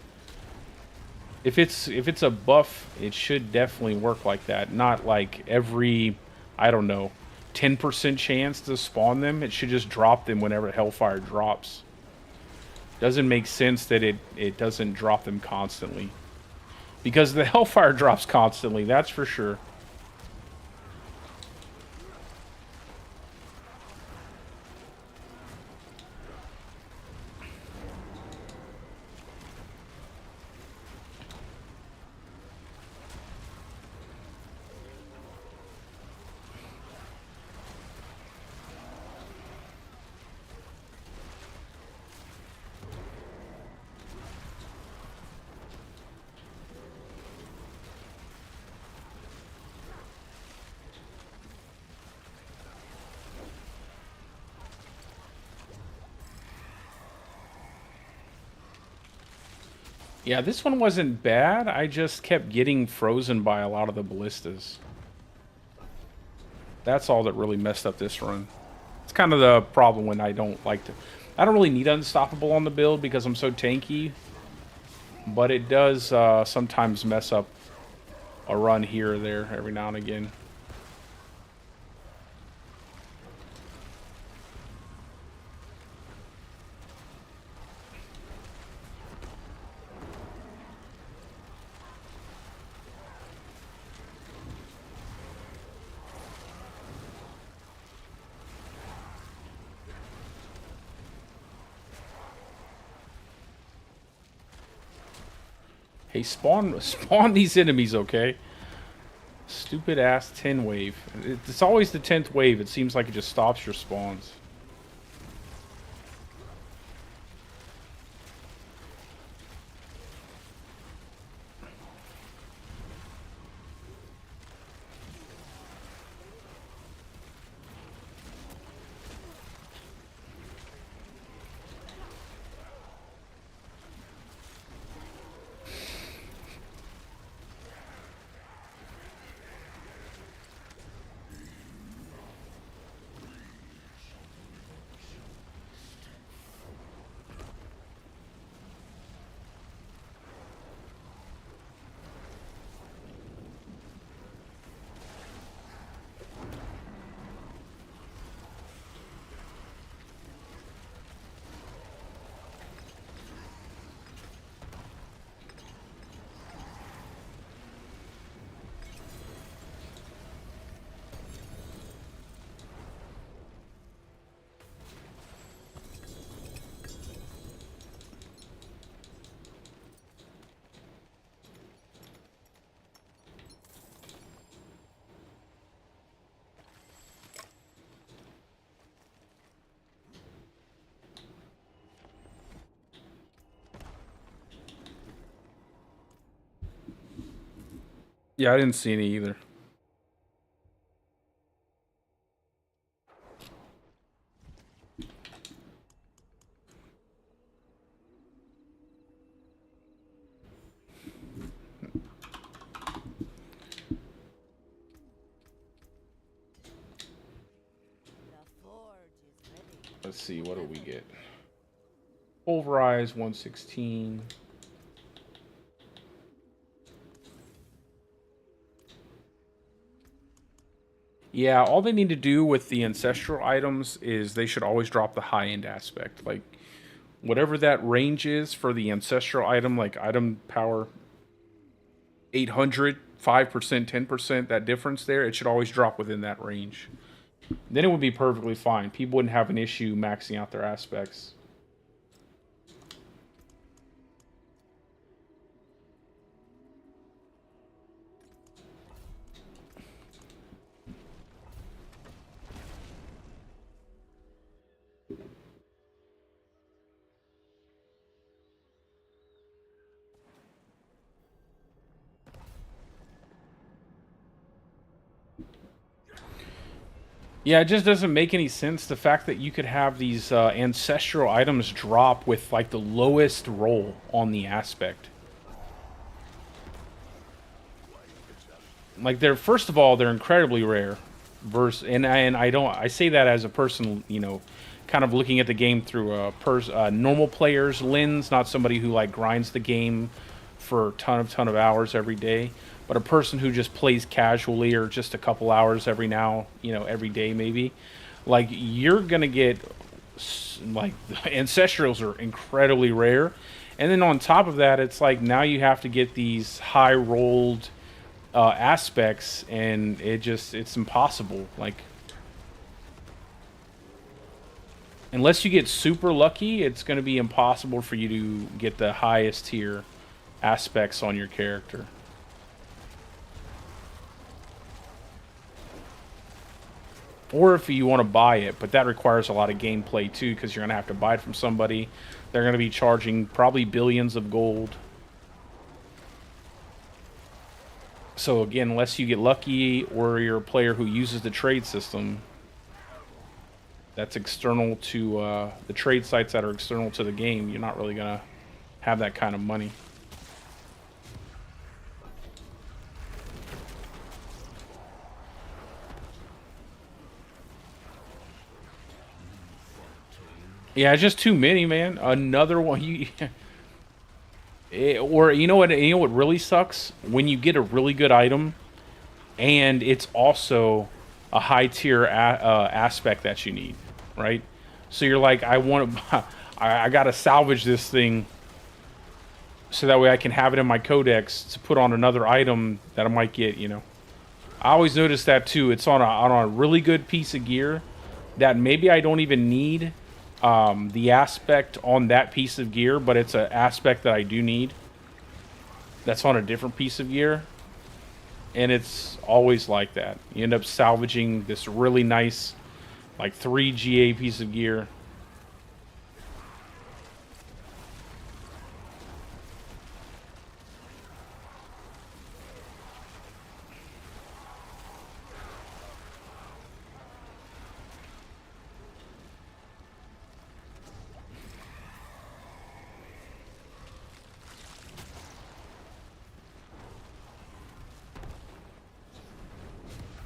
If it's a buff, it should definitely work like that. Not like every, I don't know, 10% chance to spawn them. It should just drop them whenever Hellfire drops. Doesn't make sense that it doesn't drop them constantly. Because the Hellfire drops constantly, that's for sure. Yeah, this one wasn't bad. I just kept getting frozen by a lot of the ballistas. That's all that really messed up this run. It's kind of the problem when I don't like to... I don't really need Unstoppable on the build because I'm so tanky. But it does sometimes mess up a run here or there every now and again. Hey, spawn these enemies, okay? Stupid ass 10 wave. It's always the 10th wave. It seems like it just stops your spawns. Yeah, I didn't see any either. Let's see, what do we get? Pulverize 116. Yeah, all they need to do with the ancestral items is they should always drop the high-end aspect. Like, whatever that range is for the ancestral item, like item power 800, 5%, 10%, that difference there, it should always drop within that range. Then it would be perfectly fine. People wouldn't have an issue maxing out their aspects. Yeah, it just doesn't make any sense. The fact that you could have these ancestral items drop with like the lowest roll on the aspect. Like they're, first of all, they're incredibly rare. And I say that as a person, you know, kind of looking at the game through a normal player's lens, not somebody who like grinds the game for a ton of hours every day. But a person who just plays casually or just a couple hours every now, you know, every day maybe, like you're gonna get like ancestrals are incredibly rare, and then on top of that, it's like now you have to get these high rolled aspects, and it's impossible. Like unless you get super lucky, it's gonna be impossible for you to get the highest tier aspects on your character. Or if you want to buy it, but that requires a lot of gameplay too, because you're going to have to buy it from somebody. They're going to be charging probably billions of gold. So again, unless you get lucky or you're a player who uses the trade system that's external to the trade sites that are external to the game, you're not really going to have that kind of money. Yeah, it's just too many, man. Another one. Or you know what? You know what really sucks when you get a really good item, and it's also a high tier aspect that you need, right? So you're like, I want to, I gotta salvage this thing, so that way I can have it in my codex to put on another item that I might get. You know, I always notice that too. It's on a really good piece of gear that maybe I don't even need the aspect on that piece of gear, but it's an aspect that I do need that's on a different piece of gear, and it's always like that. You end up salvaging this really nice, like 3 GA piece of gear.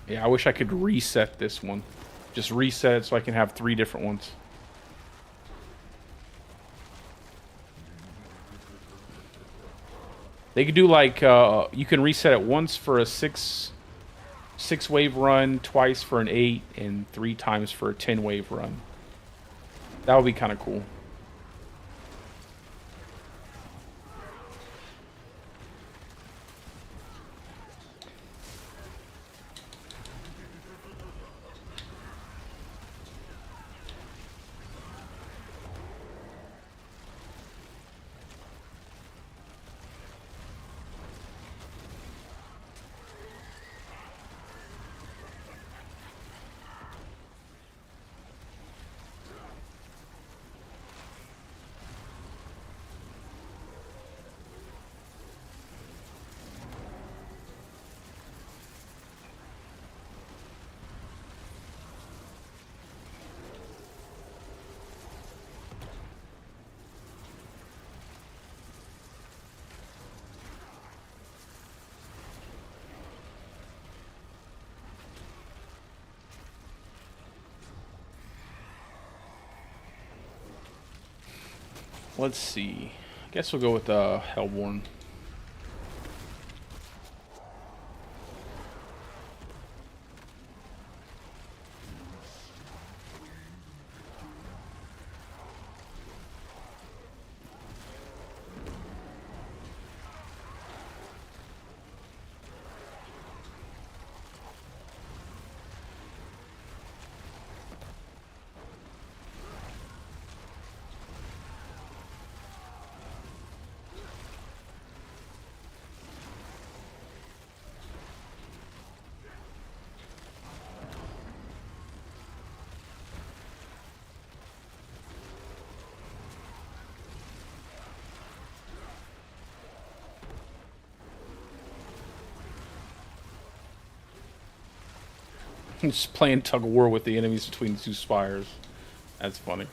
Yeah, I wish I could reset this one. Just reset it so I can have 3 different ones. They could do like, you can reset it once for a 6 wave run, twice for an 8, and 3 times for a 10 wave run. That would be kind of cool. Let's see. I guess we'll go with Hellborn. Just playing tug of war with the enemies between the 2 spires. That's funny.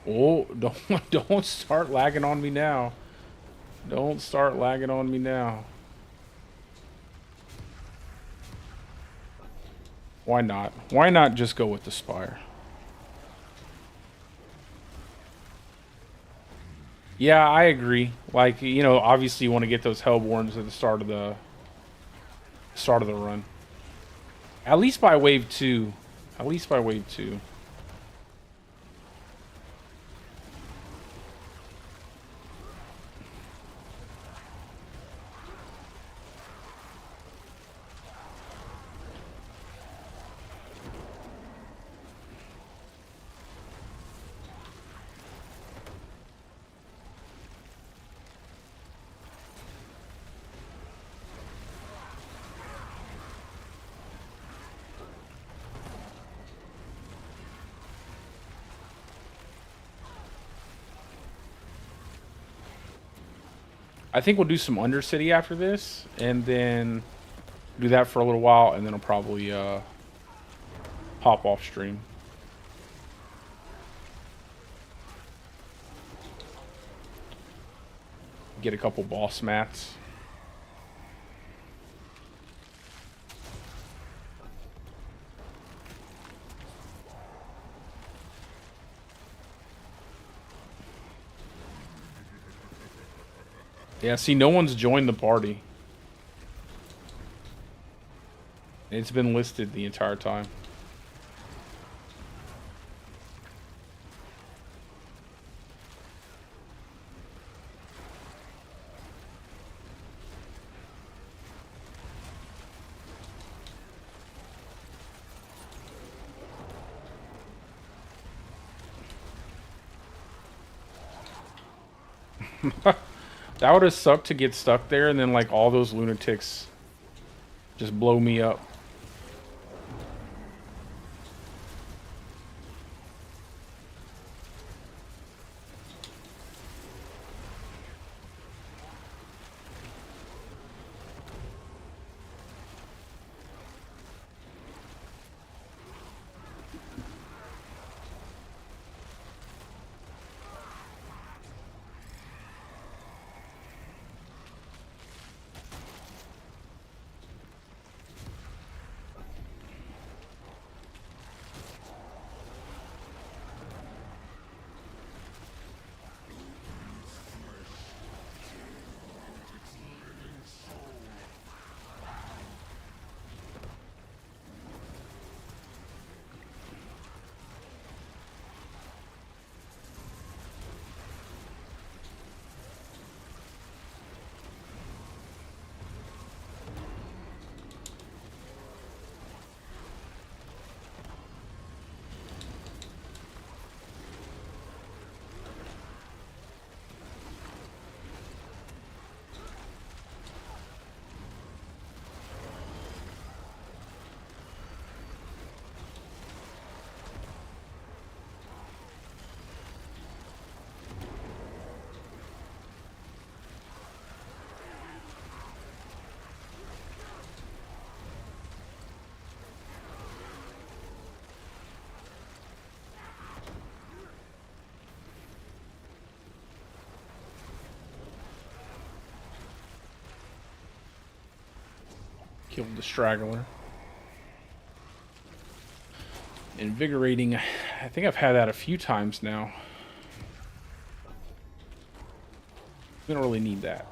Oh, don't start lagging on me now. Don't start lagging on me now. Why not? Why not just go with the Spire? Yeah, I agree. Like, you know, obviously you want to get those Hellborns at the start of the run. At least by wave 2. At least by wave 2. I think we'll do some Undercity after this, and then Do that for a little while, and then I'll probably pop off stream. Get a couple boss mats. Yeah, see, no one's joined the party. It's been listed the entire time. That would have sucked to get stuck there and then like all those lunatics just blow me up. Killed the straggler. Invigorating. I think I've had that a few times now. We don't really need that.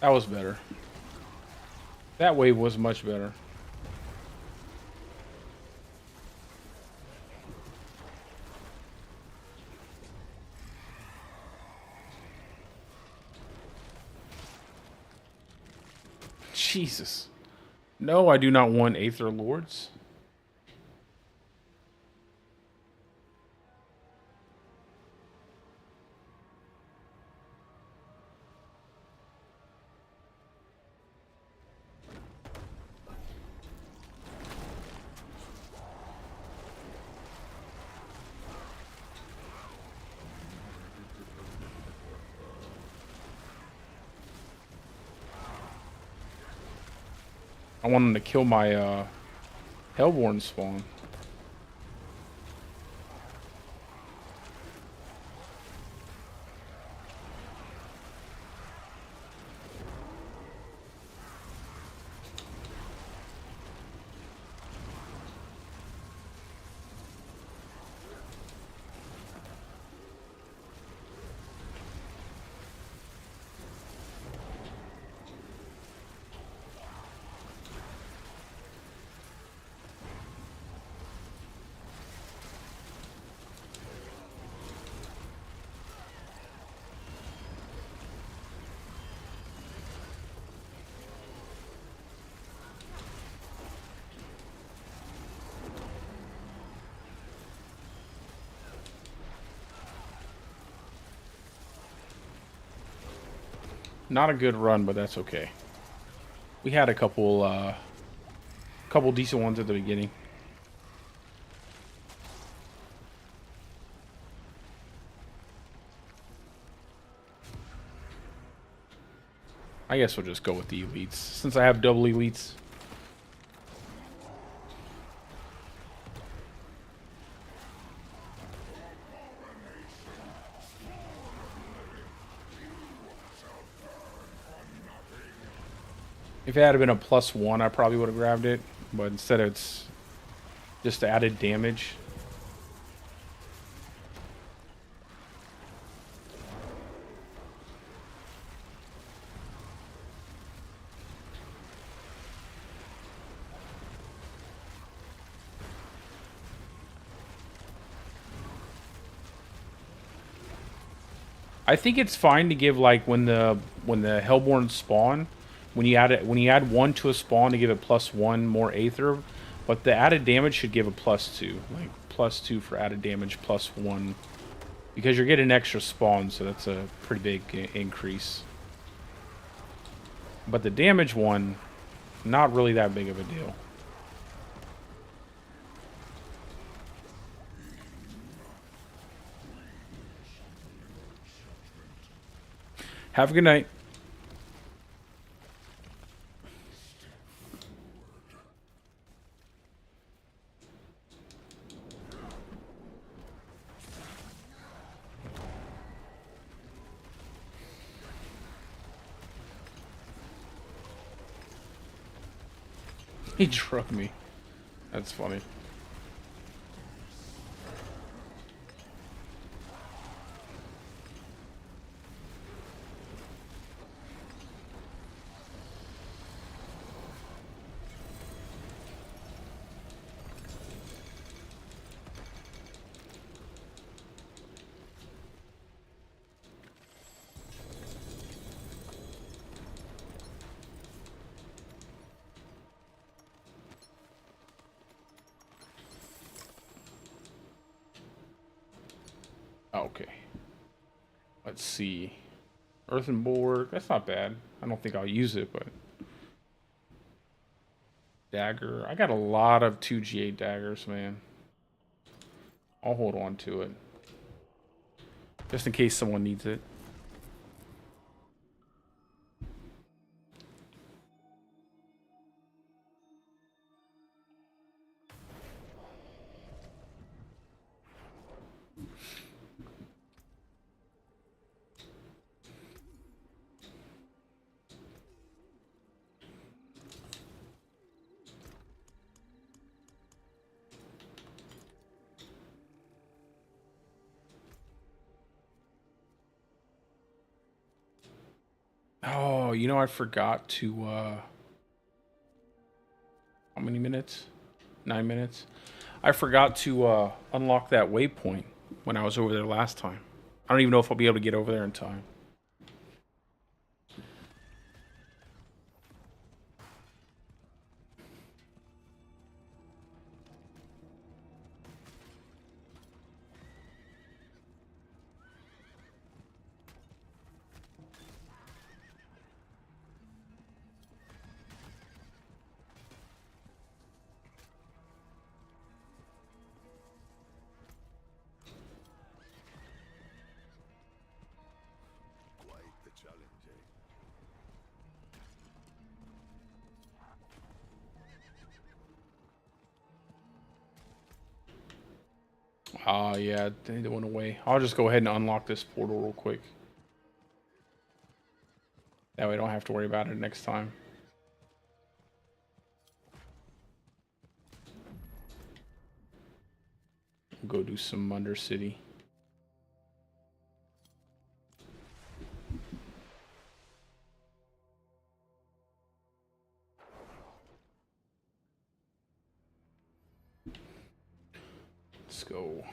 That was better. That wave was much better. Jesus. No, I do not want Aether Lords. I want him to kill my Hellborn spawn. Not a good run, but that's okay. We had a couple decent ones at the beginning. I guess we'll just go with the elites, since I have double elites. If it had been a +1, I probably would have grabbed it, but instead it's just added damage. I think it's fine to give, like, when the Hellborn spawn, when you add one to a spawn to give it +1 more Aether, but the added damage should give a +2, like +2 for added damage +1, because you're getting extra spawn, so that's a pretty big increase. But the damage one, not really that big of a deal. Have a good night. He drug me. That's funny. Okay. Let's see. Earthen Bulwark. That's not bad. I don't think I'll use it, but... Dagger. I got a lot of 2G8 daggers, man. I'll hold on to it. Just in case someone needs it. Oh, you know, I forgot to, how many minutes? 9 minutes? I forgot to, unlock that waypoint when I was over there last time. I don't even know if I'll be able to get over there in time. Quite the challenge, eh? Ah, yeah, they went away. I'll just go ahead and unlock this portal real quick. That way I don't have to worry about it next time. We'll go do some Undercity. Let's go.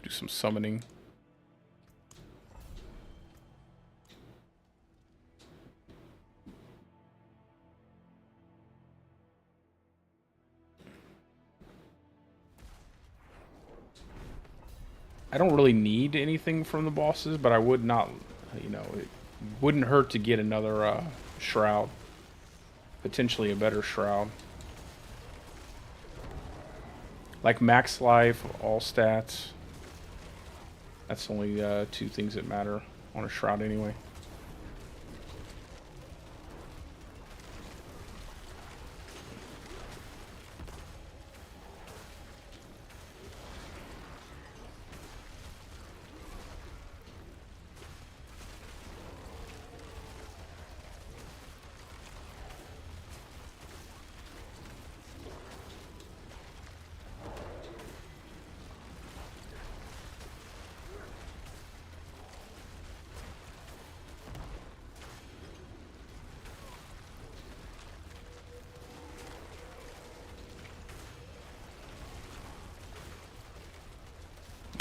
Do some summoning. I don't really need anything from the bosses, but I would not, you know, it wouldn't hurt to get another shroud. Potentially a better shroud. Like max life, all stats. That's only 2 things that matter on a shroud anyway.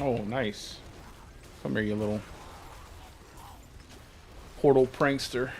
Oh, nice. Come here, you little portal prankster.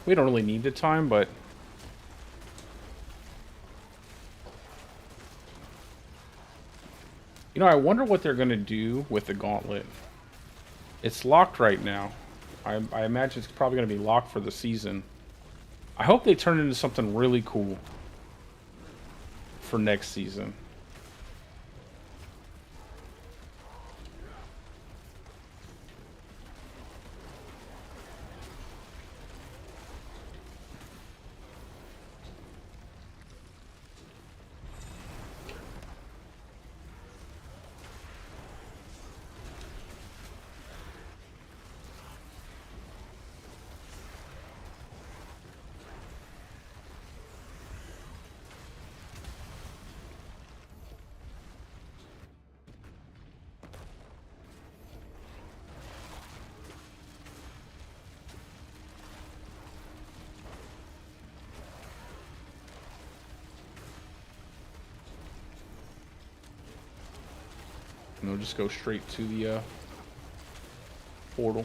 We don't really need the time, but you know, I wonder what they're gonna do with the gauntlet. It's locked right now. I imagine it's probably gonna be locked for the season. I hope they turn it into something really cool for next season. And they'll just go straight to the portal.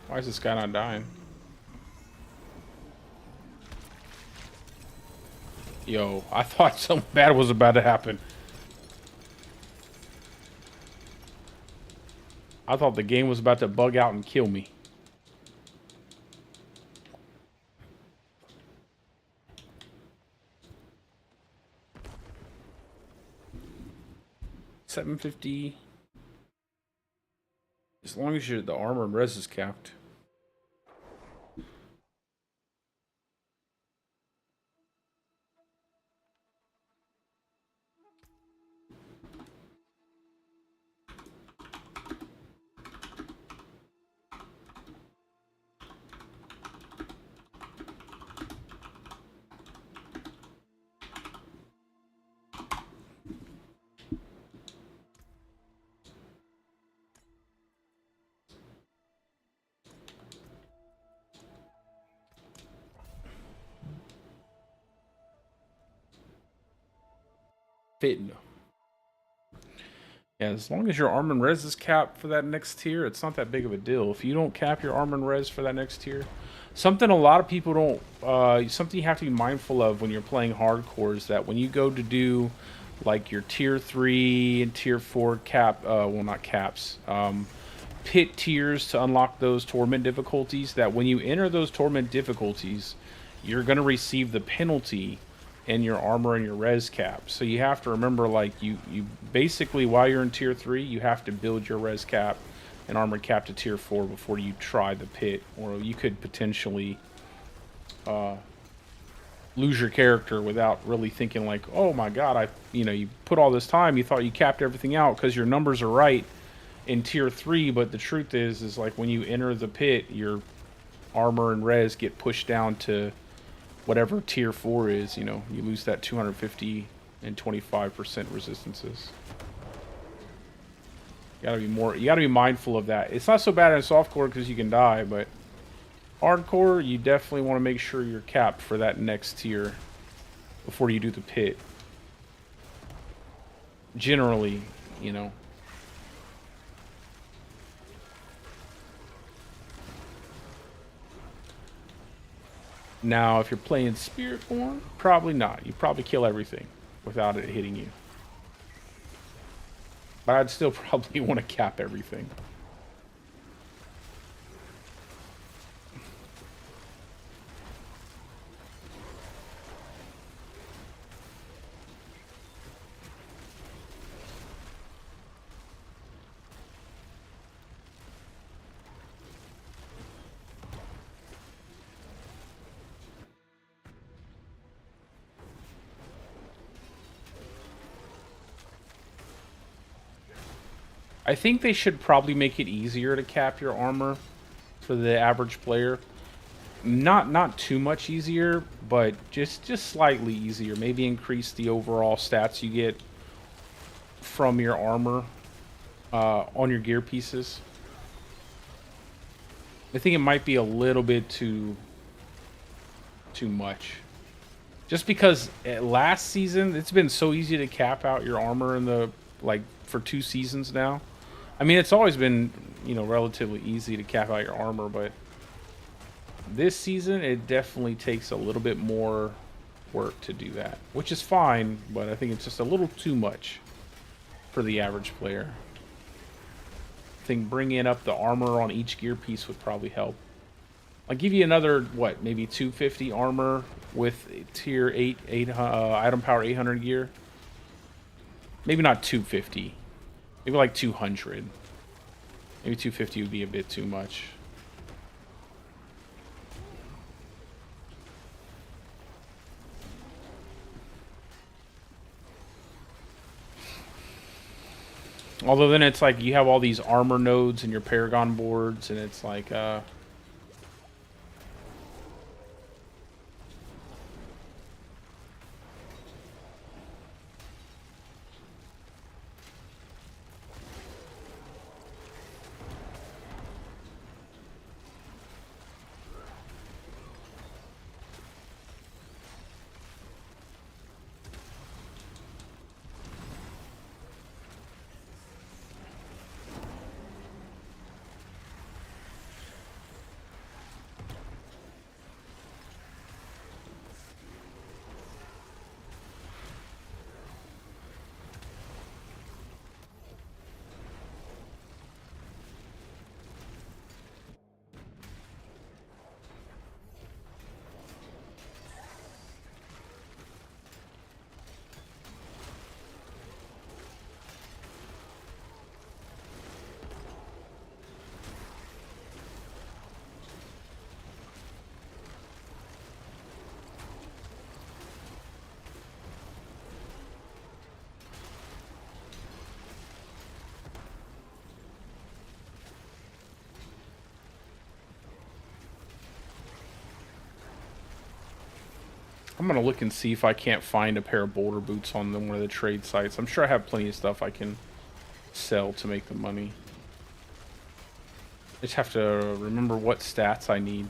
Why is this guy not dying? Yo, I thought something bad was about to happen. I thought the game was about to bug out and kill me. $750. As long as the armor and res is capped. Fitting. Yeah, as long as your armor and res is capped for that next tier, it's not that big of a deal. If you don't cap your armor and res for that next tier, something a lot of people don't, something you have to be mindful of when you're playing hardcore is that when you go to do like your tier 3 and tier 4 cap, well, not caps, pit tiers to unlock those torment difficulties, that when you enter those torment difficulties, you're going to receive the penalty in your armor and your res cap. So you have to remember, like, you basically, while you're in tier 3, you have to build your res cap and armor cap to tier 4 before you try the pit, or you could potentially lose your character without really thinking like, oh my god, you put all this time, you thought you capped everything out because your numbers are right in tier 3, but the truth is like when you enter the pit, your armor and res get pushed down to whatever tier 4 is. You lose that 250 and 25% resistances. You gotta be mindful of that. It's not so bad in softcore because you can die, but hardcore, you definitely want to make sure you're capped for that next tier before you do the pit. Generally, Now, if you're playing Spiritborn, probably not. You probably kill everything without it hitting you. But I'd still probably want to cap everything. I think they should probably make it easier to cap your armor for the average player. Not too much easier, but just slightly easier. Maybe increase the overall stats you get from your armor on your gear pieces. I think it might be a little bit too much. Just because last season, it's been so easy to cap out your armor in the, for 2 seasons now. I mean, it's always been, relatively easy to cap out your armor, but this season, it definitely takes a little bit more work to do that, which is fine, but I think it's just a little too much for the average player. I think bringing up the armor on each gear piece would probably help. I'll give you another, maybe 250 armor with tier 8 item power 800 gear. Maybe not 250. Maybe like 200. Maybe 250 would be a bit too much. Although then it's like you have all these armor nodes in your Paragon boards, and it's like I'm gonna look and see if I can't find a pair of boulder boots on one of the trade sites. I'm sure I have plenty of stuff I can sell to make the money. I just have to remember what stats I need.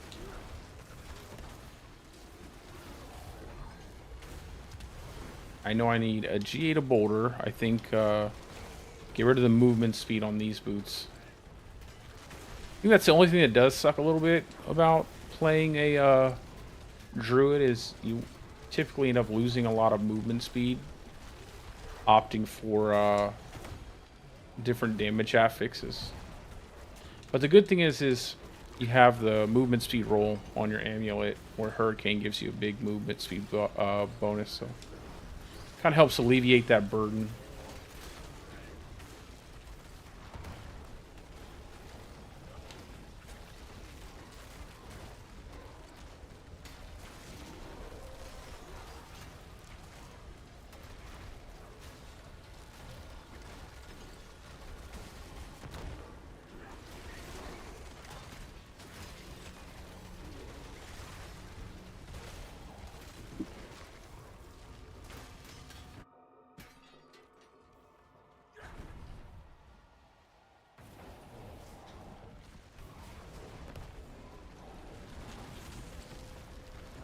I know I need a G8 a boulder. I think get rid of the movement speed on these boots. I think that's the only thing that does suck a little bit about playing a Druid is you typically end up losing a lot of movement speed, opting for different damage affixes. But the good thing is you have the movement speed roll on your amulet, where Hurricane gives you a big movement speed bonus, so kind of helps alleviate that burden.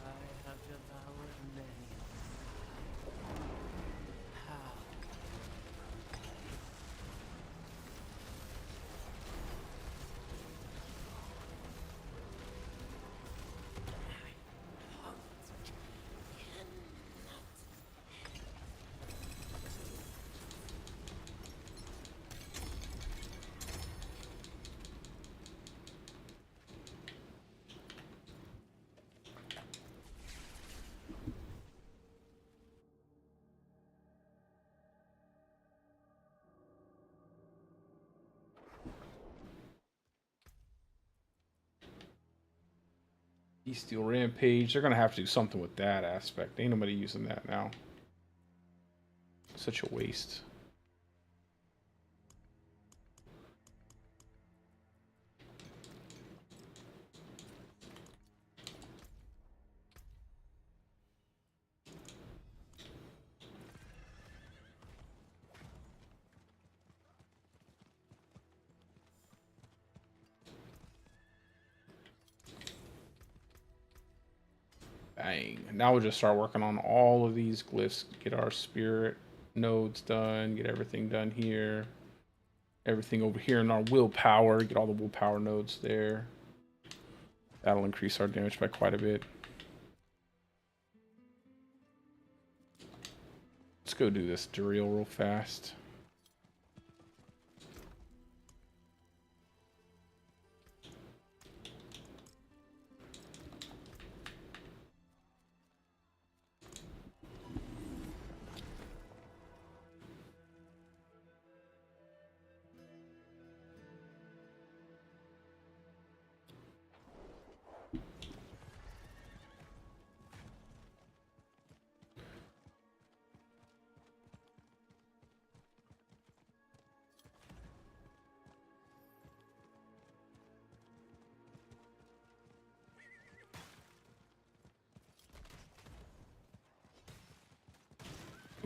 I have devoured many. How? Bestial Rampage. They're going to have to do something with that aspect. Ain't nobody using that now. Such a waste. Bang. Now we'll just start working on all of these glyphs. Get our spirit nodes done. Get everything done here. Everything over here in our willpower. Get all the willpower nodes there. That'll increase our damage by quite a bit. Let's go do this Duriel real fast.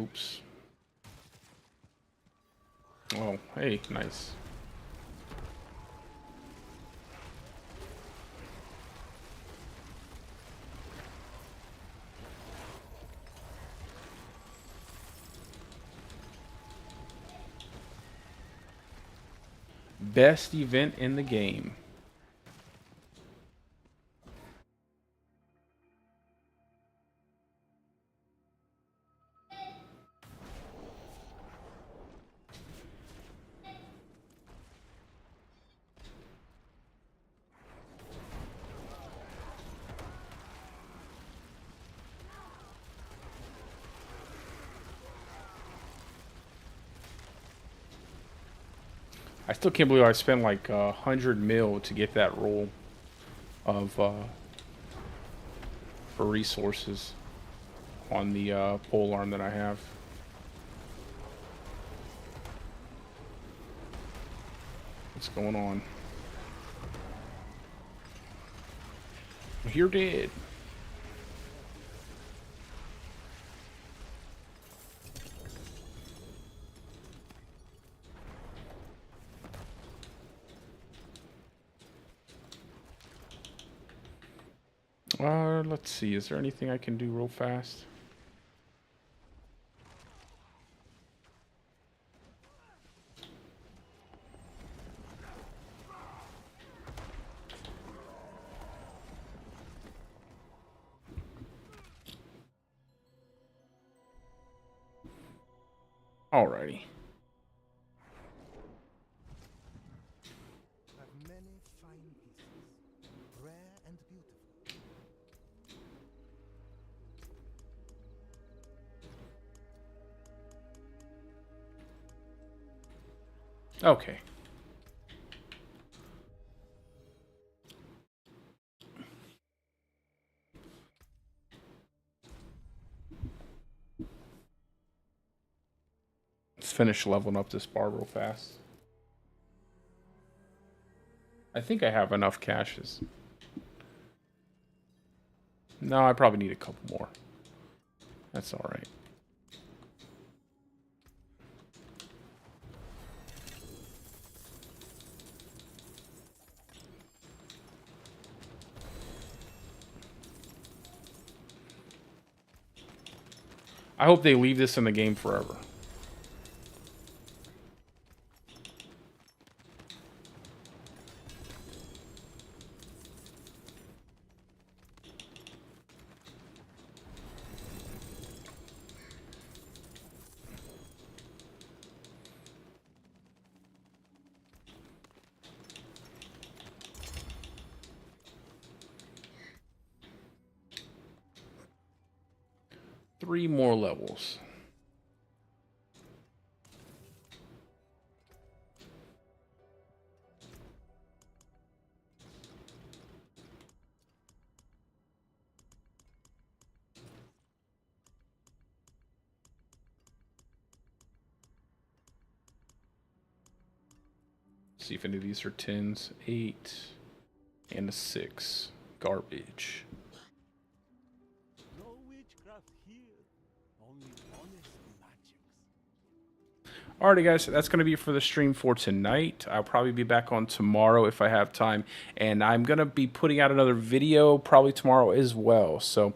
Oops. Oh, hey, nice. Best event in the game. I still can't believe I spent like 100 mil to get that roll of for resources on the pole arm that I have. What's going on? You're dead. Let's see. Is there anything I can do real fast? Alrighty. Have many fine pieces, rare and beautiful. Okay. Let's finish leveling up this bar real fast. I think I have enough caches. No, I probably need a couple more. That's all right. I hope they leave this in the game forever. Three more levels. See if any of these are 10s. 8 and a 6. Garbage. No witchcraft here. Only honest magics. Alrighty, guys, that's going to be it for the stream for tonight. I'll probably be back on tomorrow if I have time. And I'm going to be putting out another video probably tomorrow as well. So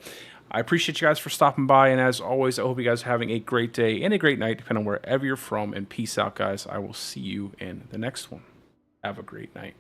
I appreciate you guys for stopping by. And as always, I hope you guys are having a great day and a great night, depending on wherever you're from. And peace out, guys. I will see you in the next one. Have a great night.